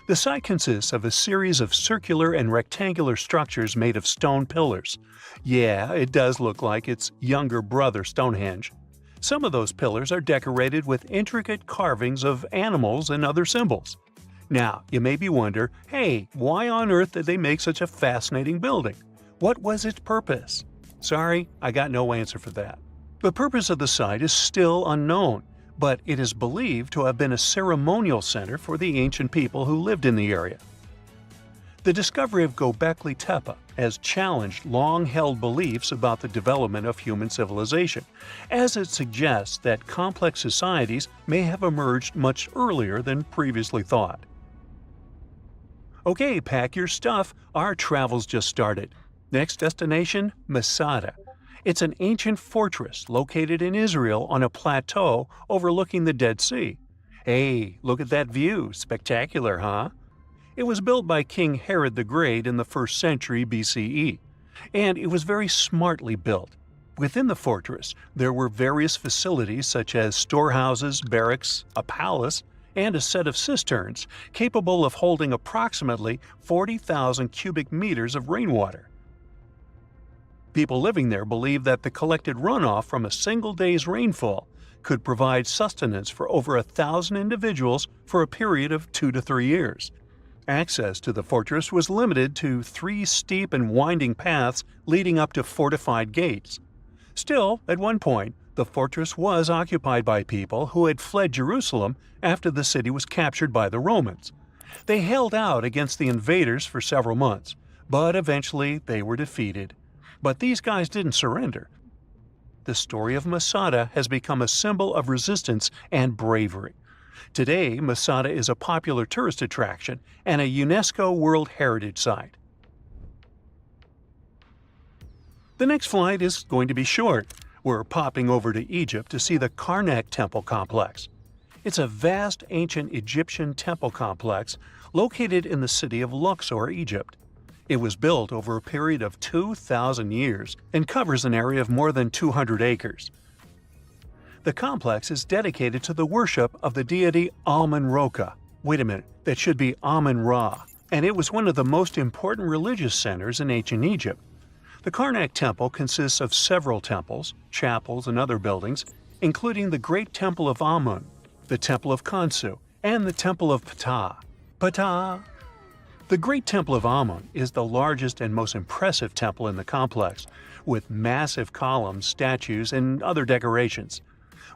The site consists of a series of circular and rectangular structures made of stone pillars. Yeah, it does look like its younger brother Stonehenge. Some of those pillars are decorated with intricate carvings of animals and other symbols. Now, you maybe wonder, hey, why on earth did they make such a fascinating building? What was its purpose? Sorry, I got no answer for that. The purpose of the site is still unknown, but it is believed to have been a ceremonial center for the ancient people who lived in the area. The discovery of Göbekli Tepe has challenged long-held beliefs about the development of human civilization, as it suggests that complex societies may have emerged much earlier than previously thought. Okay, pack your stuff, our travel's just started. Next destination, Masada. It's an ancient fortress located in Israel on a plateau overlooking the Dead Sea. Hey, look at that view, spectacular, huh? It was built by King Herod the Great in the 1st century BCE, and it was very smartly built. Within the fortress, there were various facilities such as storehouses, barracks, a palace, and a set of cisterns capable of holding approximately 40,000 cubic meters of rainwater. People living there believed that the collected runoff from a single day's rainfall could provide sustenance for over 1,000 individuals for a period of 2 to 3 years. Access to the fortress was limited to 3 steep and winding paths leading up to fortified gates. Still, at one point, the fortress was occupied by people who had fled Jerusalem after the city was captured by the Romans. They held out against the invaders for several months, but eventually they were defeated. But these guys didn't surrender. The story of Masada has become a symbol of resistance and bravery. Today, Masada is a popular tourist attraction and a UNESCO World Heritage Site. The next flight is going to be short. We're popping over to Egypt to see the Karnak Temple Complex. It's a vast ancient Egyptian temple complex located in the city of Luxor, Egypt. It was built over a period of 2,000 years and covers an area of more than 200 acres. The complex is dedicated to the worship of the deity Amun-Ra. Wait a minute, that should be Amun-Ra, and it was one of the most important religious centers in ancient Egypt. The Karnak Temple consists of several temples, chapels, and other buildings, including the Great Temple of Amun, the Temple of Khonsu, and the Temple of Ptah. Ptah! The Great Temple of Amun is the largest and most impressive temple in the complex, with massive columns, statues, and other decorations.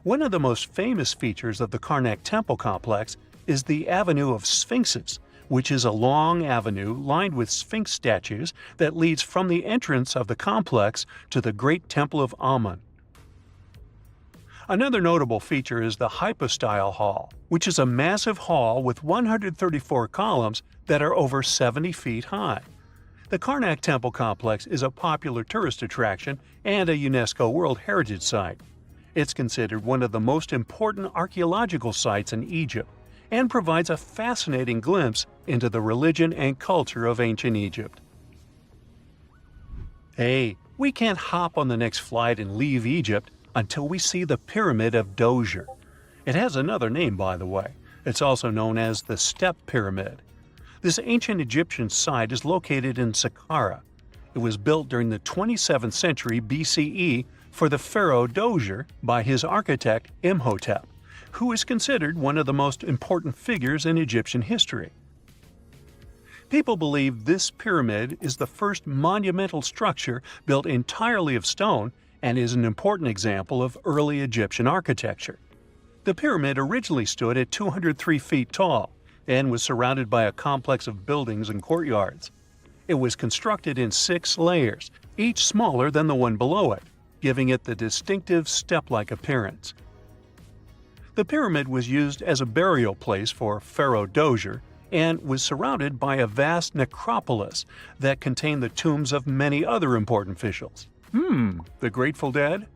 One of the most famous features of the Karnak Temple complex is the Avenue of Sphinxes, which is a long avenue lined with Sphinx statues that leads from the entrance of the complex to the Great Temple of Amun. Another notable feature is the Hypostyle Hall, which is a massive hall with 134 columns that are over 70 feet high. The Karnak Temple Complex is a popular tourist attraction and a UNESCO World Heritage Site. It's considered one of the most important archaeological sites in Egypt and provides a fascinating glimpse into the religion and culture of ancient Egypt. Hey, we can't hop on the next flight and leave Egypt until we see the Pyramid of Djoser. It has another name, by the way. It's also known as the Step Pyramid. This ancient Egyptian site is located in Saqqara. It was built during the 27th century BCE for the pharaoh Dozier by his architect Imhotep, who is considered one of the most important figures in Egyptian history. People believe this pyramid is the first monumental structure built entirely of stone and is an important example of early Egyptian architecture. The pyramid originally stood at 203 feet tall and was surrounded by a complex of buildings and courtyards. It was constructed in 6 layers, each smaller than the one below it, giving it the distinctive step-like appearance. The pyramid was used as a burial place for Pharaoh Dozier and was surrounded by a vast necropolis that contained the tombs of many other important officials. The Grateful Dead?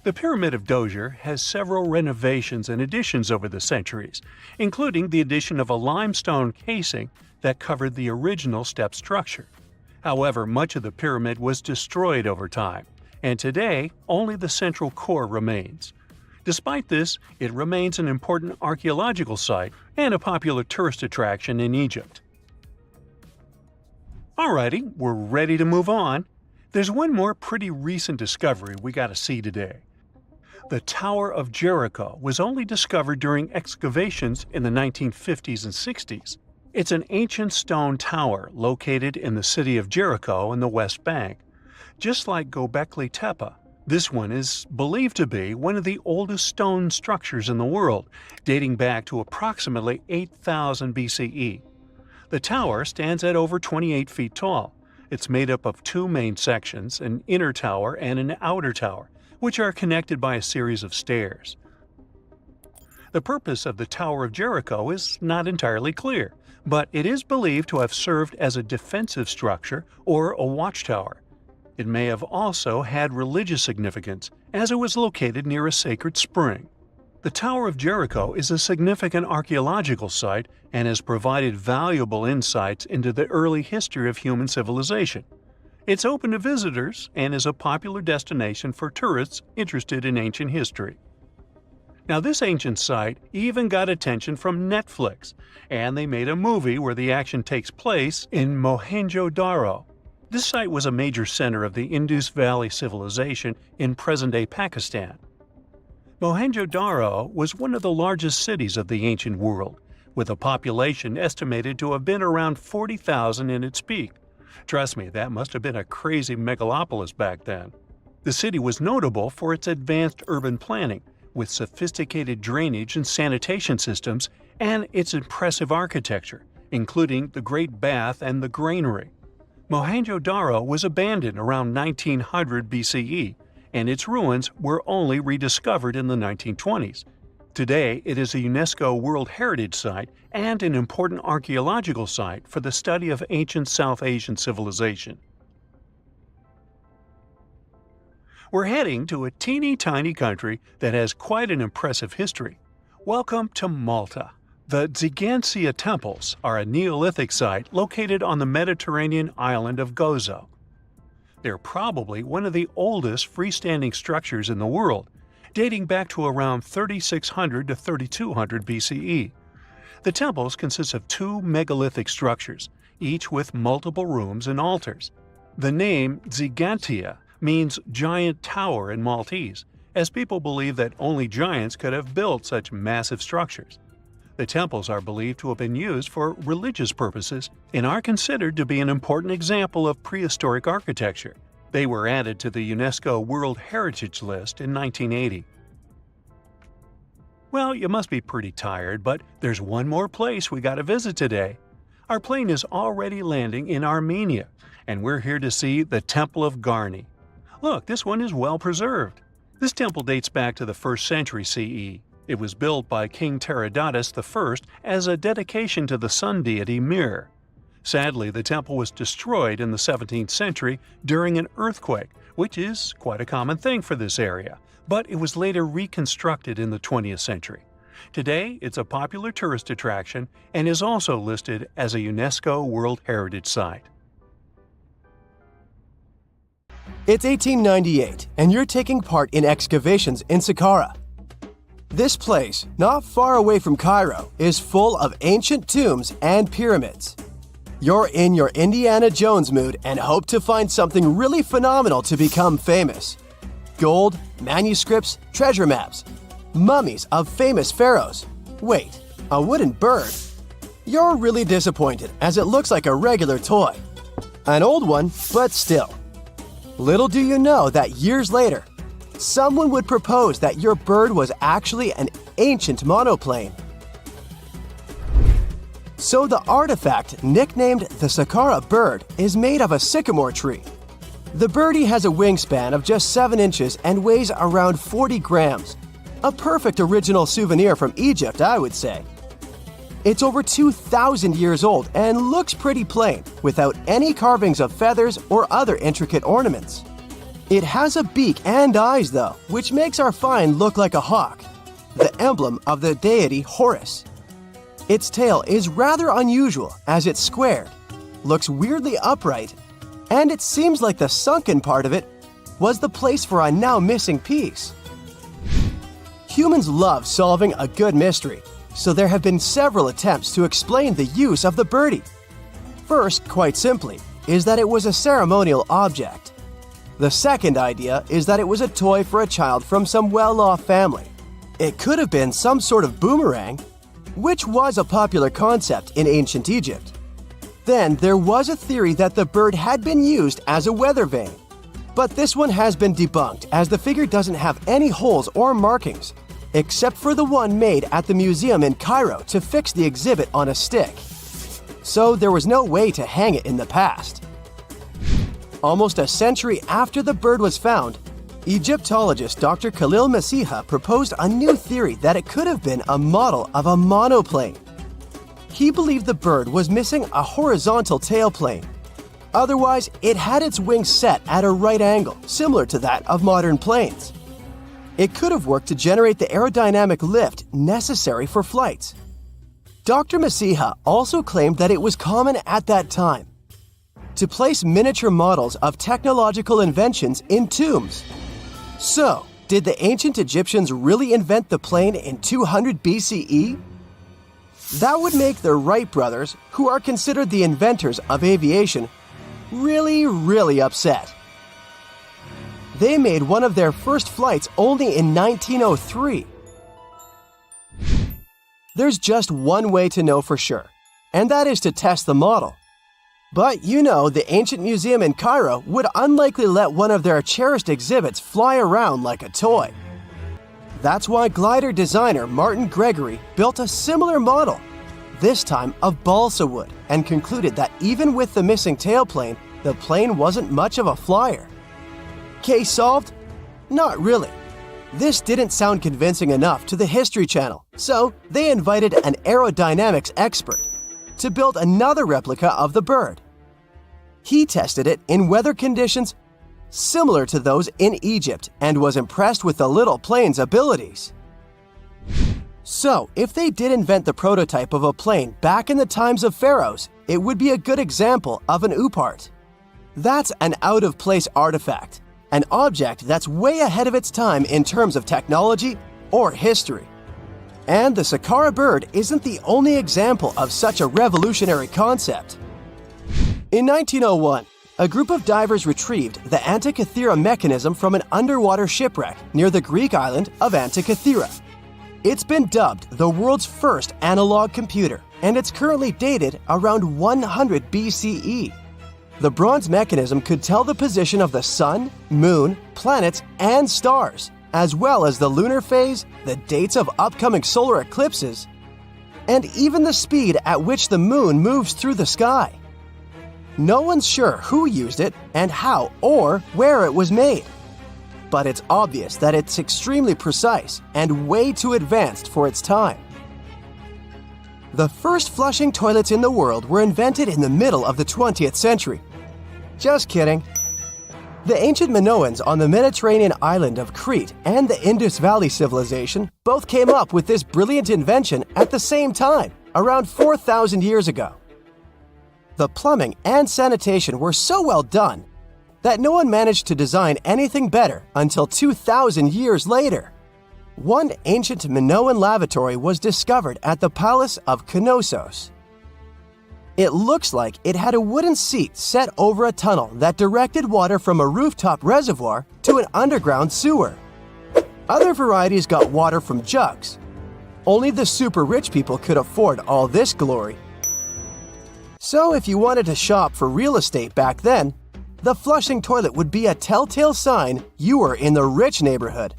The Pyramid of Dozier has several renovations and additions over the centuries, including the addition of a limestone casing that covered the original step structure. However, much of the pyramid was destroyed over time, and today only the central core remains. Despite this, it remains an important archaeological site and a popular tourist attraction in Egypt. Alrighty, we're ready to move on. There's one more pretty recent discovery we gotta see today. The Tower of Jericho was only discovered during excavations in the 1950s and 60s. It's an ancient stone tower located in the city of Jericho in the West Bank. Just like Göbekli Tepe, this one is believed to be one of the oldest stone structures in the world, dating back to approximately 8000 BCE. The tower stands at over 28 feet tall. It's made up of 2 main sections, an inner tower and an outer tower, which are connected by a series of stairs. The purpose of the Tower of Jericho is not entirely clear, but it is believed to have served as a defensive structure or a watchtower. It may have also had religious significance, as it was located near a sacred spring. The Tower of Jericho is a significant archaeological site and has provided valuable insights into the early history of human civilization. It's open to visitors and is a popular destination for tourists interested in ancient history. Now, this ancient site even got attention from Netflix, and they made a movie where the action takes place in Mohenjo-Daro. This site was a major center of the Indus Valley civilization in present-day Pakistan. Mohenjo-Daro was one of the largest cities of the ancient world, with a population estimated to have been around 40,000 in its peak. Trust me, that must have been a crazy megalopolis back then. The city was notable for its advanced urban planning, with sophisticated drainage and sanitation systems, and its impressive architecture, including the Great Bath and the Granary. Mohenjo-Daro was abandoned around 1900 BCE, and its ruins were only rediscovered in the 1920s. Today, it is a UNESCO World Heritage Site and an important archaeological site for the study of ancient South Asian civilization. We're heading to a teeny-tiny country that has quite an impressive history. Welcome to Malta. The Tzigantsia Temples are a Neolithic site located on the Mediterranean island of Gozo. They're probably one of the oldest freestanding structures in the world, dating back to around 3600 to 3200 BCE. The temples consist of 2 megalithic structures, each with multiple rooms and altars. The name Tzigantsia means giant tower in Maltese, as people believe that only giants could have built such massive structures. The temples are believed to have been used for religious purposes and are considered to be an important example of prehistoric architecture. They were added to the UNESCO World Heritage List in 1980. Well, you must be pretty tired, but there's one more place we gotta visit today. Our plane is already landing in Armenia, and we're here to see the Temple of Garni. Look, this one is well preserved. This temple dates back to the 1st century CE. It was built by King Tartessos I as a dedication to the sun deity Mir. Sadly, the temple was destroyed in the 17th century during an earthquake, which is quite a common thing for this area, but it was later reconstructed in the 20th century. Today, it's a popular tourist attraction and is also listed as a UNESCO World Heritage Site. It's 1898, and you're taking part in excavations in Saqqara. This place, not far away from Cairo, is full of ancient tombs and pyramids. You're in your Indiana Jones mood and hope to find something really phenomenal to become famous. Gold, manuscripts, treasure maps, mummies of famous pharaohs. Wait, a wooden bird? You're really disappointed as it looks like a regular toy. An old one, but still. Little do you know that years later, someone would propose that your bird was actually an ancient monoplane. So the artifact, nicknamed the Saqqara bird, is made of a sycamore tree. The birdie has a wingspan of just 7 inches and weighs around 40 grams. A perfect original souvenir from Egypt, I would say. It's over 2,000 years old and looks pretty plain, without any carvings of feathers or other intricate ornaments. It has a beak and eyes though, which makes our find look like a hawk, the emblem of the deity Horus. Its tail is rather unusual as it's squared, looks weirdly upright, and it seems like the sunken part of it was the place for a now missing piece. Humans love solving a good mystery, so there have been several attempts to explain the use of the birdie. First, quite simply, is that it was a ceremonial object. The second idea is that it was a toy for a child from some well-off family. It could have been some sort of boomerang, which was a popular concept in ancient Egypt. Then there was a theory that the bird had been used as a weather vane, but this one has been debunked as the figure doesn't have any holes or markings, except for the one made at the museum in Cairo to fix the exhibit on a stick. So there was no way to hang it in the past. Almost a century after the bird was found, Egyptologist Dr. Khalil Masiha proposed a new theory that it could have been a model of a monoplane. He believed the bird was missing a horizontal tailplane. Otherwise, it had its wings set at a right angle, similar to that of modern planes. It could have worked to generate the aerodynamic lift necessary for flights. Dr. Masiha also claimed that it was common at that time to place miniature models of technological inventions in tombs. So, did the ancient Egyptians really invent the plane in 200 BCE? That would make the Wright brothers, who are considered the inventors of aviation, really upset. They made one of their first flights only in 1903. There's just one way to know for sure, and that is to test the model. But you know, the ancient museum in Cairo would unlikely let one of their cherished exhibits fly around like a toy. That's why glider designer Martin Gregory built a similar model, this time of balsa wood, and concluded that even with the missing tailplane, the plane wasn't much of a flyer. Case solved? Not really. This didn't sound convincing enough to the History Channel, so they invited an aerodynamics expert to build another replica of the bird. He tested it in weather conditions similar to those in Egypt and was impressed with the little plane's abilities. So, if they did invent the prototype of a plane back in the times of pharaohs, it would be a good example of an oupart. That's an out-of-place artifact, an object that's way ahead of its time in terms of technology or history. And the Saqqara bird isn't the only example of such a revolutionary concept. In 1901, a group of divers retrieved the Antikythera mechanism from an underwater shipwreck near the Greek island of Antikythera. It's been dubbed the world's first analog computer, and it's currently dated around 100 BCE. The bronze mechanism could tell the position of the sun, moon, planets, and stars, as well as the lunar phase, the dates of upcoming solar eclipses, and even the speed at which the moon moves through the sky. No one's sure who used it and how or where it was made, but it's obvious that it's extremely precise and way too advanced for its time. The first flushing toilets in the world were invented in the middle of the 20th century. Just kidding. The ancient Minoans on the Mediterranean island of Crete and the Indus Valley civilization both came up with this brilliant invention at the same time, around 4,000 years ago. The plumbing and sanitation were so well done that no one managed to design anything better until 2,000 years later. One ancient Minoan lavatory was discovered at the Palace of Knossos. It looks like it had a wooden seat set over a tunnel that directed water from a rooftop reservoir to an underground sewer. Other varieties got water from jugs. Only the super rich people could afford all this glory. So if you wanted to shop for real estate back then, the flushing toilet would be a telltale sign you were in the rich neighborhood.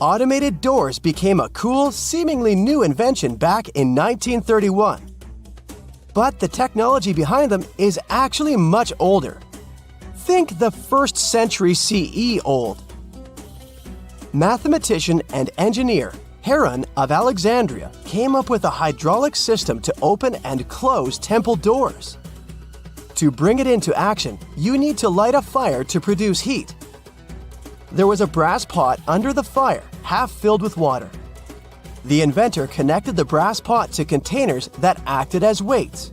Automated doors became a cool, seemingly new invention back in 1931. But the technology behind them is actually much older. Think the 1st century CE old. Mathematician and engineer Heron of Alexandria came up with a hydraulic system to open and close temple doors. To bring it into action, you need to light a fire to produce heat. There was a brass pot under the fire, half filled with water. The inventor connected the brass pot to containers that acted as weights.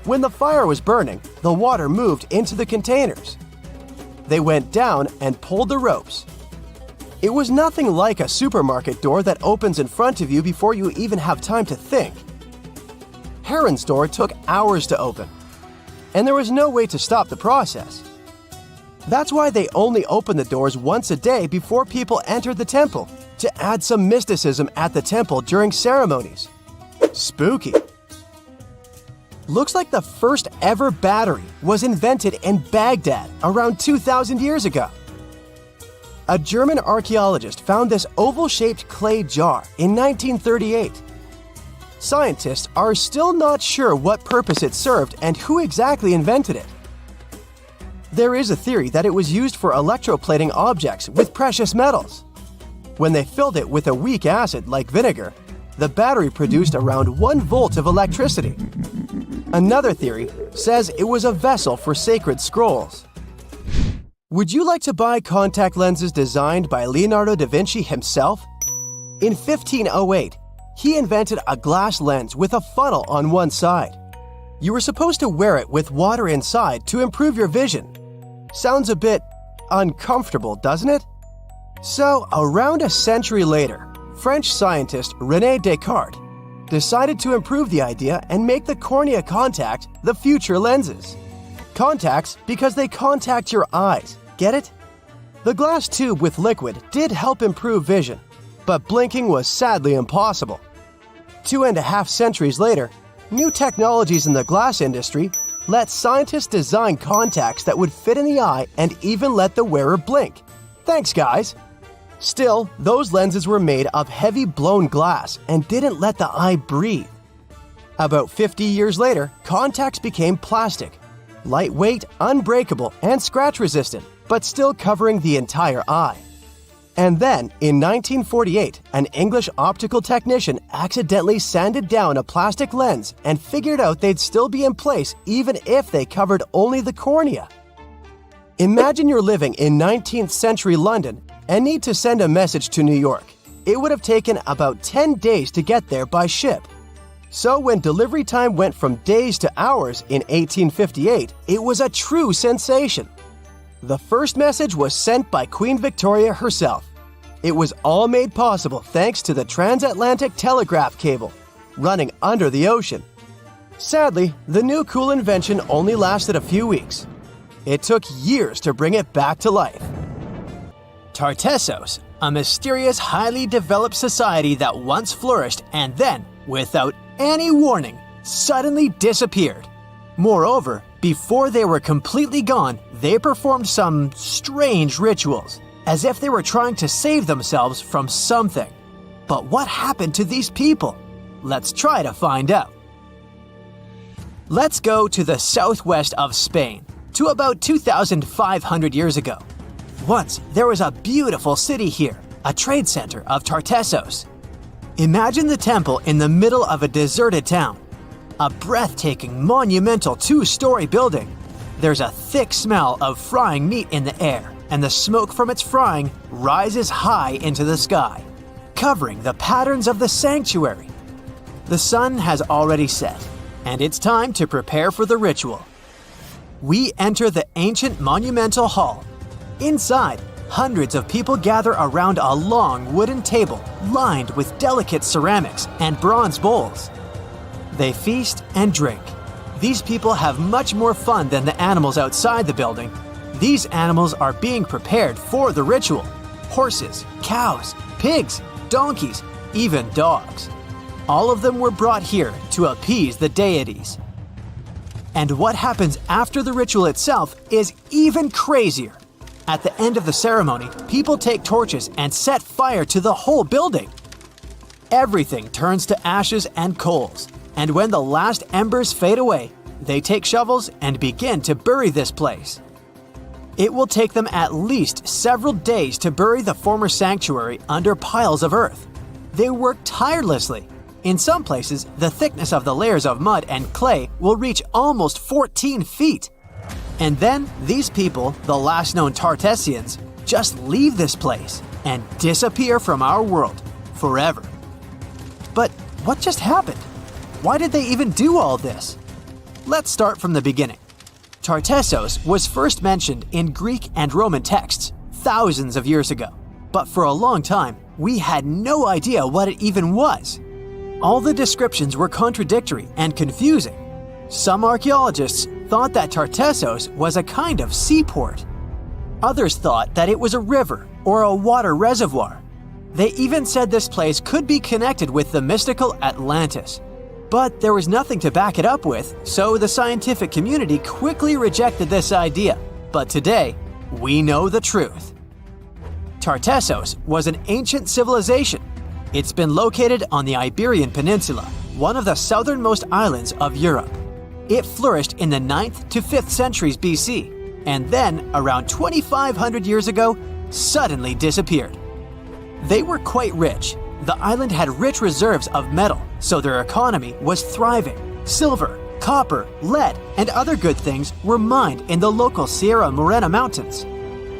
When the fire was burning, the water moved into the containers. They went down and pulled the ropes. It was nothing like a supermarket door that opens in front of you before you even have time to think. Heron's door took hours to open, and there was no way to stop the process. That's why they only opened the doors once a day before people entered the temple, to add some mysticism at the temple during ceremonies. Spooky. Looks like the first ever battery was invented in Baghdad around 2,000 years ago. A German archaeologist found this oval-shaped clay jar in 1938. Scientists are still not sure what purpose it served and who exactly invented it. There is a theory that it was used for electroplating objects with precious metals. When they filled it with a weak acid like vinegar, the battery produced around 1 volt of electricity. Another theory says it was a vessel for sacred scrolls. Would you like to buy contact lenses designed by Leonardo da Vinci himself? In 1508, he invented a glass lens with a funnel on one side. You were supposed to wear it with water inside to improve your vision. Sounds a bit uncomfortable, doesn't it? So, around a century later, French scientist René Descartes decided to improve the idea and make the cornea contact the future lenses. Contacts because they contact your eyes, get it? The glass tube with liquid did help improve vision, but blinking was sadly impossible. 2.5 centuries later, new technologies in the glass industry let scientists design contacts that would fit in the eye and even let the wearer blink. Thanks, guys! Still, those lenses were made of heavy blown glass and didn't let the eye breathe. About 50 years later, contacts became plastic, lightweight, unbreakable, and scratch-resistant, but still covering the entire eye. And then, in 1948, an English optical technician accidentally sanded down a plastic lens and figured out they'd still be in place even if they covered only the cornea. Imagine you're living in 19th century London and need to send a message to New York. It would have taken about 10 days to get there by ship. So when delivery time went from days to hours in 1858, it was a true sensation. The first message was sent by Queen Victoria herself. It was all made possible thanks to the transatlantic telegraph cable, running under the ocean. Sadly, the new cool invention only lasted a few weeks. It took years to bring it back to life. Tartessos, a mysterious, highly developed society that once flourished and then, without any warning, suddenly disappeared. Moreover, before they were completely gone, they performed some strange rituals, as if they were trying to save themselves from something. But what happened to these people? Let's try to find out. Let's go to the southwest of Spain, to about 2,500 years ago. Once, there was a beautiful city here, a trade center of Tartessos. Imagine the temple in the middle of a deserted town. A breathtaking, monumental 2-story building. There's a thick smell of frying meat in the air, and the smoke from its frying rises high into the sky, covering the patterns of the sanctuary. The sun has already set, and it's time to prepare for the ritual. We enter the ancient monumental hall. Inside, hundreds of people gather around a long wooden table lined with delicate ceramics and bronze bowls. They feast and drink. These people have much more fun than the animals outside the building. These animals are being prepared for the ritual. Horses, cows, pigs, donkeys, even dogs. All of them were brought here to appease the deities. And what happens after the ritual itself is even crazier. At the end of the ceremony, people take torches and set fire to the whole building. Everything turns to ashes and coals, and when the last embers fade away, they take shovels and begin to bury this place. It will take them at least several days to bury the former sanctuary under piles of earth. They work tirelessly. In some places, the thickness of the layers of mud and clay will reach almost 14 feet. And then these people, the last known Tartessians, just leave this place and disappear from our world forever. But what just happened? Why did they even do all this? Let's start from the beginning. Tartessos was first mentioned in Greek and Roman texts thousands of years ago, but for a long time, we had no idea what it even was. All the descriptions were contradictory and confusing. Some archaeologists thought that Tartessos was a kind of seaport. Others thought that it was a river or a water reservoir. They even said this place could be connected with the mystical Atlantis. But there was nothing to back it up with, so the scientific community quickly rejected this idea. But today, we know the truth. Tartessos was an ancient civilization. It's been located on the Iberian Peninsula, one of the southernmost islands of Europe. It flourished in the 9th to 5th centuries BC, and then, around 2,500 years ago, suddenly disappeared. They were quite rich. The island had rich reserves of metal, so their economy was thriving. Silver, copper, lead, and other good things were mined in the local Sierra Morena Mountains.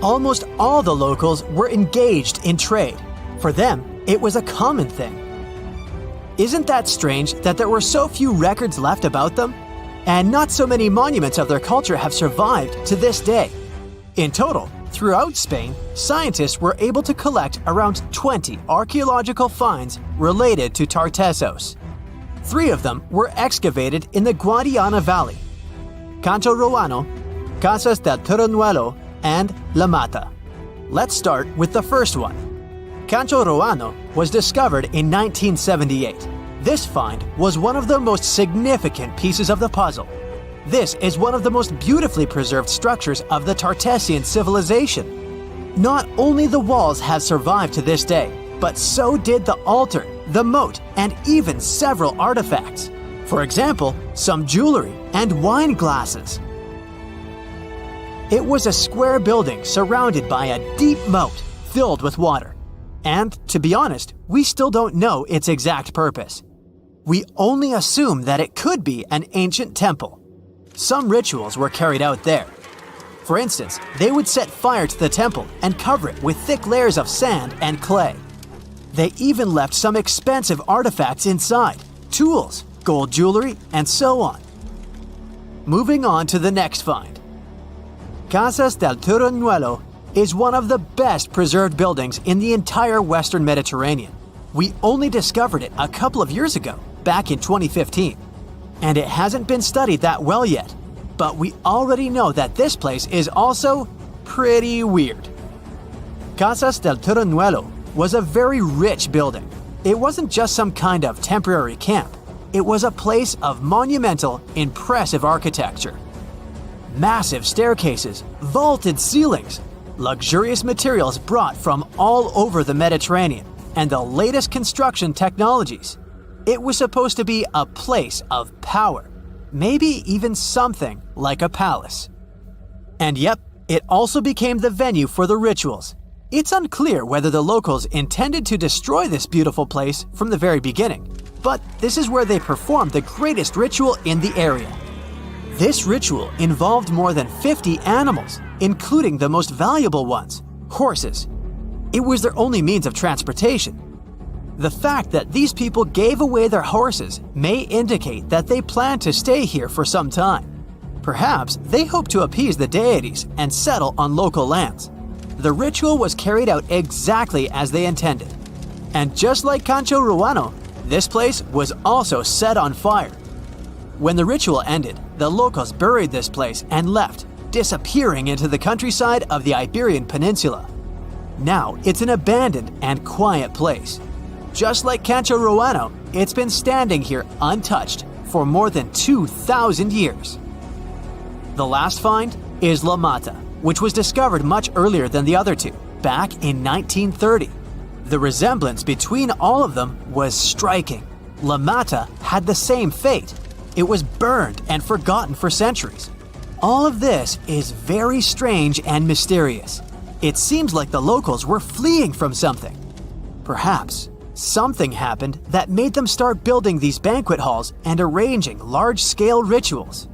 Almost all the locals were engaged in trade. For them, it was a common thing. Isn't that strange that there were so few records left about them? And not so many monuments of their culture have survived to this day. In total, throughout Spain, scientists were able to collect around 20 archaeological finds related to Tartessos. 3 of them were excavated in the Guadiana Valley: Canto Roano, Casas del Turrunuelo, and La Mata. Let's start with the first one. Canto Roano was discovered in 1978. This find was one of the most significant pieces of the puzzle. This is one of the most beautifully preserved structures of the Tartessian civilization. Not only the walls have survived to this day, but so did the altar, the moat, and even several artifacts. For example, some jewelry and wine glasses. It was a square building surrounded by a deep moat filled with water. And, to be honest, we still don't know its exact purpose. We only assume that it could be an ancient temple. Some rituals were carried out there. For instance, they would set fire to the temple and cover it with thick layers of sand and clay. They even left some expensive artifacts inside, tools, gold jewelry, and so on. Moving on to the next find. Casas del Turrunuelo is one of the best preserved buildings in the entire Western Mediterranean. We only discovered it a couple of years ago, back in 2015. And it hasn't been studied that well yet, but we already know that this place is also pretty weird. Casas del Turrunuelo was a very rich building. It wasn't just some kind of temporary camp. It was a place of monumental, impressive architecture. Massive staircases, vaulted ceilings, luxurious materials brought from all over the Mediterranean, and the latest construction technologies. It was supposed to be a place of power, maybe even something like a palace. And yep, it also became the venue for the rituals. It's unclear whether the locals intended to destroy this beautiful place from the very beginning, but this is where they performed the greatest ritual in the area. This ritual involved more than 50 animals, including the most valuable ones, horses. It was their only means of transportation. The fact that these people gave away their horses may indicate that they plan to stay here for some time. Perhaps they hope to appease the deities and settle on local lands. The ritual was carried out exactly as they intended. And just like Canto Ruano, this place was also set on fire, When the ritual ended, the locals buried this place and left, disappearing into the countryside of the Iberian Peninsula. Now it's an abandoned and quiet place. Just like Cancho Ruano, it's been standing here untouched for more than 2,000 years. The last find is La Mata, which was discovered much earlier than the other two, back in 1930. The resemblance between all of them was striking. La Mata had the same fate. It was burned and forgotten for centuries. All of this is very strange and mysterious. It seems like the locals were fleeing from something. Perhaps something happened that made them start building these banquet halls and arranging large-scale rituals.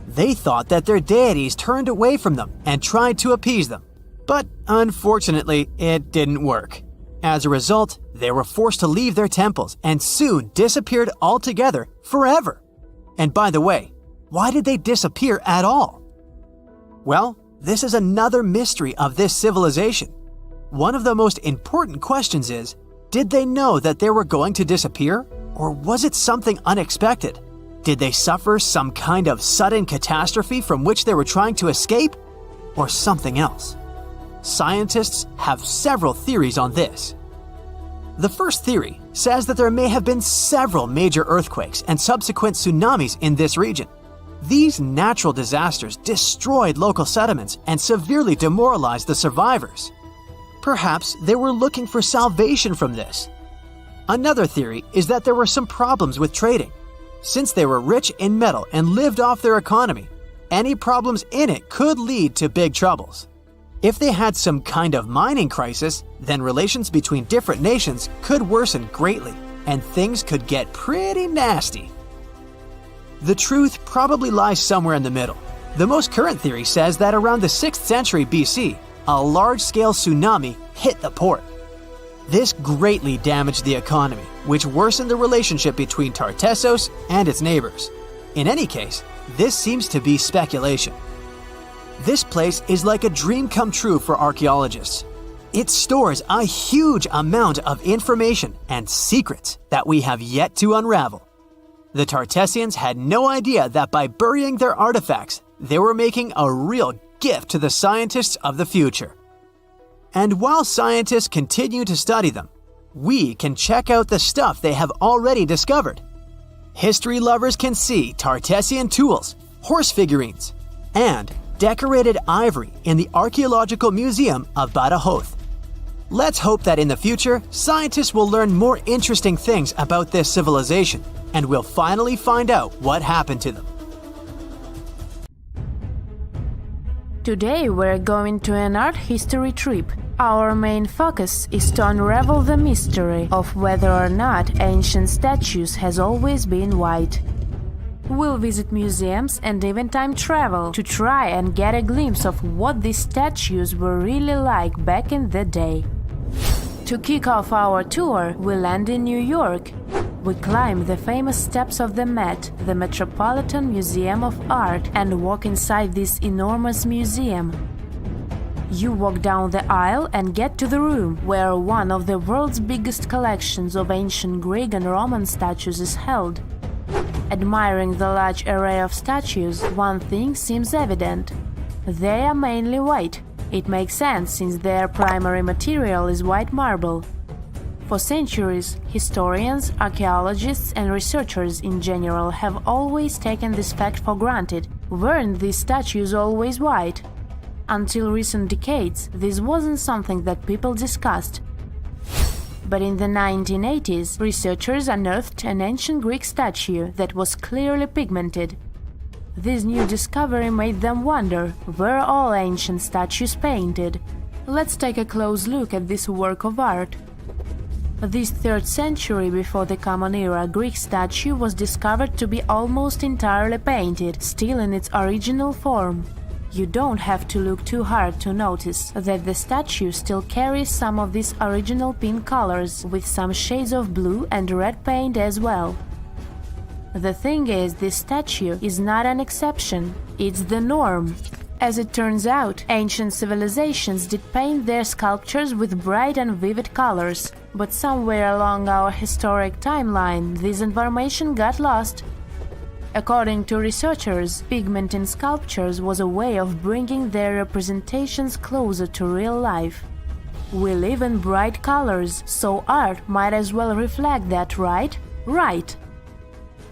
They thought that their deities turned away from them and tried to appease them. But unfortunately, it didn't work. As a result, they were forced to leave their temples and soon disappeared altogether forever. And by the way, why did they disappear at all? Well, this is another mystery of this civilization. One of the most important questions is, did they know that they were going to disappear? Or was it something unexpected? Did they suffer some kind of sudden catastrophe from which they were trying to escape? Or something else? Scientists have several theories on this. The first theory says that there may have been several major earthquakes and subsequent tsunamis in this region. These natural disasters destroyed local settlements and severely demoralized the survivors. Perhaps they were looking for salvation from this. Another theory is that there were some problems with trading. Since they were rich in metal and lived off their economy, any problems in it could lead to big troubles. If they had some kind of mining crisis, then relations between different nations could worsen greatly, and things could get pretty nasty. The truth probably lies somewhere in the middle. The most current theory says that around the 6th century BC, a large-scale tsunami hit the port. This greatly damaged the economy, which worsened the relationship between Tartessos and its neighbors. In any case, this seems to be speculation. This place is like a dream come true for archaeologists. It stores a huge amount of information and secrets that we have yet to unravel. The Tartessians had no idea that by burying their artifacts, they were making a real gift to the scientists of the future. And while scientists continue to study them, we can check out the stuff they have already discovered. History lovers can see Tartessian tools, horse figurines, and decorated ivory in the Archaeological Museum of Badajoz. Let's hope that in the future, scientists will learn more interesting things about this civilization, and we'll finally find out what happened to them. Today we're going to an art history trip. Our main focus is to unravel the mystery of whether or not ancient statues has always been white. We'll visit museums and even time travel to try and get a glimpse of what these statues were really like back in the day. To kick off our tour, we land in New York. We climb the famous steps of the Met, the Metropolitan Museum of Art, and walk inside this enormous museum. You walk down the aisle and get to the room where one of the world's biggest collections of ancient Greek and Roman statues is held. Admiring the large array of statues, one thing seems evident. They are mainly white. It makes sense since their primary material is white marble. For centuries, historians, archaeologists and researchers in general have always taken this fact for granted. Weren't these statues always white? Until recent decades, this wasn't something that people discussed. But in the 1980s, researchers unearthed an ancient Greek statue that was clearly pigmented. This new discovery made them wonder, were all ancient statues painted? Let's take a close look at this work of art. This 3rd century before the Common Era Greek statue was discovered to be almost entirely painted, still in its original form. You don't have to look too hard to notice that the statue still carries some of these original pink colors, with some shades of blue and red paint as well. The thing is, this statue is not an exception, it's the norm. As it turns out, ancient civilizations did paint their sculptures with bright and vivid colors, but somewhere along our historic timeline, this information got lost. According to researchers, pigment in sculptures was a way of bringing their representations closer to real life. We live in bright colors, so art might as well reflect that, right? Right!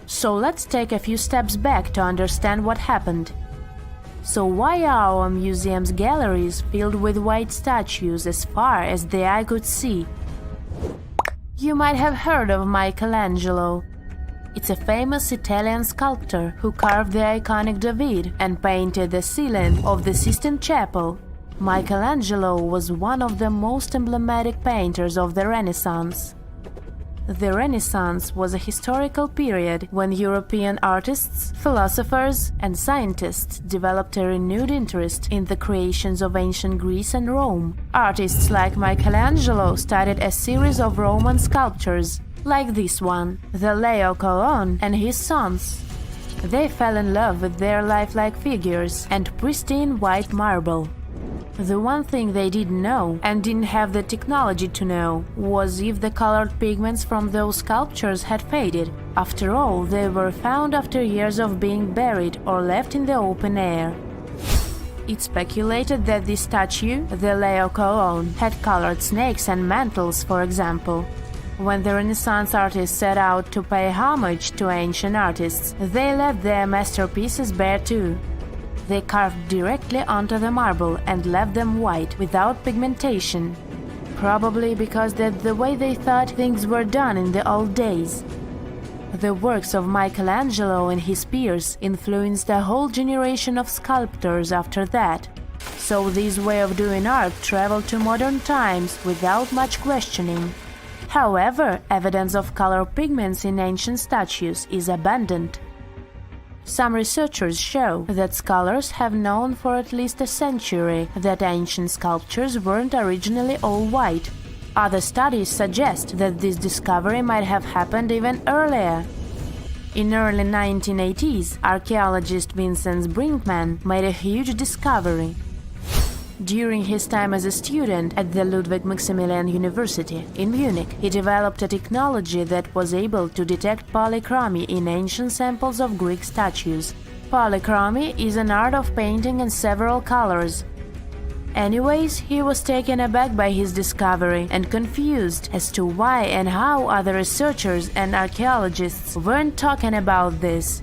So let's take a few steps back to understand what happened. So why are our museum's galleries filled with white statues as far as the eye could see? You might have heard of Michelangelo. It's a famous Italian sculptor who carved the iconic David and painted the ceiling of the Sistine Chapel. Michelangelo was one of the most emblematic painters of the Renaissance. The Renaissance was a historical period when European artists, philosophers, and scientists developed a renewed interest in the creations of ancient Greece and Rome. Artists like Michelangelo studied a series of Roman sculptures, like this one, the Leo Colon and his sons. They fell in love with their lifelike figures and pristine white marble. The one thing they didn't know, and didn't have the technology to know, was if the colored pigments from those sculptures had faded. After all, they were found after years of being buried or left in the open air. It's speculated that this statue, the Leo Colon, had colored snakes and mantles, for example. When the Renaissance artists set out to pay homage to ancient artists, they left their masterpieces bare too. They carved directly onto the marble and left them white, without pigmentation. Probably because that's the way they thought things were done in the old days. The works of Michelangelo and his peers influenced a whole generation of sculptors after that. So this way of doing art traveled to modern times without much questioning. However, evidence of color pigments in ancient statues is abundant. Some researchers show that scholars have known for at least a century that ancient sculptures weren't originally all white. Other studies suggest that this discovery might have happened even earlier. In early 1980s, archaeologist Vincent Brinkmann made a huge discovery. During his time as a student at the Ludwig Maximilian University in Munich, he developed a technology that was able to detect polychromy in ancient samples of Greek statues. Polychromy is an art of painting in several colors. Anyways, he was taken aback by his discovery and confused as to why and how other researchers and archaeologists weren't talking about this.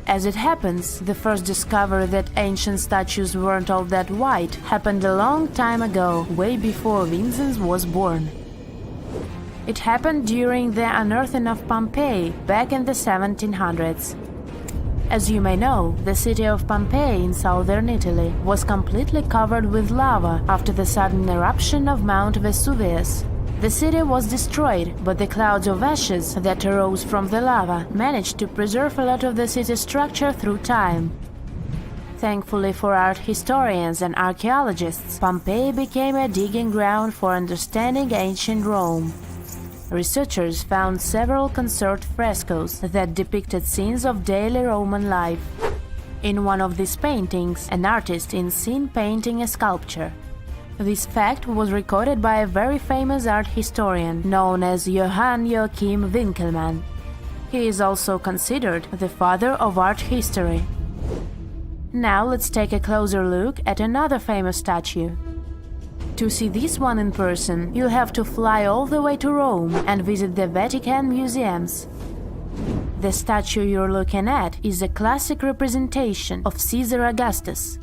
As it happens, the first discovery that ancient statues weren't all that white happened a long time ago, way before Vincent was born. It happened during the unearthing of Pompeii back in the 1700s. As you may know, the city of Pompeii in southern Italy was completely covered with lava after the sudden eruption of Mount Vesuvius. The city was destroyed, but the clouds of ashes that arose from the lava managed to preserve a lot of the city's structure through time. Thankfully for art historians and archaeologists, Pompeii became a digging ground for understanding ancient Rome. Researchers found several conserved frescoes that depicted scenes of daily Roman life. In one of these paintings, an artist is seen painting a sculpture. This fact was recorded by a very famous art historian known as Johann Joachim Winckelmann. He is also considered the father of art history. Now let's take a closer look at another famous statue. To see this one in person, you'll have to fly all the way to Rome and visit the Vatican museums. The statue you're looking at is a classic representation of Caesar Augustus.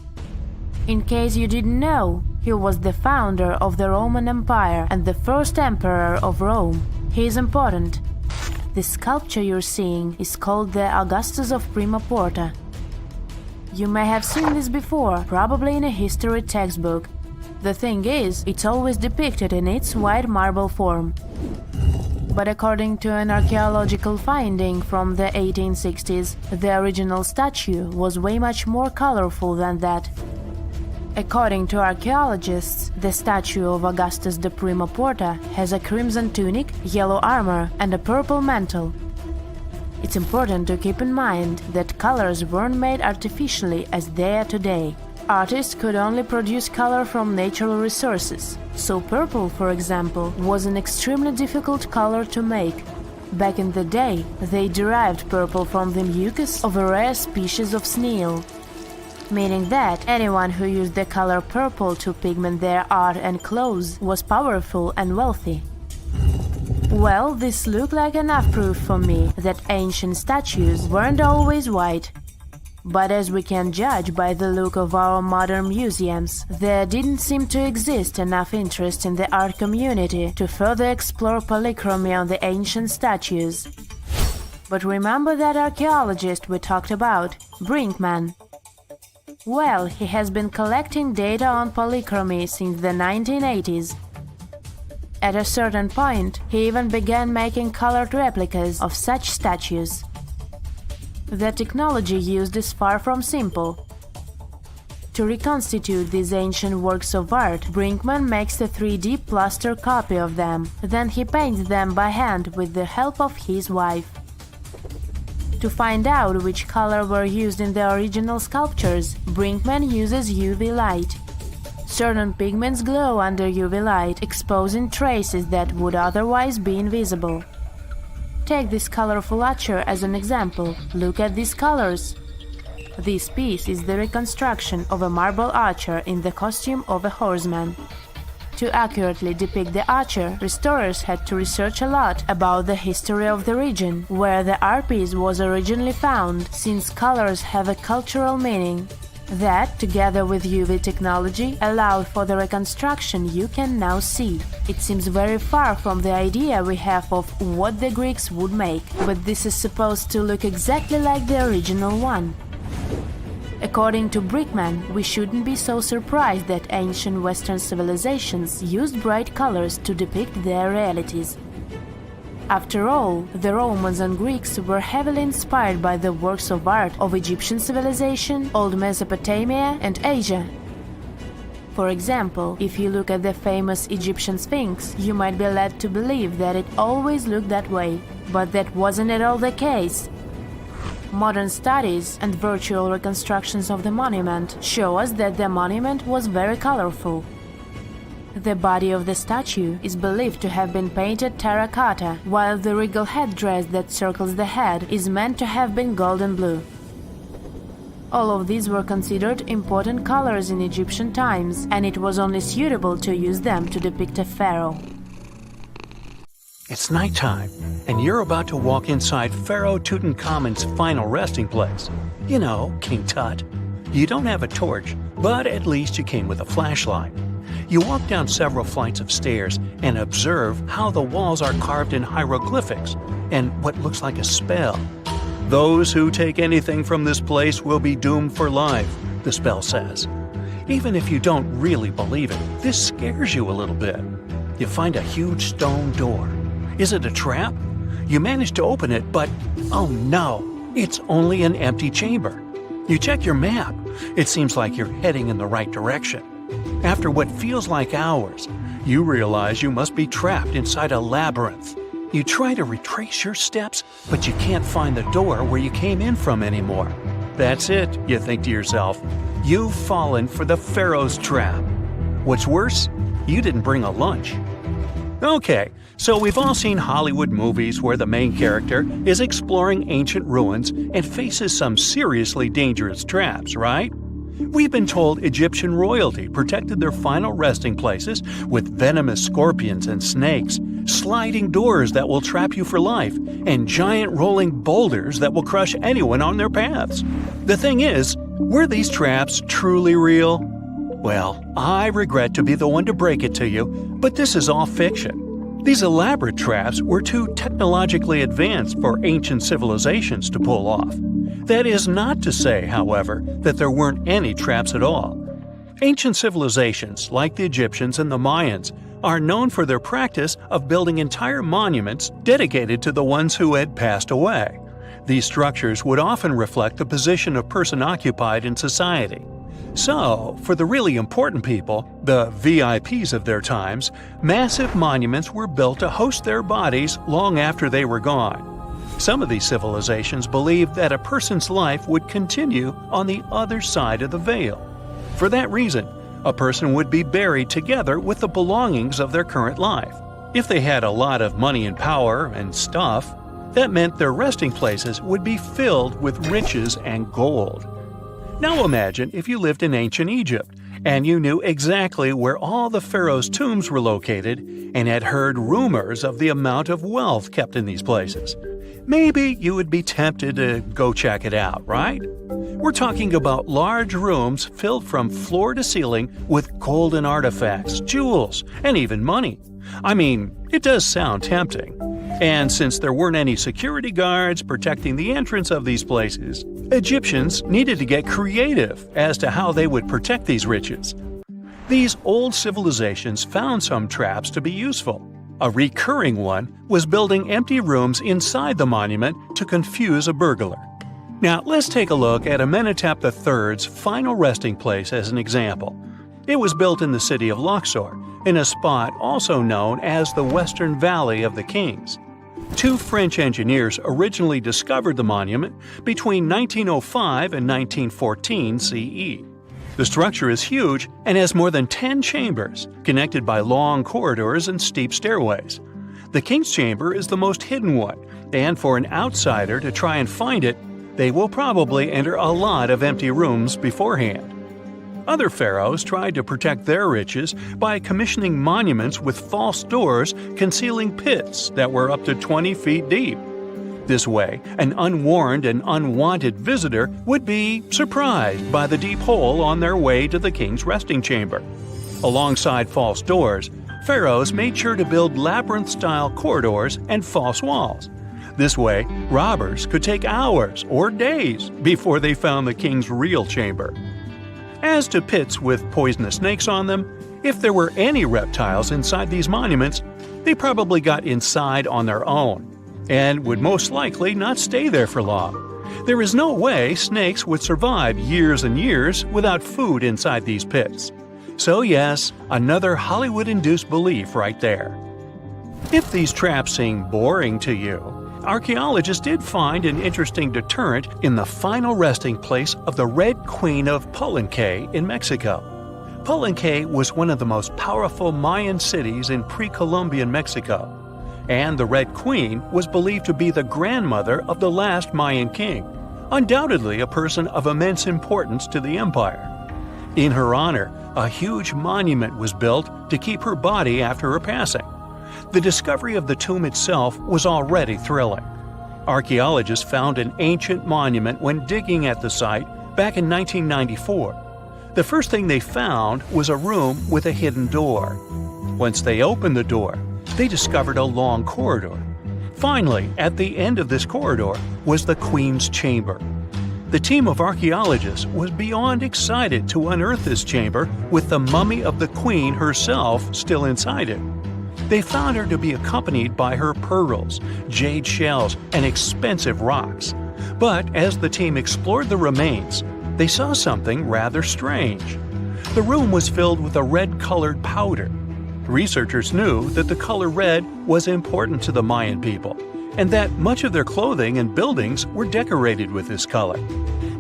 In case you didn't know, he was the founder of the Roman Empire and the first emperor of Rome. He is important. The sculpture you're seeing is called the Augustus of Prima Porta. You may have seen this before, probably in a history textbook. The thing is, it's always depicted in its white marble form. But according to an archaeological finding from the 1860s, the original statue was way much more colorful than that. According to archaeologists, the statue of Augustus de Prima Porta has a crimson tunic, yellow armor, and a purple mantle. It's important to keep in mind that colors weren't made artificially as they are today. Artists could only produce color from natural resources, so purple, for example, was an extremely difficult color to make. Back in the day, they derived purple from the mucus of a rare species of snail, meaning that anyone who used the color purple to pigment their art and clothes was powerful and wealthy. Well, this looked like enough proof for me that ancient statues weren't always white. But as we can judge by the look of our modern museums, there didn't seem to exist enough interest in the art community to further explore polychromy on the ancient statues. But remember that archaeologist we talked about, Brinkman? Well, he has been collecting data on polychromy since the 1980s. At a certain point, he even began making colored replicas of such statues. The technology used is far from simple. To reconstitute these ancient works of art, Brinkman makes a 3D plaster copy of them. Then he paints them by hand with the help of his wife. To find out which color were used in the original sculptures, Brinkman uses UV light. Certain pigments glow under UV light, exposing traces that would otherwise be invisible. Take this colorful archer as an example. Look at these colors. This piece is the reconstruction of a marble archer in the costume of a horseman. To accurately depict the archer, restorers had to research a lot about the history of the region where the art piece was originally found, since colors have a cultural meaning. That, together with UV technology, allowed for the reconstruction you can now see. It seems very far from the idea we have of what the Greeks would make, but this is supposed to look exactly like the original one. According to Brinkman, we shouldn't be so surprised that ancient Western civilizations used bright colors to depict their realities. After all, the Romans and Greeks were heavily inspired by the works of art of Egyptian civilization, Old Mesopotamia, and Asia. For example, if you look at the famous Egyptian Sphinx, you might be led to believe that it always looked that way, but that wasn't at all the case. Modern studies and virtual reconstructions of the monument show us that the monument was very colorful. The body of the statue is believed to have been painted terracotta, while the regal headdress that circles the head is meant to have been golden blue. All of these were considered important colors in Egyptian times, and it was only suitable to use them to depict a pharaoh. It's nighttime, and you're about to walk inside Pharaoh Tutankhamun's final resting place. You know, King Tut. You don't have a torch, but at least you came with a flashlight. You walk down several flights of stairs and observe how the walls are carved in hieroglyphics and what looks like a spell. Those who take anything from this place will be doomed for life, the spell says. Even if you don't really believe it, this scares you a little bit. You find a huge stone door. Is it a trap? You manage to open it, but oh no, it's only an empty chamber. You check your map. It seems like you're heading in the right direction. After what feels like hours, you realize you must be trapped inside a labyrinth. You try to retrace your steps, but you can't find the door where you came in from anymore. That's it, you think to yourself. You've fallen for the Pharaoh's trap. What's worse, you didn't bring a lunch. Okay, so we've all seen Hollywood movies where the main character is exploring ancient ruins and faces some seriously dangerous traps, right? We've been told Egyptian royalty protected their final resting places with venomous scorpions and snakes, sliding doors that will trap you for life, and giant rolling boulders that will crush anyone on their paths. The thing is, were these traps truly real? Well, I regret to be the one to break it to you, but this is all fiction. These elaborate traps were too technologically advanced for ancient civilizations to pull off. That is not to say, however, that there weren't any traps at all. Ancient civilizations, like the Egyptians and the Mayans, are known for their practice of building entire monuments dedicated to the ones who had passed away. These structures would often reflect the position of person occupied in society. So, for the really important people, the VIPs of their times, massive monuments were built to host their bodies long after they were gone. Some of these civilizations believed that a person's life would continue on the other side of the veil. For that reason, a person would be buried together with the belongings of their current life. If they had a lot of money and power and stuff, That meant their resting places would be filled with riches and gold. Now imagine if you lived in ancient Egypt, and you knew exactly where all the pharaohs' tombs were located and had heard rumors of the amount of wealth kept in these places. Maybe you would be tempted to go check it out, right? We're talking about large rooms filled from floor to ceiling with golden artifacts, jewels, and even money. I mean, it does sound tempting. And since there weren't any security guards protecting the entrance of these places, Egyptians needed to get creative as to how they would protect these riches. These old civilizations found some traps to be useful. A recurring one was building empty rooms inside the monument to confuse a burglar. Now let's take a look at Amenhotep III's final resting place as an example. It was built in the city of Luxor, in a spot also known as the Western Valley of the Kings. Two French engineers originally discovered the monument between 1905 and 1914 CE. The structure is huge and has more than 10 chambers, connected by long corridors and steep stairways. The King's Chamber is the most hidden one, and for an outsider to try and find it, they will probably enter a lot of empty rooms beforehand. Other pharaohs tried to protect their riches by commissioning monuments with false doors concealing pits that were up to 20 feet deep. This way, an unwarned and unwanted visitor would be surprised by the deep hole on their way to the king's resting chamber. Alongside false doors, pharaohs made sure to build labyrinth-style corridors and false walls. This way, robbers could take hours or days before they found the king's real chamber. As to pits with poisonous snakes on them, if there were any reptiles inside these monuments, they probably got inside on their own, and would most likely not stay there for long. There is no way snakes would survive years and years without food inside these pits. So yes, another Hollywood-induced belief right there. If these traps seem boring to you, archaeologists did find an interesting deterrent in the final resting place of the Red Queen of Palenque in Mexico. Palenque was one of the most powerful Mayan cities in pre-Columbian Mexico, and the Red Queen was believed to be the grandmother of the last Mayan king, undoubtedly a person of immense importance to the empire. In her honor, a huge monument was built to keep her body after her passing. The discovery of the tomb itself was already thrilling. Archaeologists found an ancient monument when digging at the site back in 1994. The first thing they found was a room with a hidden door. Once they opened the door, they discovered a long corridor. Finally, at the end of this corridor was the Queen's chamber. The team of archaeologists was beyond excited to unearth this chamber with the mummy of the Queen herself still inside it. They found her to be accompanied by her pearls, jade shells, and expensive rocks. But as the team explored the remains, they saw something rather strange. The room was filled with a red-colored powder. Researchers knew that the color red was important to the Mayan people, and that much of their clothing and buildings were decorated with this color.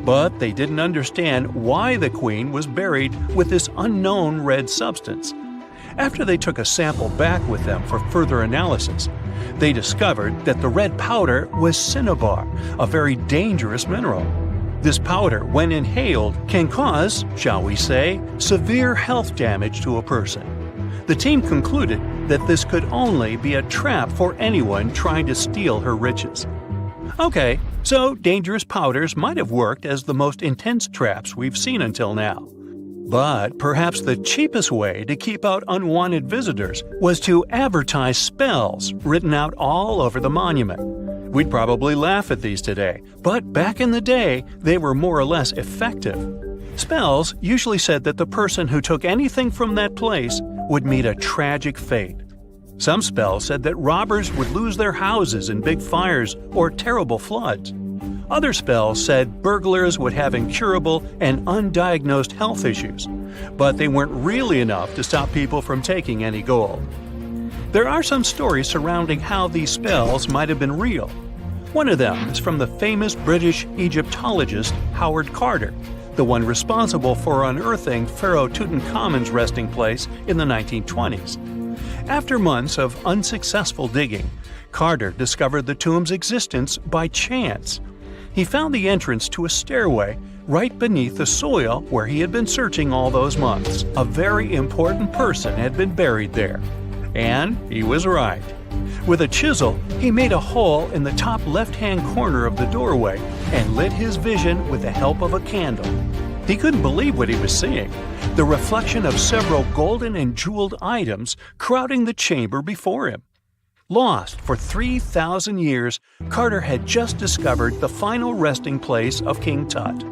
But they didn't understand why the queen was buried with this unknown red substance. After they took a sample back with them for further analysis, they discovered that the red powder was cinnabar, a very dangerous mineral. This powder, when inhaled, can cause, shall we say, severe health damage to a person. The team concluded that this could only be a trap for anyone trying to steal her riches. Okay, so dangerous powders might have worked as the most intense traps we've seen until now. But perhaps the cheapest way to keep out unwanted visitors was to advertise spells written out all over the monument. We'd probably laugh at these today, but back in the day, they were more or less effective. Spells usually said that the person who took anything from that place would meet a tragic fate. Some spells said that robbers would lose their houses in big fires or terrible floods. Other spells said burglars would have incurable and undiagnosed health issues, but they weren't really enough to stop people from taking any gold. There are some stories surrounding how these spells might have been real. One of them is from the famous British Egyptologist Howard Carter, the one responsible for unearthing Pharaoh Tutankhamun's resting place in the 1920s. After months of unsuccessful digging, Carter discovered the tomb's existence by chance. He found the entrance to a stairway right beneath the soil where he had been searching all those months. A very important person had been buried there. And he was right. With a chisel, he made a hole in the top left-hand corner of the doorway and lit his vision with the help of a candle. He couldn't believe what he was seeing, the reflection of several golden and jeweled items crowding the chamber before him. Lost for 3,000 years, Carter had just discovered the final resting place of King Tut.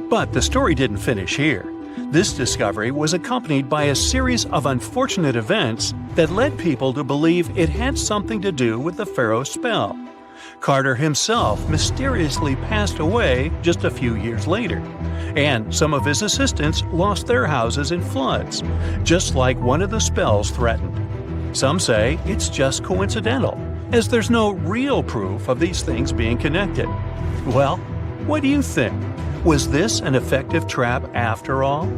But the story didn't finish here. This discovery was accompanied by a series of unfortunate events that led people to believe it had something to do with the pharaoh's spell. Carter himself mysteriously passed away just a few years later, and some of his assistants lost their houses in floods, just like one of the spells threatened. Some say it's just coincidental, as there's no real proof of these things being connected. Well, what do you think? Was this an effective trap after all?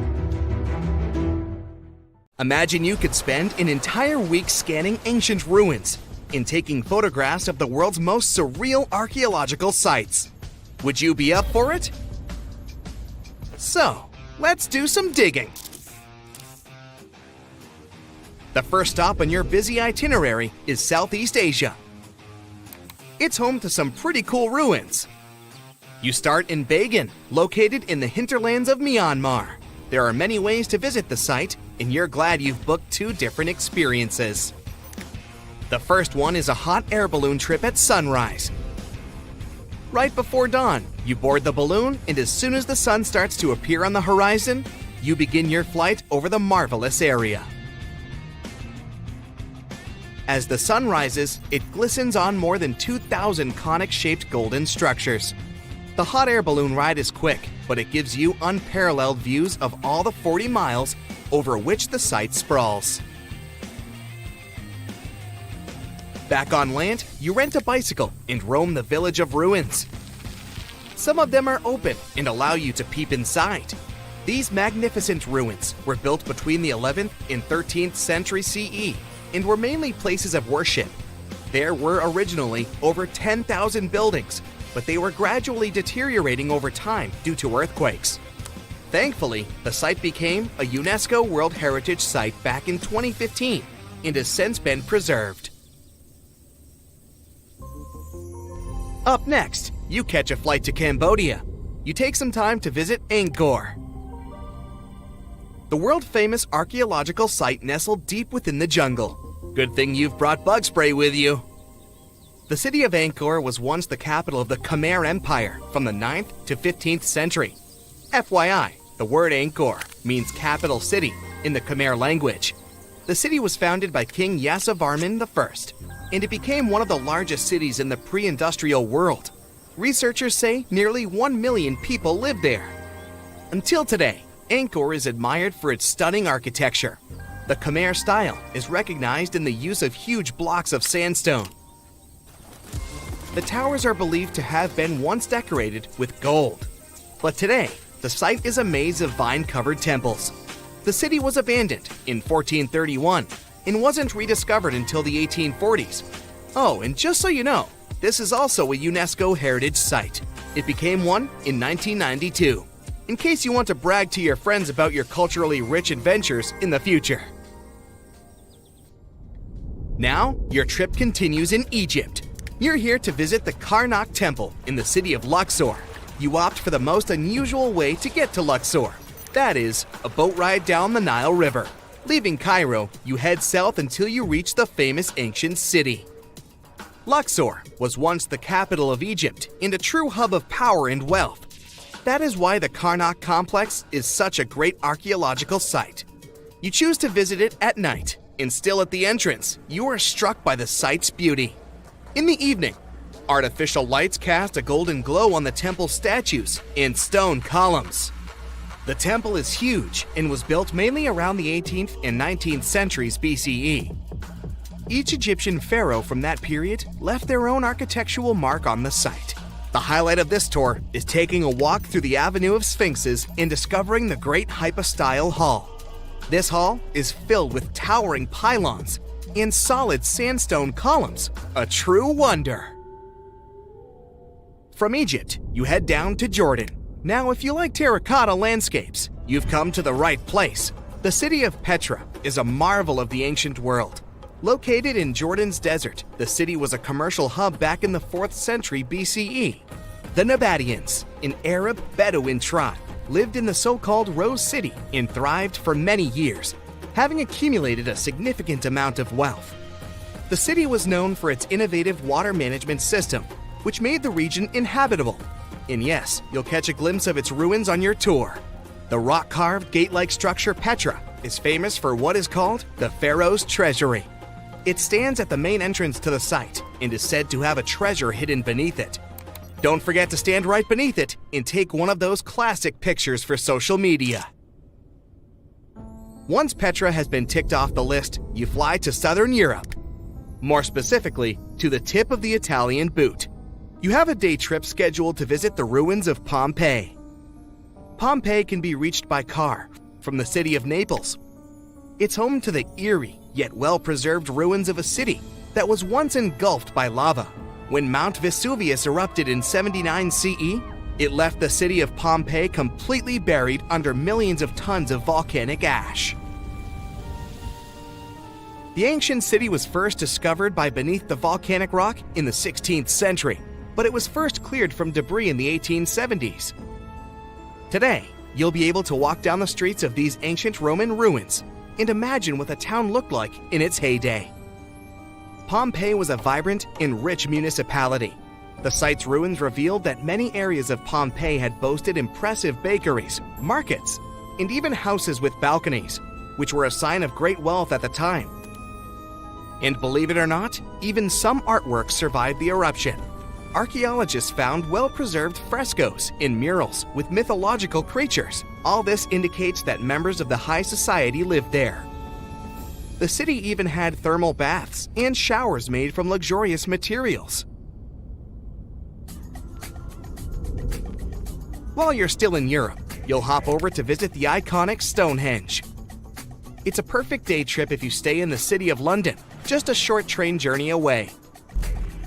Imagine you could spend an entire week scanning ancient ruins and taking photographs of the world's most surreal archaeological sites. Would you be up for it? So, let's do some digging. The first stop on your busy itinerary is Southeast Asia. It's home to some pretty cool ruins. You start in Bagan, located in the hinterlands of Myanmar. There are many ways to visit the site, and you're glad you've booked 2 different experiences. The first one is a hot air balloon trip at sunrise. Right before dawn, you board the balloon, and as soon as the sun starts to appear on the horizon, you begin your flight over the marvelous area. As the sun rises, it glistens on more than 2,000 conic-shaped golden structures. The hot air balloon ride is quick, but it gives you unparalleled views of all the 40 miles over which the site sprawls. Back on land, you rent a bicycle and roam the village of ruins. Some of them are open and allow you to peep inside. These magnificent ruins were built between the 11th and 13th century CE and were mainly places of worship. There were originally over 10,000 buildings, but they were gradually deteriorating over time due to earthquakes. Thankfully, the site became a UNESCO World Heritage Site back in 2015 and has since been preserved. Up next, you catch a flight to Cambodia. You take some time to visit Angkor, the world-famous archaeological site nestled deep within the jungle. Good thing you've brought bug spray with you. The city of Angkor was once the capital of the Khmer Empire from the 9th to 15th century. FYI, the word Angkor means capital city in the Khmer language. The city was founded by King Yasovarman I, and it became one of the largest cities in the pre-industrial world. Researchers say nearly 1 million people live there. Until today, Angkor is admired for its stunning architecture. The Khmer style is recognized in the use of huge blocks of sandstone. The towers are believed to have been once decorated with gold. But today, the site is a maze of vine-covered temples. The city was abandoned in 1431 and wasn't rediscovered until the 1840s. Oh, and just so you know, this is also a UNESCO Heritage Site. It became one in 1992, in case you want to brag to your friends about your culturally rich adventures in the future. Now, your trip continues in Egypt. You're here to visit the Karnak Temple in the city of Luxor. You opt for the most unusual way to get to Luxor. That is, a boat ride down the Nile River. Leaving Cairo, you head south until you reach the famous ancient city. Luxor was once the capital of Egypt and a true hub of power and wealth. That is why the Karnak complex is such a great archaeological site. You choose to visit it at night, and still at the entrance, you are struck by the site's beauty. In the evening, artificial lights cast a golden glow on the temple statues and stone columns. The temple is huge and was built mainly around the 18th and 19th centuries BCE. Each Egyptian pharaoh from that period left their own architectural mark on the site. The highlight of this tour is taking a walk through the Avenue of Sphinxes and discovering the Great Hypostyle Hall. This hall is filled with towering pylons, and solid sandstone columns, a true wonder. From Egypt, you head down to Jordan. Now, if you like terracotta landscapes, you've come to the right place. The city of Petra is a marvel of the ancient world. Located in Jordan's desert, the city was a commercial hub back in the 4th century BCE. The Nabateans, an Arab Bedouin tribe, lived in the so-called Rose City and thrived for many years, having accumulated a significant amount of wealth. The city was known for its innovative water management system, which made the region inhabitable. And yes, you'll catch a glimpse of its ruins on your tour. The rock-carved gate-like structure Petra is famous for what is called the Pharaoh's Treasury. It stands at the main entrance to the site and is said to have a treasure hidden beneath it. Don't forget to stand right beneath it and take one of those classic pictures for social media. Once Petra has been ticked off the list, you fly to southern Europe. More specifically, to the tip of the Italian boot. You have a day trip scheduled to visit the ruins of Pompeii. Pompeii can be reached by car from the city of Naples. It's home to the eerie yet well-preserved ruins of a city that was once engulfed by lava. When Mount Vesuvius erupted in 79 CE, it left the city of Pompeii completely buried under millions of tons of volcanic ash. The ancient city was first discovered by beneath the volcanic rock in the 16th century, but it was first cleared from debris in the 1870s. Today, you'll be able to walk down the streets of these ancient Roman ruins and imagine what the town looked like in its heyday. Pompeii was a vibrant and rich municipality. The site's ruins revealed that many areas of Pompeii had boasted impressive bakeries, markets, and even houses with balconies, which were a sign of great wealth at the time. And believe it or not, even some artworks survived the eruption. Archaeologists found well-preserved frescoes and murals with mythological creatures. All this indicates that members of the high society lived there. The city even had thermal baths and showers made from luxurious materials. While you're still in Europe, you'll hop over to visit the iconic Stonehenge. It's a perfect day trip if you stay in the city of London, just a short train journey away.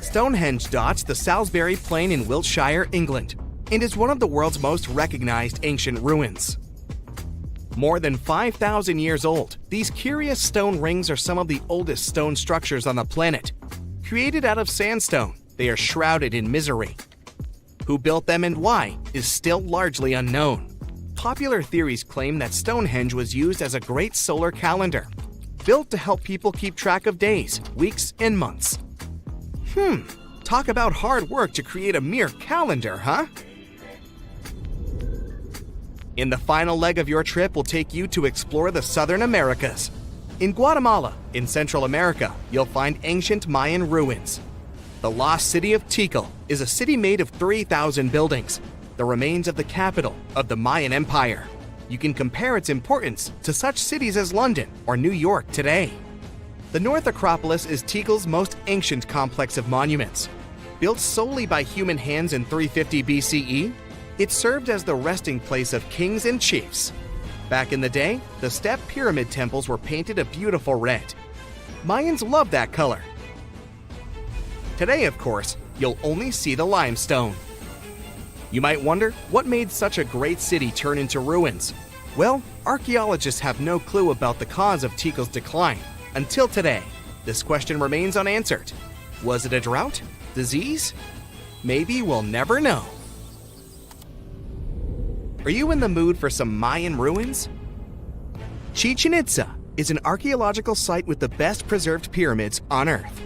Stonehenge dots the Salisbury Plain in Wiltshire, England, and is one of the world's most recognized ancient ruins. More than 5,000 years old, these curious stone rings are some of the oldest stone structures on the planet. Created out of sandstone, they are shrouded in misery. Who built them and why is still largely unknown. Popular theories claim that Stonehenge was used as a great solar calendar, built to help people keep track of days, weeks, and months. Talk about hard work to create a mere calendar, huh? In the final leg of your trip will take you to explore the Southern Americas. In Guatemala, in Central America, you'll find ancient Mayan ruins. The lost city of Tikal is a city made of 3,000 buildings, the remains of the capital of the Mayan Empire. You can compare its importance to such cities as London or New York today. The North Acropolis is Tikal's most ancient complex of monuments. Built solely by human hands in 350 BCE, it served as the resting place of kings and chiefs. Back in the day, the step pyramid temples were painted a beautiful red. Mayans loved that color. Today, of course, you'll only see the limestone. You might wonder what made such a great city turn into ruins. Well, archaeologists have no clue about the cause of Tikal's decline. Until today, this question remains unanswered. Was it a drought? Disease? Maybe we'll never know. Are you in the mood for some Mayan ruins? Chichen Itza is an archaeological site with the best preserved pyramids on Earth.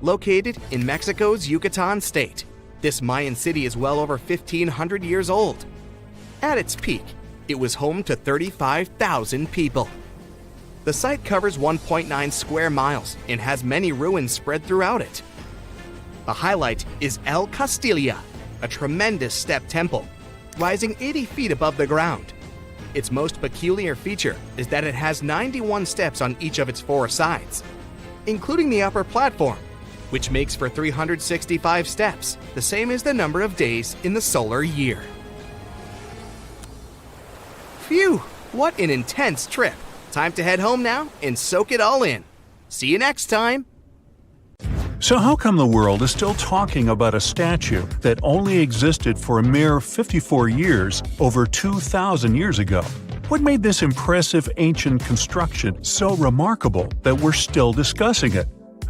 Located in Mexico's Yucatan state, this Mayan city is well over 1,500 years old. At its peak, it was home to 35,000 people. The site covers 1.9 square miles and has many ruins spread throughout it. The highlight is El Castilla, a tremendous step temple, rising 80 feet above the ground. Its most peculiar feature is that it has 91 steps on each of its 4 sides, including the upper platform, which makes for 365 steps, the same as the number of days in the solar year. Phew, what an intense trip. Time to head home now and soak it all in. See you next time! So how come the world is still talking about a statue that only existed for a mere 54 years over 2,000 years ago? What made this impressive ancient construction so remarkable that we're still discussing it?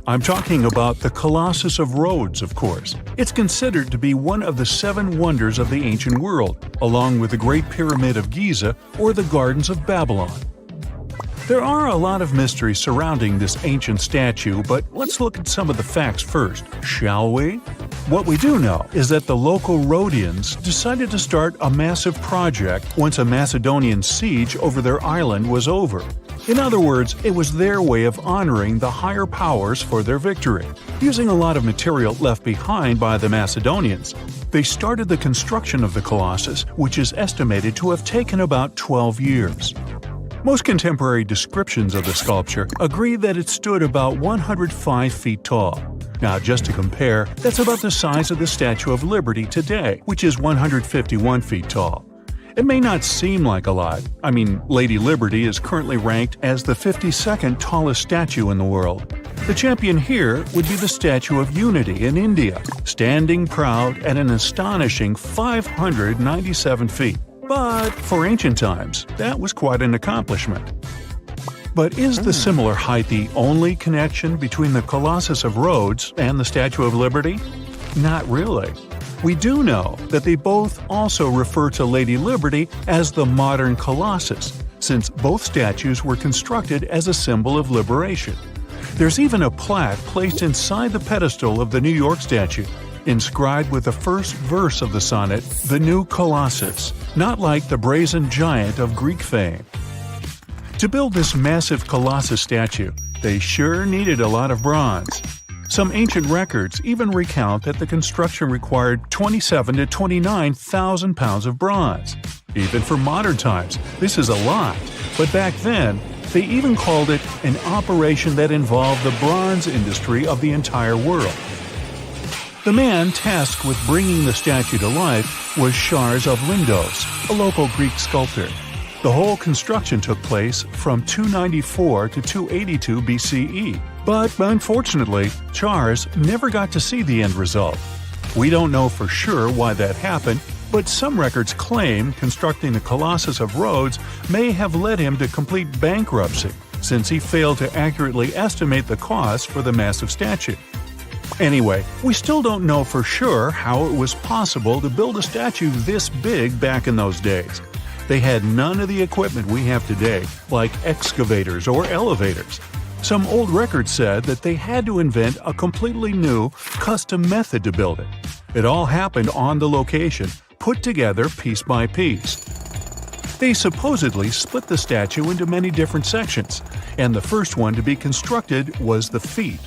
I'm talking about the Colossus of Rhodes, of course. It's considered to be one of the 7 wonders of the ancient world, along with the Great Pyramid of Giza or the Gardens of Babylon. There are a lot of mysteries surrounding this ancient statue, but let's look at some of the facts first, shall we? What we do know is that the local Rhodians decided to start a massive project once a Macedonian siege over their island was over. In other words, it was their way of honoring the higher powers for their victory. Using a lot of material left behind by the Macedonians, they started the construction of the Colossus, which is estimated to have taken about 12 years. Most contemporary descriptions of the sculpture agree that it stood about 105 feet tall. Now, just to compare, that's about the size of the Statue of Liberty today, which is 151 feet tall. It may not seem like a lot. I mean, Lady Liberty is currently ranked as the 52nd tallest statue in the world. The champion here would be the Statue of Unity in India, standing proud at an astonishing 597 feet. But for ancient times, that was quite an accomplishment. But is the similar height the only connection between the Colossus of Rhodes and the Statue of Liberty? Not really. We do know that they both also refer to Lady Liberty as the modern Colossus, since both statues were constructed as a symbol of liberation. There's even a plaque placed inside the pedestal of the New York statue, inscribed with the first verse of the sonnet, "The New Colossus," not like the brazen giant of Greek fame. To build this massive Colossus statue, they sure needed a lot of bronze. Some ancient records even recount that the construction required 27,000 to 29,000 pounds of bronze. Even for modern times, this is a lot, but back then, they even called it an operation that involved the bronze industry of the entire world. The man tasked with bringing the statue to life was Chares of Lindos, a local Greek sculptor. The whole construction took place from 294 to 282 BCE, but unfortunately, Chares never got to see the end result. We don't know for sure why that happened, but some records claim constructing the Colossus of Rhodes may have led him to complete bankruptcy, since he failed to accurately estimate the cost for the massive statue. Anyway, we still don't know for sure how it was possible to build a statue this big back in those days. They had none of the equipment we have today, like excavators or elevators. Some old records said that they had to invent a completely new, custom method to build it. It all happened on the location, put together piece by piece. They supposedly split the statue into many different sections, and the first one to be constructed was the feet.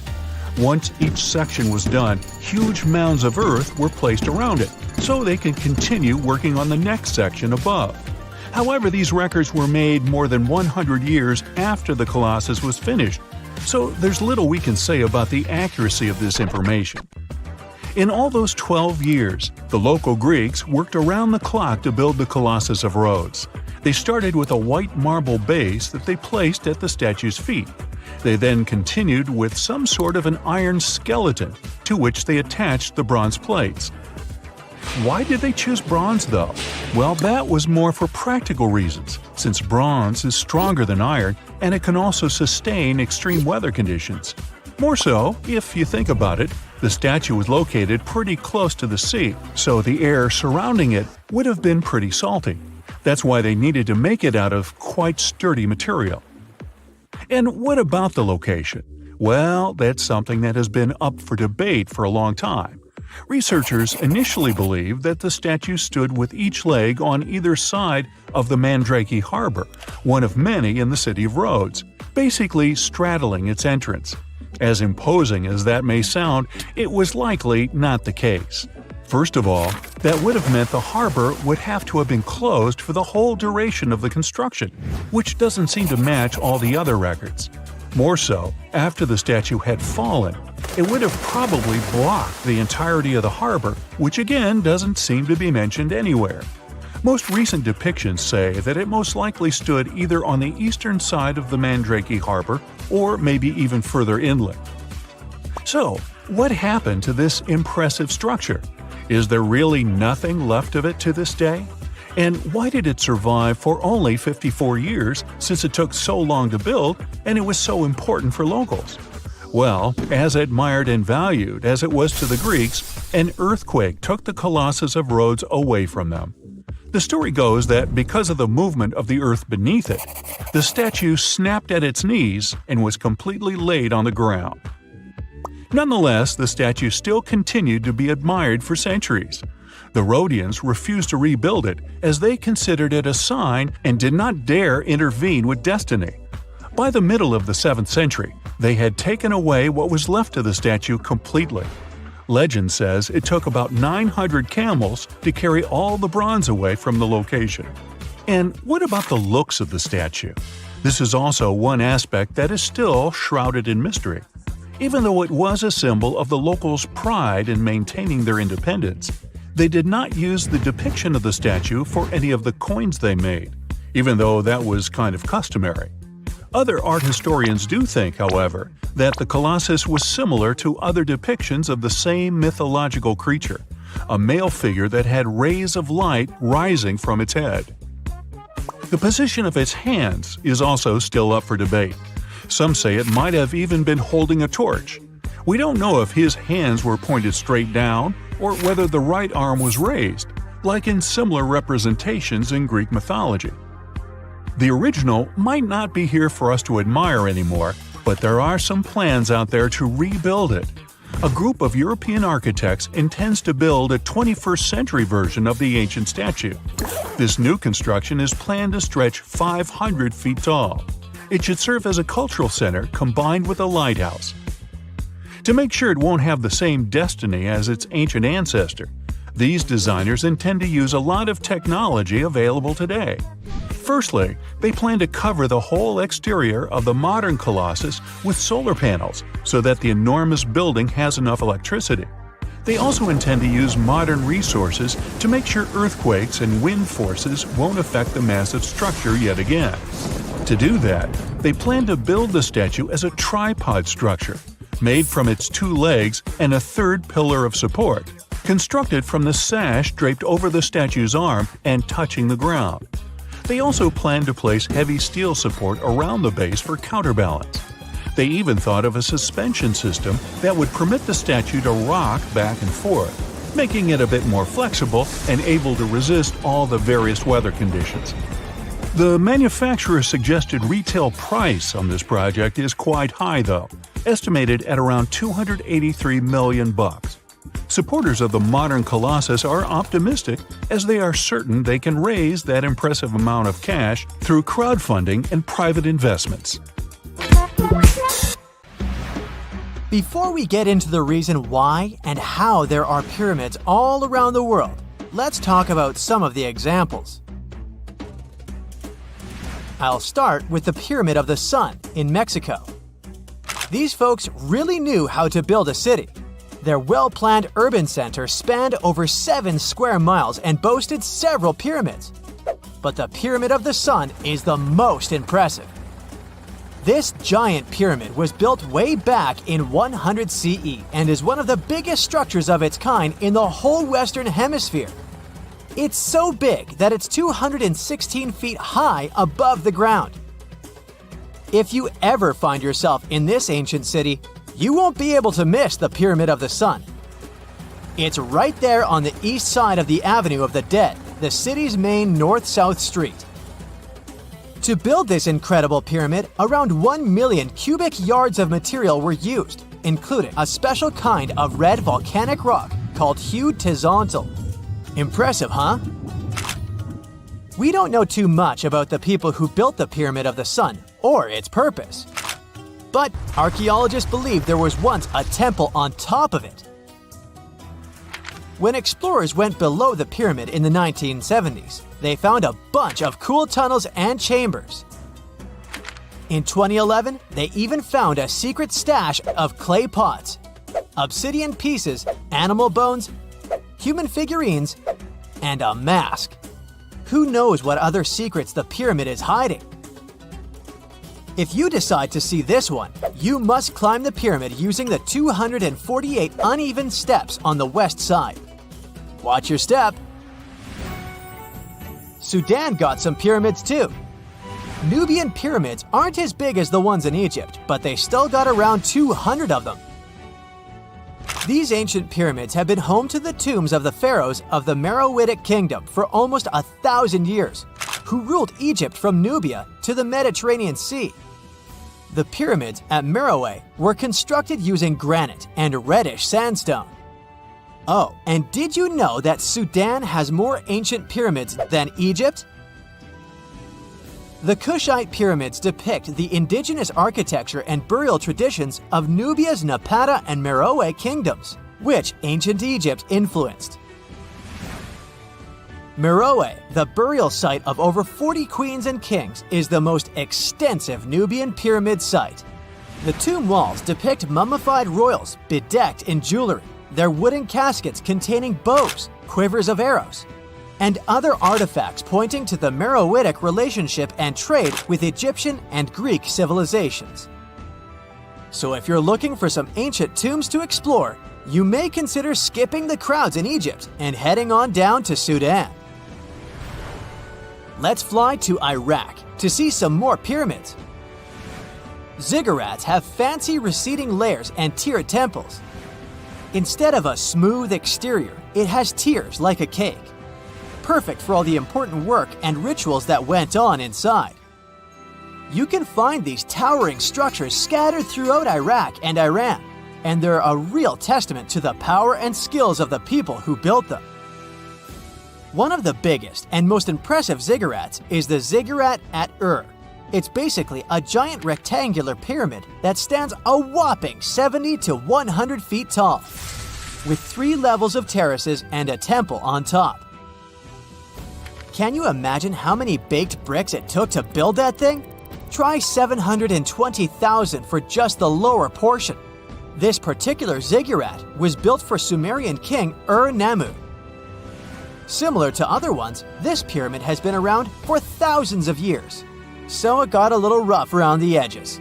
Once each section was done, huge mounds of earth were placed around it, so they could continue working on the next section above. However, these records were made more than 100 years after the Colossus was finished, so there's little we can say about the accuracy of this information. In all those 12 years, the local Greeks worked around the clock to build the Colossus of Rhodes. They started with a white marble base that they placed at the statue's feet. They then continued with some sort of an iron skeleton, to which they attached the bronze plates. Why did they choose bronze, though? Well, that was more for practical reasons, since bronze is stronger than iron and it can also sustain extreme weather conditions. More so, if you think about it, the statue was located pretty close to the sea, so the air surrounding it would have been pretty salty. That's why they needed to make it out of quite sturdy material. And what about the location? Well, that's something that has been up for debate for a long time. Researchers initially believed that the statue stood with each leg on either side of the Mandrake Harbor, one of many in the city of Rhodes, basically straddling its entrance. As imposing as that may sound, it was likely not the case. First of all, that would have meant the harbor would have to have been closed for the whole duration of the construction, which doesn't seem to match all the other records. More so, after the statue had fallen, it would have probably blocked the entirety of the harbor, which again doesn't seem to be mentioned anywhere. Most recent depictions say that it most likely stood either on the eastern side of the Mandrake Harbor or maybe even further inland. So, what happened to this impressive structure? Is there really nothing left of it to this day? And why did it survive for only 54 years, since it took so long to build and it was so important for locals? Well, as admired and valued as it was to the Greeks, an earthquake took the Colossus of Rhodes away from them. The story goes that because of the movement of the earth beneath it, the statue snapped at its knees and was completely laid on the ground. Nonetheless, the statue still continued to be admired for centuries. The Rhodians refused to rebuild it as they considered it a sign and did not dare intervene with destiny. By the middle of the 7th century, they had taken away what was left of the statue completely. Legend says it took about 900 camels to carry all the bronze away from the location. And what about the looks of the statue? This is also one aspect that is still shrouded in mystery. Even though it was a symbol of the locals' pride in maintaining their independence, they did not use the depiction of the statue for any of the coins they made, even though that was kind of customary. Other art historians do think, however, that the Colossus was similar to other depictions of the same mythological creature, a male figure that had rays of light rising from its head. The position of its hands is also still up for debate. Some say it might have even been holding a torch. We don't know if his hands were pointed straight down or whether the right arm was raised, like in similar representations in Greek mythology. The original might not be here for us to admire anymore, but there are some plans out there to rebuild it. A group of European architects intends to build a 21st century version of the ancient statue. This new construction is planned to stretch 500 feet tall. It should serve as a cultural center combined with a lighthouse. To make sure it won't have the same destiny as its ancient ancestor, these designers intend to use a lot of technology available today. Firstly, they plan to cover the whole exterior of the modern Colossus with solar panels so that the enormous building has enough electricity. They also intend to use modern resources to make sure earthquakes and wind forces won't affect the massive structure yet again. To do that, they plan to build the statue as a tripod structure, made from its 2 legs and a third pillar of support, constructed from the sash draped over the statue's arm and touching the ground. They also plan to place heavy steel support around the base for counterbalance. They even thought of a suspension system that would permit the statue to rock back and forth, making it a bit more flexible and able to resist all the various weather conditions. The manufacturer's suggested retail price on this project is quite high though, estimated at around $283 million. Supporters of the modern Colossus are optimistic as they are certain they can raise that impressive amount of cash through crowdfunding and private investments. Before we get into the reason why and how there are pyramids all around the world, let's talk about some of the examples. I'll start with the Pyramid of the Sun in Mexico. These folks really knew how to build a city. Their well-planned urban center spanned over 7 square miles and boasted several pyramids. But the Pyramid of the Sun is the most impressive. This giant pyramid was built way back in 100 CE and is one of the biggest structures of its kind in the whole Western Hemisphere. It's so big that it's 216 feet high above the ground. If you ever find yourself in this ancient city, you won't be able to miss the Pyramid of the Sun. It's right there on the east side of the Avenue of the Dead, the city's main north-south street. To build this incredible pyramid, around 1 million cubic yards of material were used, including a special kind of red volcanic rock called hued tezontle. Impressive, huh? We don't know too much about the people who built the Pyramid of the Sun or its purpose. But archaeologists believe there was once a temple on top of it. When explorers went below the pyramid in the 1970s, they found a bunch of cool tunnels and chambers. In 2011, they even found a secret stash of clay pots, obsidian pieces, animal bones, human figurines, and a mask. Who knows what other secrets the pyramid is hiding? If you decide to see this one, you must climb the pyramid using the 248 uneven steps on the west side. Watch your step. Sudan got some pyramids too. Nubian pyramids aren't as big as the ones in Egypt, but they still got around 200 of them. These ancient pyramids have been home to the tombs of the pharaohs of the Meroitic kingdom for almost 1,000 years, who ruled Egypt from Nubia to the Mediterranean Sea. The pyramids at Meroe were constructed using granite and reddish sandstone. Oh, and did you know that Sudan has more ancient pyramids than Egypt? The Kushite pyramids depict the indigenous architecture and burial traditions of Nubia's Napata and Meroe kingdoms, which ancient Egypt influenced. Meroe, the burial site of over 40 queens and kings, is the most extensive Nubian pyramid site. The tomb walls depict mummified royals bedecked in jewelry, their wooden caskets containing bows, quivers of arrows, and other artifacts pointing to the Meroitic relationship and trade with Egyptian and Greek civilizations. So if you're looking for some ancient tombs to explore, you may consider skipping the crowds in Egypt and heading on down to Sudan. Let's fly to Iraq to see some more pyramids. Ziggurats have fancy receding layers and tiered temples. Instead of a smooth exterior, it has tiers like a cake. Perfect for all the important work and rituals that went on inside. You can find these towering structures scattered throughout Iraq and Iran, and they're a real testament to the power and skills of the people who built them. One of the biggest and most impressive ziggurats is the ziggurat at Ur. It's basically a giant rectangular pyramid that stands a whopping 70 to 100 feet tall, with 3 levels of terraces and a temple on top. Can you imagine how many baked bricks it took to build that thing? Try 720,000 for just the lower portion. This particular ziggurat was built for Sumerian king Ur-Nammu. Similar to other ones, this pyramid has been around for thousands of years, so it got a little rough around the edges.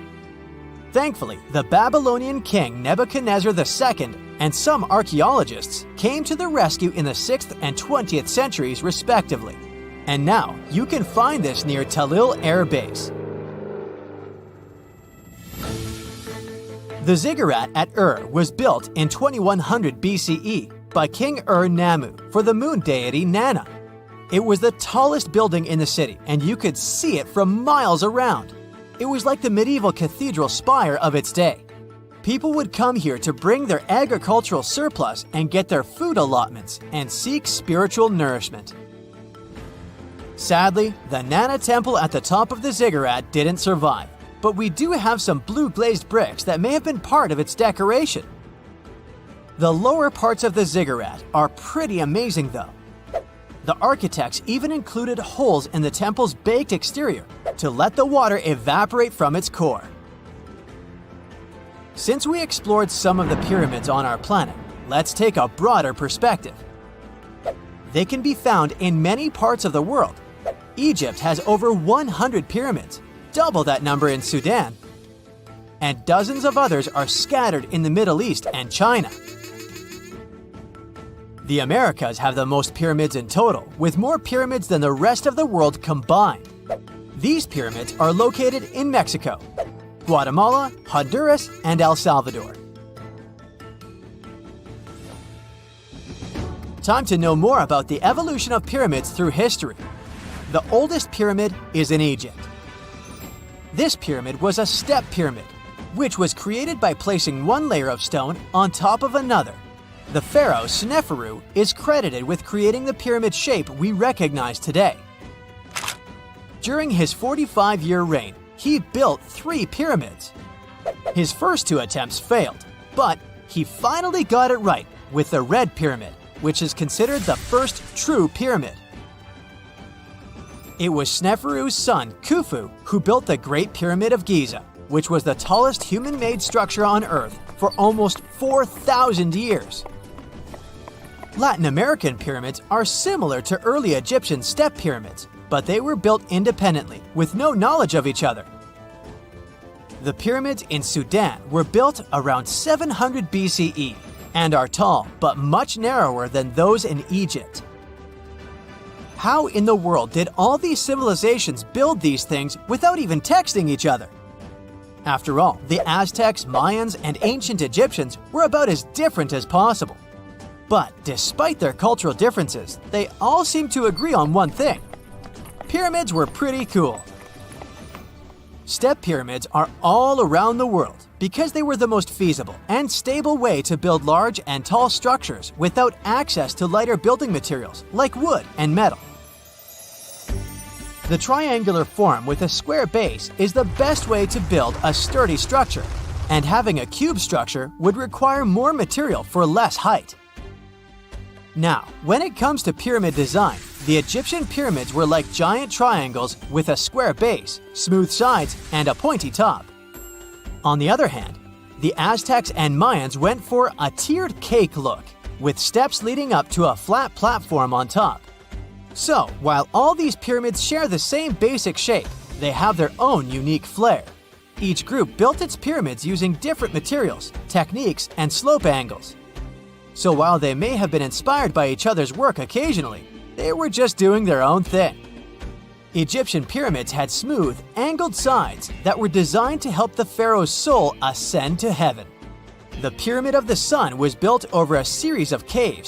Thankfully, the Babylonian king Nebuchadnezzar II and some archaeologists came to the rescue in the 6th and 20th centuries respectively, and now you can find this near Talil Air Base. The ziggurat at Ur was built in 2100 BCE by King Ur-Nammu for the moon deity Nana. It was the tallest building in the city, and you could see it from miles around. It was like the medieval cathedral spire of its day. People would come here to bring their agricultural surplus and get their food allotments and seek spiritual nourishment. Sadly, the Nana temple at the top of the ziggurat didn't survive, but we do have some blue glazed bricks that may have been part of its decoration. The lower parts of the ziggurat are pretty amazing though. The architects even included holes in the temple's baked exterior to let the water evaporate from its core. Since we explored some of the pyramids on our planet, let's take a broader perspective. They can be found in many parts of the world. Egypt has over 100 pyramids, double that number in Sudan, and dozens of others are scattered in the Middle East and China. The Americas have the most pyramids in total, with more pyramids than the rest of the world combined. These pyramids are located in Mexico, Guatemala, Honduras, and El Salvador. Time to know more about the evolution of pyramids through history. The oldest pyramid is in Egypt. This pyramid was a step pyramid, which was created by placing one layer of stone on top of another. The pharaoh Sneferu is credited with creating the pyramid shape we recognize today. During his 45-year reign, he built 3 pyramids. His first 2 attempts failed, but he finally got it right with the Red Pyramid, which is considered the first true pyramid. It was Sneferu's son, Khufu, who built the Great Pyramid of Giza, which was the tallest human-made structure on Earth for almost 4,000 years. Latin American pyramids are similar to early Egyptian step pyramids, but they were built independently with no knowledge of each other. The pyramids in Sudan were built around 700 BCE and are tall but much narrower than those in Egypt. How in the world did all these civilizations build these things without even texting each other? After all, the Aztecs, Mayans, and ancient Egyptians were about as different as possible. But despite their cultural differences, they all seem to agree on one thing. Pyramids were pretty cool. Step pyramids are all around the world because they were the most feasible and stable way to build large and tall structures without access to lighter building materials like wood and metal. The triangular form with a square base is the best way to build a sturdy structure, and having a cube structure would require more material for less height. Now, when it comes to pyramid design, the Egyptian pyramids were like giant triangles with a square base, smooth sides, and a pointy top. On the other hand, the Aztecs and Mayans went for a tiered cake look, with steps leading up to a flat platform on top. So, while all these pyramids share the same basic shape, they have their own unique flair. Each group built its pyramids using different materials, techniques, and slope angles. So while they may have been inspired by each other's work occasionally, they were just doing their own thing. Egyptian pyramids had smooth, angled sides that were designed to help the pharaoh's soul ascend to heaven. The Pyramid of the Sun was built over a series of caves